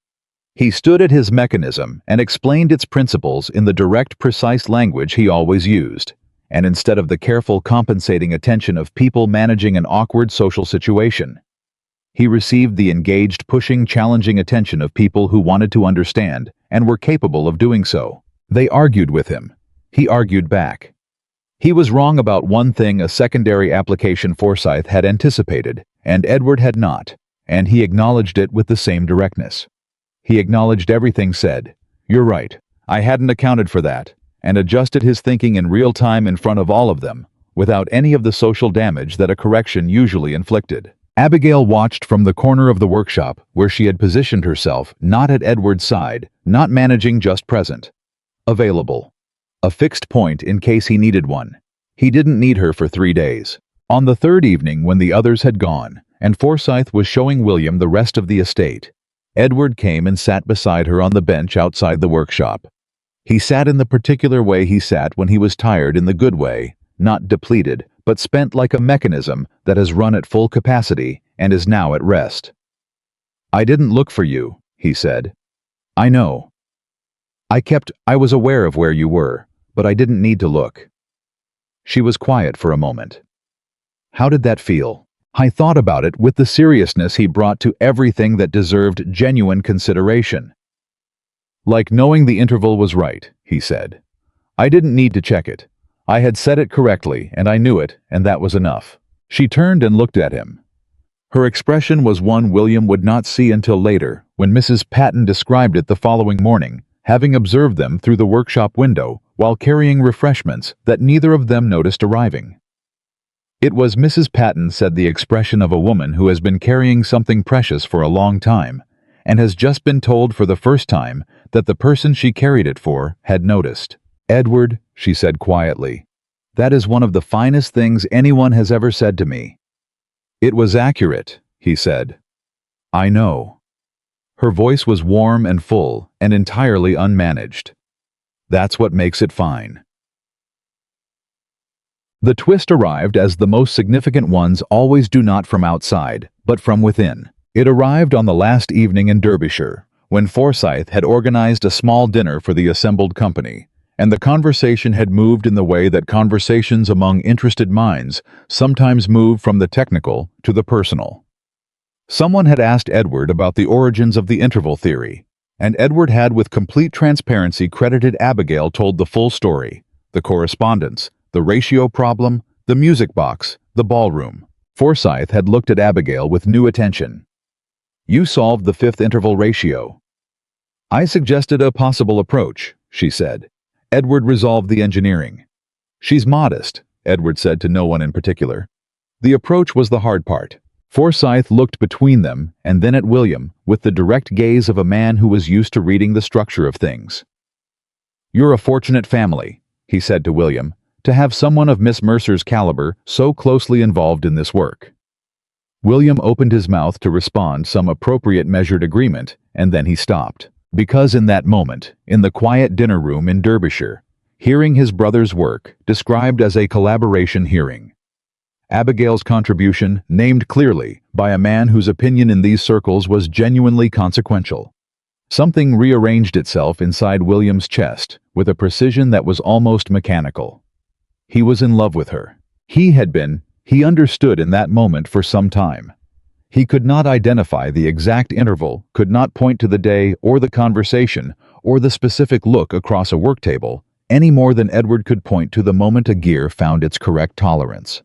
He stood at his mechanism and explained its principles in the direct, precise language he always used, and instead of the careful, compensating attention of people managing an awkward social situation, he received the engaged, pushing, challenging attention of people who wanted to understand and were capable of doing so. They argued with him. He argued back. He was wrong about one thing: a secondary application Forsyth had anticipated, and Edward had not, and he acknowledged it with the same directness. He acknowledged everything said, "You're right, I hadn't accounted for that," and adjusted his thinking in real time in front of all of them, without any of the social damage that a correction usually inflicted. Abigail watched from the corner of the workshop, where she had positioned herself, not at Edward's side, not managing, just present. Available. A fixed point in case he needed one. He didn't need her for 3 days. On the third evening, when the others had gone, and Forsyth was showing William the rest of the estate, Edward came and sat beside her on the bench outside the workshop. He sat in the particular way he sat when he was tired, in the good way, not depleted, but spent like a mechanism that has run at full capacity and is now at rest. "I didn't look for you," he said. "I know. I was aware of where you were, but I didn't need to look." She was quiet for a moment. "How did that feel?" I thought about it with the seriousness he brought to everything that deserved genuine consideration. "Like knowing the interval was right," he said. "I didn't need to check it. I had said it correctly, and I knew it, and that was enough." She turned and looked at him. Her expression was one William would not see until later, when Mrs. Patton described it the following morning, having observed them through the workshop window while carrying refreshments that neither of them noticed arriving. It was, Mrs. Patton said, the expression of a woman who has been carrying something precious for a long time, and has just been told for the first time that the person she carried it for had noticed. "Edward," she said quietly, "that is one of the finest things anyone has ever said to me." "It was accurate," he said. "I know." Her voice was warm and full and entirely unmanaged. "That's what makes it fine." The twist arrived, as the most significant ones always do, not from outside, but from within. It arrived on the last evening in Derbyshire, when Forsyth had organized a small dinner for the assembled company, and the conversation had moved in the way that conversations among interested minds sometimes move from the technical to the personal. Someone had asked Edward about the origins of the interval theory, and Edward had with complete transparency credited Abigail told the full story: the correspondence, the ratio problem, the music box, the ballroom. Forsyth had looked at Abigail with new attention. "You solved the fifth interval ratio." "I suggested a possible approach," she said. "Edward resolved the engineering." "She's modest," Edward said to no one in particular. "The approach was the hard part." Forsyth looked between them and then at William with the direct gaze of a man who was used to reading the structure of things. "You're a fortunate family," he said to William, "to have someone of Miss Mercer's caliber so closely involved in this work." William opened his mouth to respond some appropriate measured agreement, and then he stopped. Because in that moment, in the quiet dinner room in Derbyshire, hearing his brother's work described as a collaboration hearing, Abigail's contribution named clearly by a man whose opinion in these circles was genuinely consequential, something rearranged itself inside William's chest with a precision that was almost mechanical. He was in love with her. He understood in that moment for some time. He could not identify the exact interval, could not point to the day or the conversation or the specific look across a work table, any more than Edward could point to the moment a gear found its correct tolerance.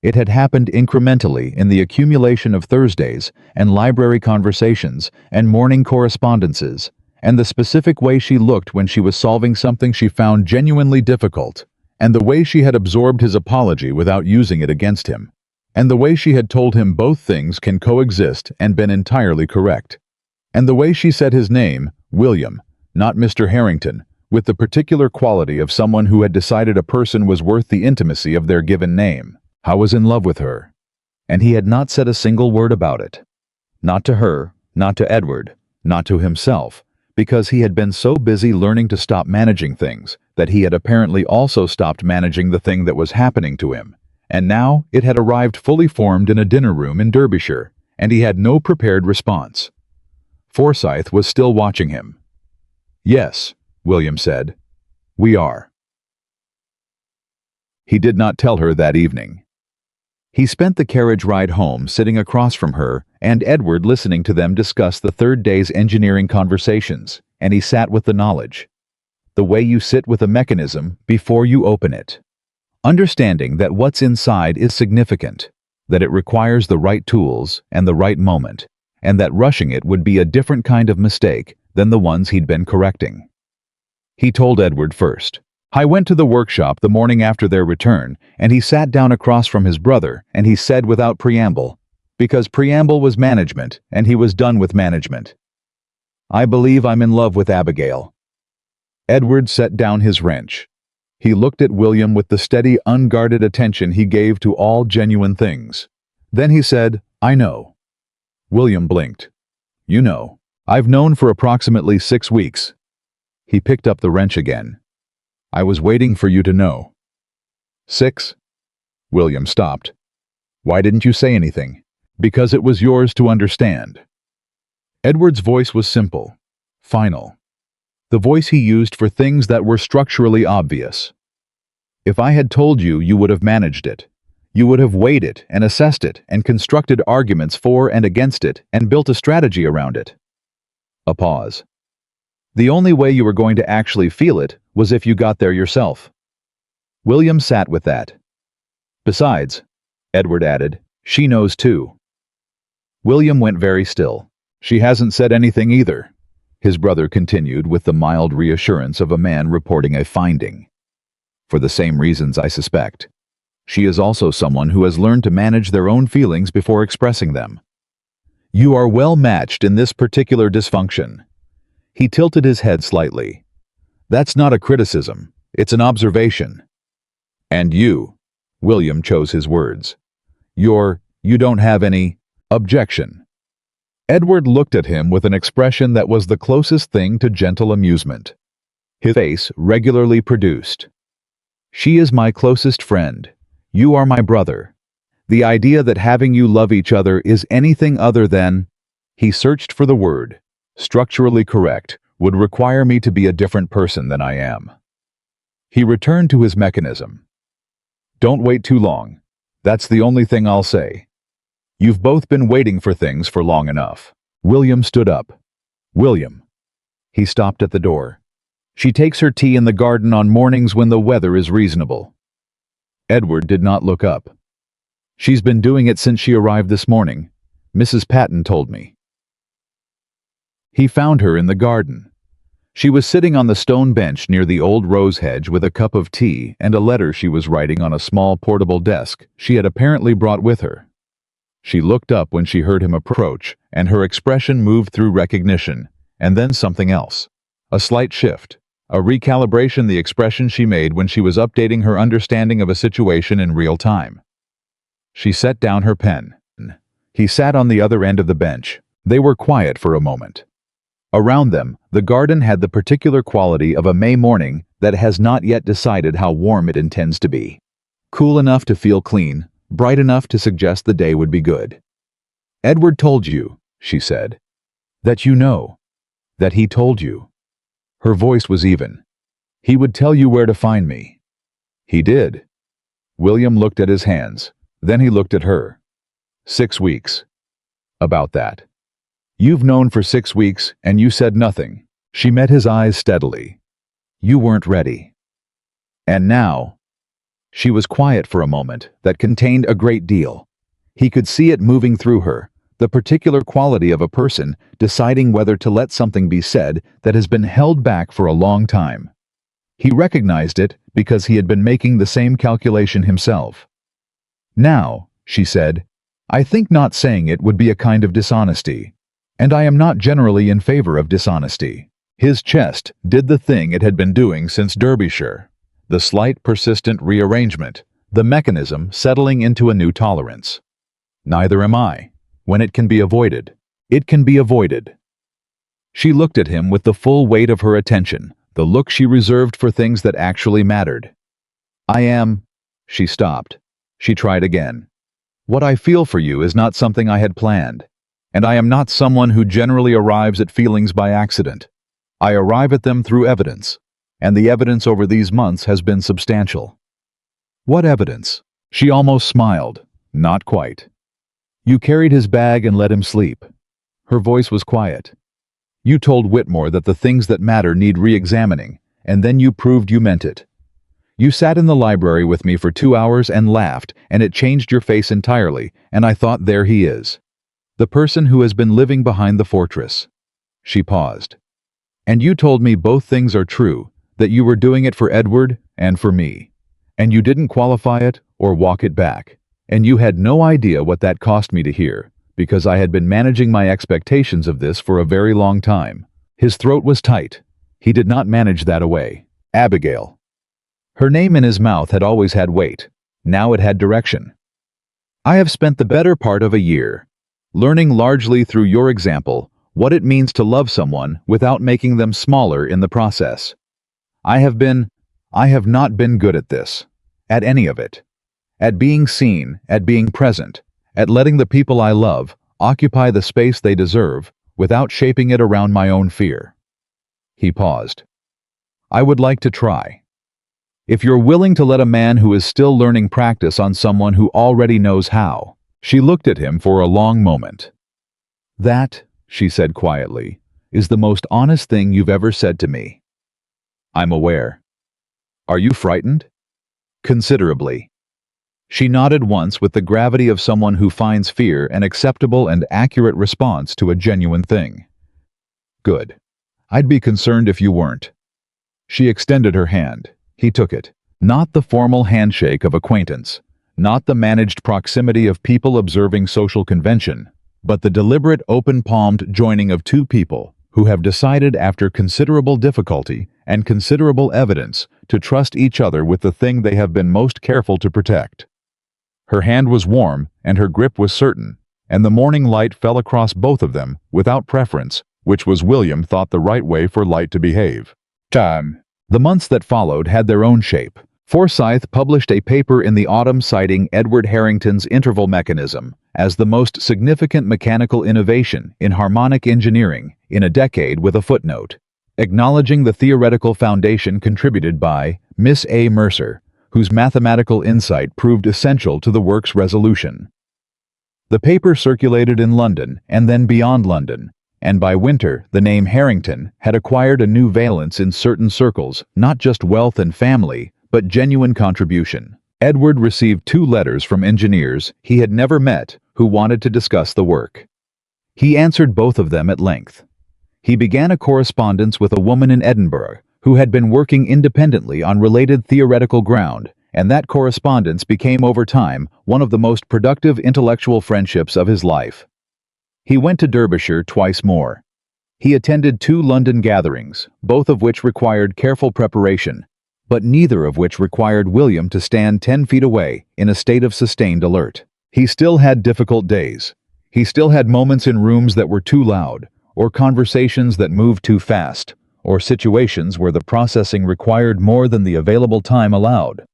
It had happened incrementally in the accumulation of Thursdays and library conversations and morning correspondences, and the specific way she looked when she was solving something she found genuinely difficult, and the way she had absorbed his apology without using it against him, and the way she had told him both things can coexist and been entirely correct, and the way she said his name, William, not Mr. Harrington, with the particular quality of someone who had decided a person was worth the intimacy of their given name. I was in love with her, and he had not said a single word about it. Not to her, not to Edward, not to himself, because he had been so busy learning to stop managing things that he had apparently also stopped managing the thing that was happening to him, and now it had arrived fully formed in a dinner room in Derbyshire, and he had no prepared response. Forsyth was still watching him. "Yes," William said, "we are." He did not tell her that evening. He spent the carriage ride home sitting across from her and Edward listening to them discuss the third day's engineering conversations, and he sat with the knowledge. The way you sit with a mechanism before you open it. Understanding that what's inside is significant, that it requires the right tools and the right moment, and that rushing it would be a different kind of mistake than the ones he'd been correcting. He told Edward first. I went to the workshop the morning after their return, and he sat down across from his brother, and he said without preamble, because preamble was management, and he was done with management, "I believe I'm in love with Abigail." Edward set down his wrench. He looked at William with the steady, unguarded attention he gave to all genuine things. Then he said, "I know." William blinked. "You know." I've known for approximately 6 weeks. He picked up the wrench again. I was waiting for you to know. 6? William stopped. Why didn't you say anything? Because it was yours to understand. Edward's voice was simple, final. The voice he used for things that were structurally obvious. If I had told you, you would have managed it. You would have weighed it and assessed it and constructed arguments for and against it and built a strategy around it. A pause. The only way you were going to actually feel it was if you got there yourself. William sat with that. Besides, Edward added, she knows too. William went very still. She hasn't said anything either, his brother continued with the mild reassurance of a man reporting a finding. For the same reasons, I suspect. She is also someone who has learned to manage their own feelings before expressing them. You are well matched in this particular dysfunction. He tilted his head slightly. That's not a criticism, it's an observation. And you, William chose his words. You don't have any objection. Edward looked at him with an expression that was the closest thing to gentle amusement. His face regularly produced. She is my closest friend. You are my brother. The idea that having you love each other is anything other than, he searched for the word, structurally correct, would require me to be a different person than I am. He returned to his mechanism. Don't wait too long. That's the only thing I'll say. You've both been waiting for things for long enough. William stood up. William. He stopped at the door. She takes her tea in the garden on mornings when the weather is reasonable. Edward did not look up. She's been doing it since she arrived this morning, Mrs. Patton told me. He found her in the garden. She was sitting on the stone bench near the old rose hedge with a cup of tea and a letter she was writing on a small portable desk she had apparently brought with her. She looked up when she heard him approach, and her expression moved through recognition, and then something else. A slight shift, a recalibration, the expression she made when she was updating her understanding of a situation in real time. She set down her pen. He sat on the other end of the bench. They were quiet for a moment. Around them, the garden had the particular quality of a May morning that has not yet decided how warm it intends to be. Cool enough to feel clean, bright enough to suggest the day would be good. Edward told you, she said. That you know. That he told you. Her voice was even. He would tell you where to find me. He did. William looked at his hands. Then he looked at her. 6 weeks. About that. You've known for 6 weeks, and you said nothing. She met his eyes steadily. You weren't ready. And now... She was quiet for a moment that contained a great deal. He could see it moving through her, the particular quality of a person deciding whether to let something be said that has been held back for a long time. He recognized it because he had been making the same calculation himself. Now, she said, I think not saying it would be a kind of dishonesty. And I am not generally in favor of dishonesty. His chest did the thing it had been doing since Derbyshire. The slight, persistent rearrangement, the mechanism settling into a new tolerance. Neither am I. When it can be avoided, it can be avoided. She looked at him with the full weight of her attention, the look she reserved for things that actually mattered. I am... She stopped. She tried again. What I feel for you is not something I had planned. And I am not someone who generally arrives at feelings by accident. I arrive at them through evidence. And the evidence over these months has been substantial. What evidence? She almost smiled. Not quite. You carried his bag and let him sleep. Her voice was quiet. You told Whitmore that the things that matter need re-examining, and then you proved you meant it. You sat in the library with me for 2 hours and laughed, and it changed your face entirely, and I thought, there he is. The person who has been living behind the fortress. She paused. And you told me both things are true, that you were doing it for Edward and for me. And you didn't qualify it or walk it back. And you had no idea what that cost me to hear, because I had been managing my expectations of this for a very long time. His throat was tight. He did not manage that away. Abigail. Her name in his mouth had always had weight. Now it had direction. I have spent the better part of a year, learning largely through your example, what it means to love someone without making them smaller in the process. I have not been good at this. At any of it. At being seen, at being present, at letting the people I love occupy the space they deserve without shaping it around my own fear. He paused. I would like to try. If you're willing to let a man who is still learning practice on someone who already knows how. She looked at him for a long moment. That, she said quietly, is the most honest thing you've ever said to me. I'm aware. Are you frightened? Considerably. She nodded once with the gravity of someone who finds fear an acceptable and accurate response to a genuine thing. Good. I'd be concerned if you weren't. She extended her hand. He took it. Not the formal handshake of acquaintance, not the managed proximity of people observing social convention, but the deliberate open-palmed joining of two people who have decided after considerable difficulty and considerable evidence to trust each other with the thing they have been most careful to protect. Her hand was warm and her grip was certain, and the morning light fell across both of them without preference, which was William thought the right way for light to behave. Time. The months that followed had their own shape. Forsyth published a paper in the autumn citing Edward Harrington's interval mechanism as the most significant mechanical innovation in harmonic engineering in a decade with a footnote, acknowledging the theoretical foundation contributed by Miss A. Mercer, whose mathematical insight proved essential to the work's resolution. The paper circulated in London and then beyond London, and by winter the name Harrington had acquired a new valence in certain circles, not just wealth and family, but genuine contribution. Edward received 2 letters from engineers he had never met who wanted to discuss the work. He answered both of them at length. He began a correspondence with a woman in Edinburgh who had been working independently on related theoretical ground, and that correspondence became over time one of the most productive intellectual friendships of his life. He went to Derbyshire twice more. He attended 2 London gatherings, both of which required careful preparation, but neither of which required William to stand 10 feet away in a state of sustained alert. He still had difficult days. He still had moments in rooms that were too loud, or conversations that moved too fast, or situations where the processing required more than the available time allowed.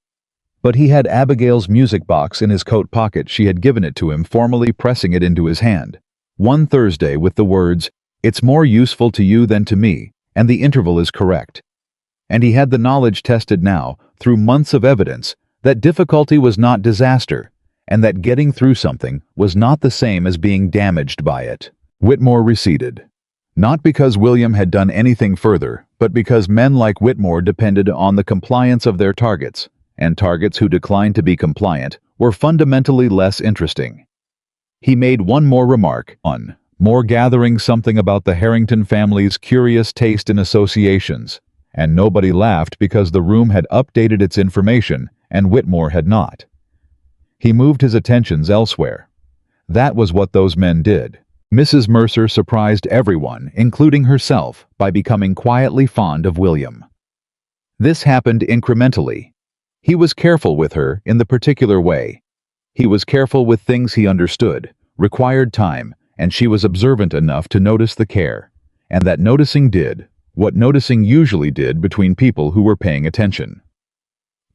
But he had Abigail's music box in his coat pocket. She had given it to him, formally pressing it into his hand. One Thursday with the words, "It's more useful to you than to me, and the interval is correct." And he had the knowledge tested now, through months of evidence, that difficulty was not disaster, and that getting through something was not the same as being damaged by it. Whitmore receded. Not because William had done anything further, but because men like Whitmore depended on the compliance of their targets, and targets who declined to be compliant were fundamentally less interesting. He made one more remark, more gathering something about the Harrington family's curious taste in associations, and nobody laughed because the room had updated its information and Whitmore had not. He moved his attentions elsewhere. That was what those men did. Mrs. Mercer surprised everyone, including herself, by becoming quietly fond of William. This happened incrementally. He was careful with her in the particular way. He was careful with things he understood, required time, and she was observant enough to notice the care, and that noticing did what noticing usually did between people who were paying attention.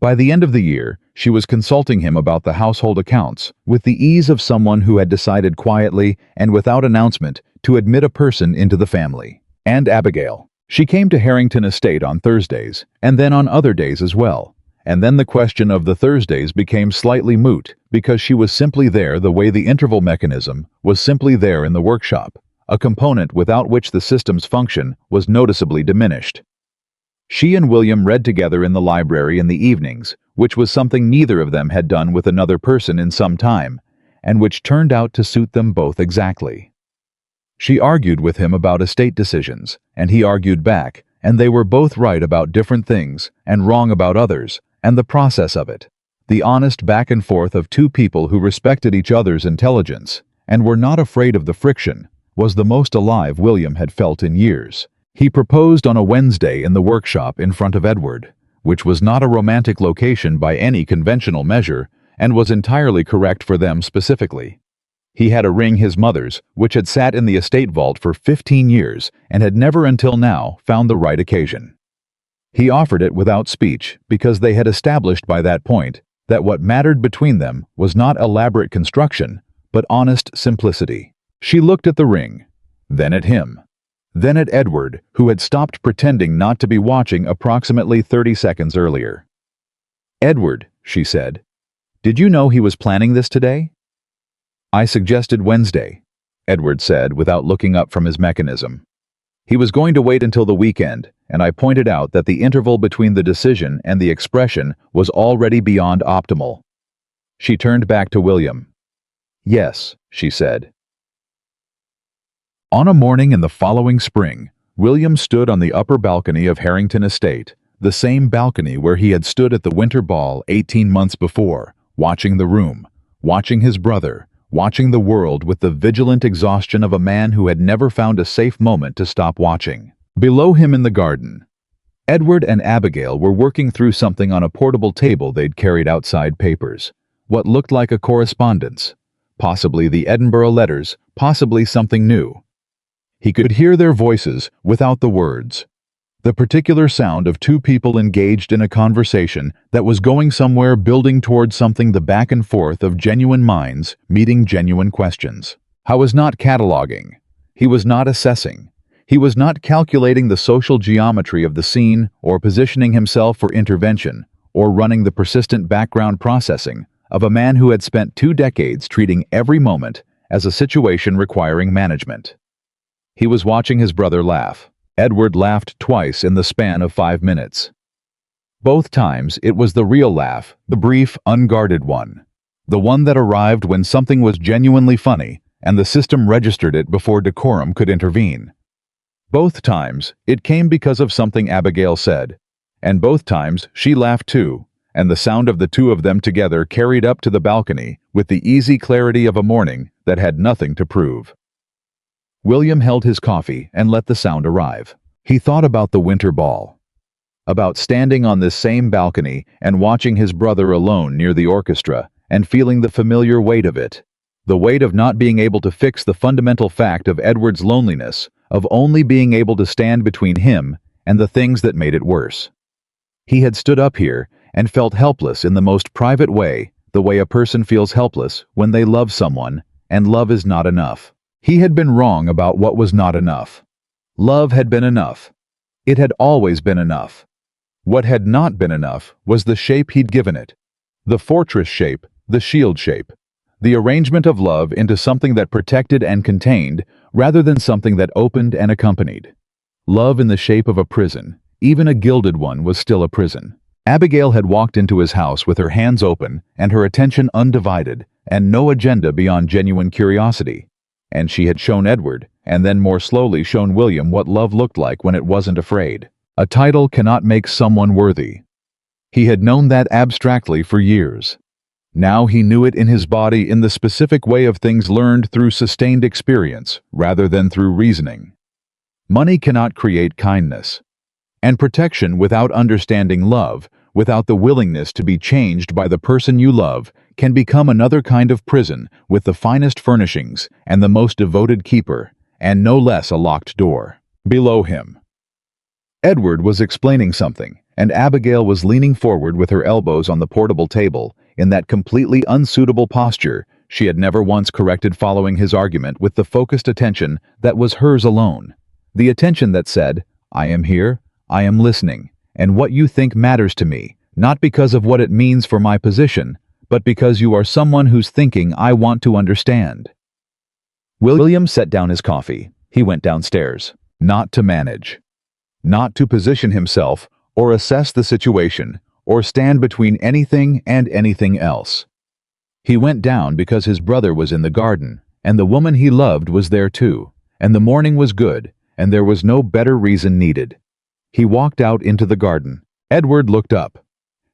By the end of the year, she was consulting him about the household accounts with the ease of someone who had decided quietly and without announcement to admit a person into the family. And Abigail. She came to Harrington Estate on Thursdays, and then on other days as well. And then the question of the Thursdays became slightly moot because she was simply there the way the interval mechanism was simply there in the workshop, a component without which the system's function was noticeably diminished. She and William read together in the library in the evenings, which was something neither of them had done with another person in some time, and which turned out to suit them both exactly. She argued with him about estate decisions, and he argued back, and they were both right about different things and wrong about others, and the process of it, the honest back and forth of two people who respected each other's intelligence and were not afraid of the friction, was the most alive William had felt in years. He proposed on a Wednesday in the workshop in front of Edward, which was not a romantic location by any conventional measure and was entirely correct for them specifically. He had a ring, his mother's, which had sat in the estate vault for 15 years and had never until now found the right occasion. He offered it without speech because they had established by that point that what mattered between them was not elaborate construction, but honest simplicity. She looked at the ring, then at him, then at Edward, who had stopped pretending not to be watching approximately 30 seconds earlier. "Edward," she said, "did you know he was planning this today?" "I suggested Wednesday," Edward said without looking up from his mechanism. "He was going to wait until the weekend, and I pointed out that the interval between the decision and the expression was already beyond optimal." She turned back to William. "Yes," she said. On a morning in the following spring, William stood on the upper balcony of Harrington Estate, the same balcony where he had stood at the winter ball 18 months before, watching the room, watching his brother, watching the world with the vigilant exhaustion of a man who had never found a safe moment to stop watching. Below him in the garden, Edward and Abigail were working through something on a portable table they'd carried outside papers. What looked like a correspondence. Possibly the Edinburgh letters, possibly something new. He could hear their voices without the words. The particular sound of two people engaged in a conversation that was going somewhere, building towards something, the back and forth of genuine minds meeting genuine questions. He was not cataloging. He was not assessing. He was not calculating the social geometry of the scene or positioning himself for intervention or running the persistent background processing of a man who had spent 2 decades treating every moment as a situation requiring management. He was watching his brother laugh. Edward laughed twice in the span of 5 minutes. Both times it was the real laugh, the brief, unguarded one. The one that arrived when something was genuinely funny and the system registered it before decorum could intervene. Both times it came because of something Abigail said, and both times she laughed too, and the sound of the two of them together carried up to the balcony with the easy clarity of a morning that had nothing to prove. William held his coffee and let the sound arrive. He thought about the winter ball, about standing on this same balcony and watching his brother alone near the orchestra and feeling the familiar weight of it, the weight of not being able to fix the fundamental fact of Edward's loneliness, of only being able to stand between him and the things that made it worse. He had stood up here and felt helpless in the most private way, the way a person feels helpless when they love someone, and love is not enough. He had been wrong about what was not enough. Love had been enough. It had always been enough. What had not been enough was the shape he'd given it. The fortress shape, the shield shape. The arrangement of love into something that protected and contained, rather than something that opened and accompanied. Love in the shape of a prison, even a gilded one, was still a prison. Abigail had walked into his house with her hands open and her attention undivided, and no agenda beyond genuine curiosity. And she had shown Edward, and then more slowly shown William, what love looked like when it wasn't afraid. A title cannot make someone worthy. He had known that abstractly for years. Now he knew it in his body, in the specific way of things learned through sustained experience rather than through reasoning. Money cannot create kindness. And protection without understanding love, without the willingness to be changed by the person you love, can become another kind of prison with the finest furnishings and the most devoted keeper, and no less a locked door. Below him, Edward was explaining something, and Abigail was leaning forward with her elbows on the portable table in that completely unsuitable posture she had never once corrected, following his argument with the focused attention that was hers alone. The attention that said, "I am here, I am listening, and what you think matters to me, not because of what it means for my position, but because you are someone whose thinking I want to understand." William set down his coffee. He went downstairs, not to manage, not to position himself or assess the situation or stand between anything and anything else. He went down because his brother was in the garden, and the woman he loved was there too, and the morning was good, and there was no better reason needed. He walked out into the garden. Edward looked up.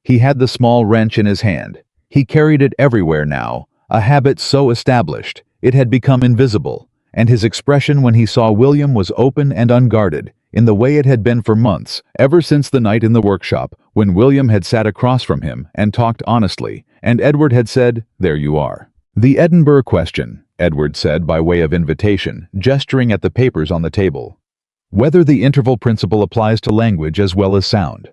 He had the small wrench in his hand. He carried it everywhere now, a habit so established, it had become invisible, and his expression when he saw William was open and unguarded, in the way it had been for months, ever since the night in the workshop, when William had sat across from him and talked honestly, and Edward had said, "There you are." The Edinburgh question, Edward said by way of invitation, gesturing at the papers on the table. Whether the interval principle applies to language as well as sound.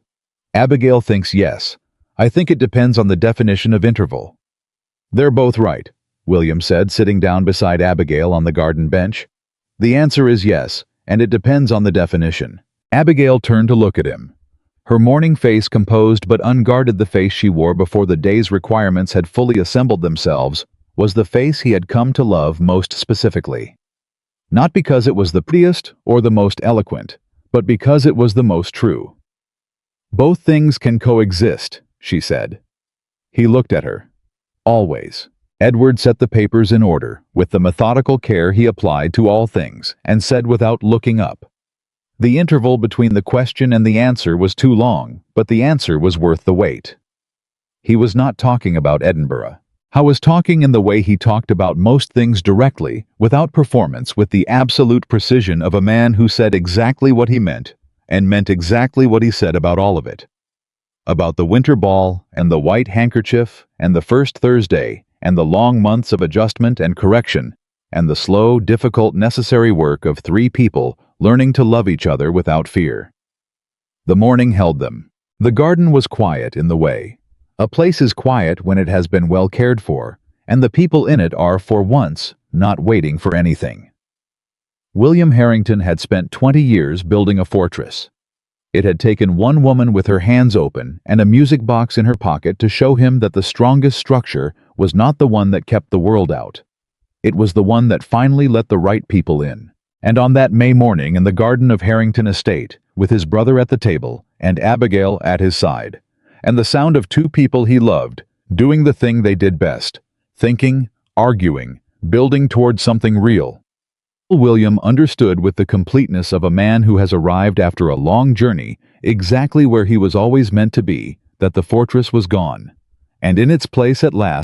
Abigail thinks yes. I think it depends on the definition of interval. They're both right, William said, sitting down beside Abigail on the garden bench. The answer is yes, and it depends on the definition. Abigail turned to look at him. Her morning face composed but unguarded. The face she wore before the day's requirements had fully assembled themselves was the face he had come to love most specifically. Not because it was the prettiest or the most eloquent, but because it was the most true. Both things can coexist, she said. He looked at her. Always. Edward set the papers in order, with the methodical care he applied to all things, and said without looking up. The interval between the question and the answer was too long, but the answer was worth the wait. He was not talking about Edinburgh. I was talking in the way he talked about most things, directly, without performance, with the absolute precision of a man who said exactly what he meant, and meant exactly what he said about all of it. About the winter ball, and the white handkerchief, and the first Thursday, and the long months of adjustment and correction, and the slow, difficult, necessary work of three people learning to love each other without fear. The morning held them. The garden was quiet in the way. A place is quiet when it has been well cared for, and the people in it are, for once, not waiting for anything. William Harrington had spent 20 years building a fortress. It had taken one woman with her hands open and a music box in her pocket to show him that the strongest structure was not the one that kept the world out. It was the one that finally let the right people in. And on that May morning in the garden of Harrington Estate, with his brother at the table and Abigail at his side, and the sound of two people he loved, doing the thing they did best, thinking, arguing, building towards something real. William understood with the completeness of a man who has arrived after a long journey exactly where he was always meant to be, that the fortress was gone, and in its place at last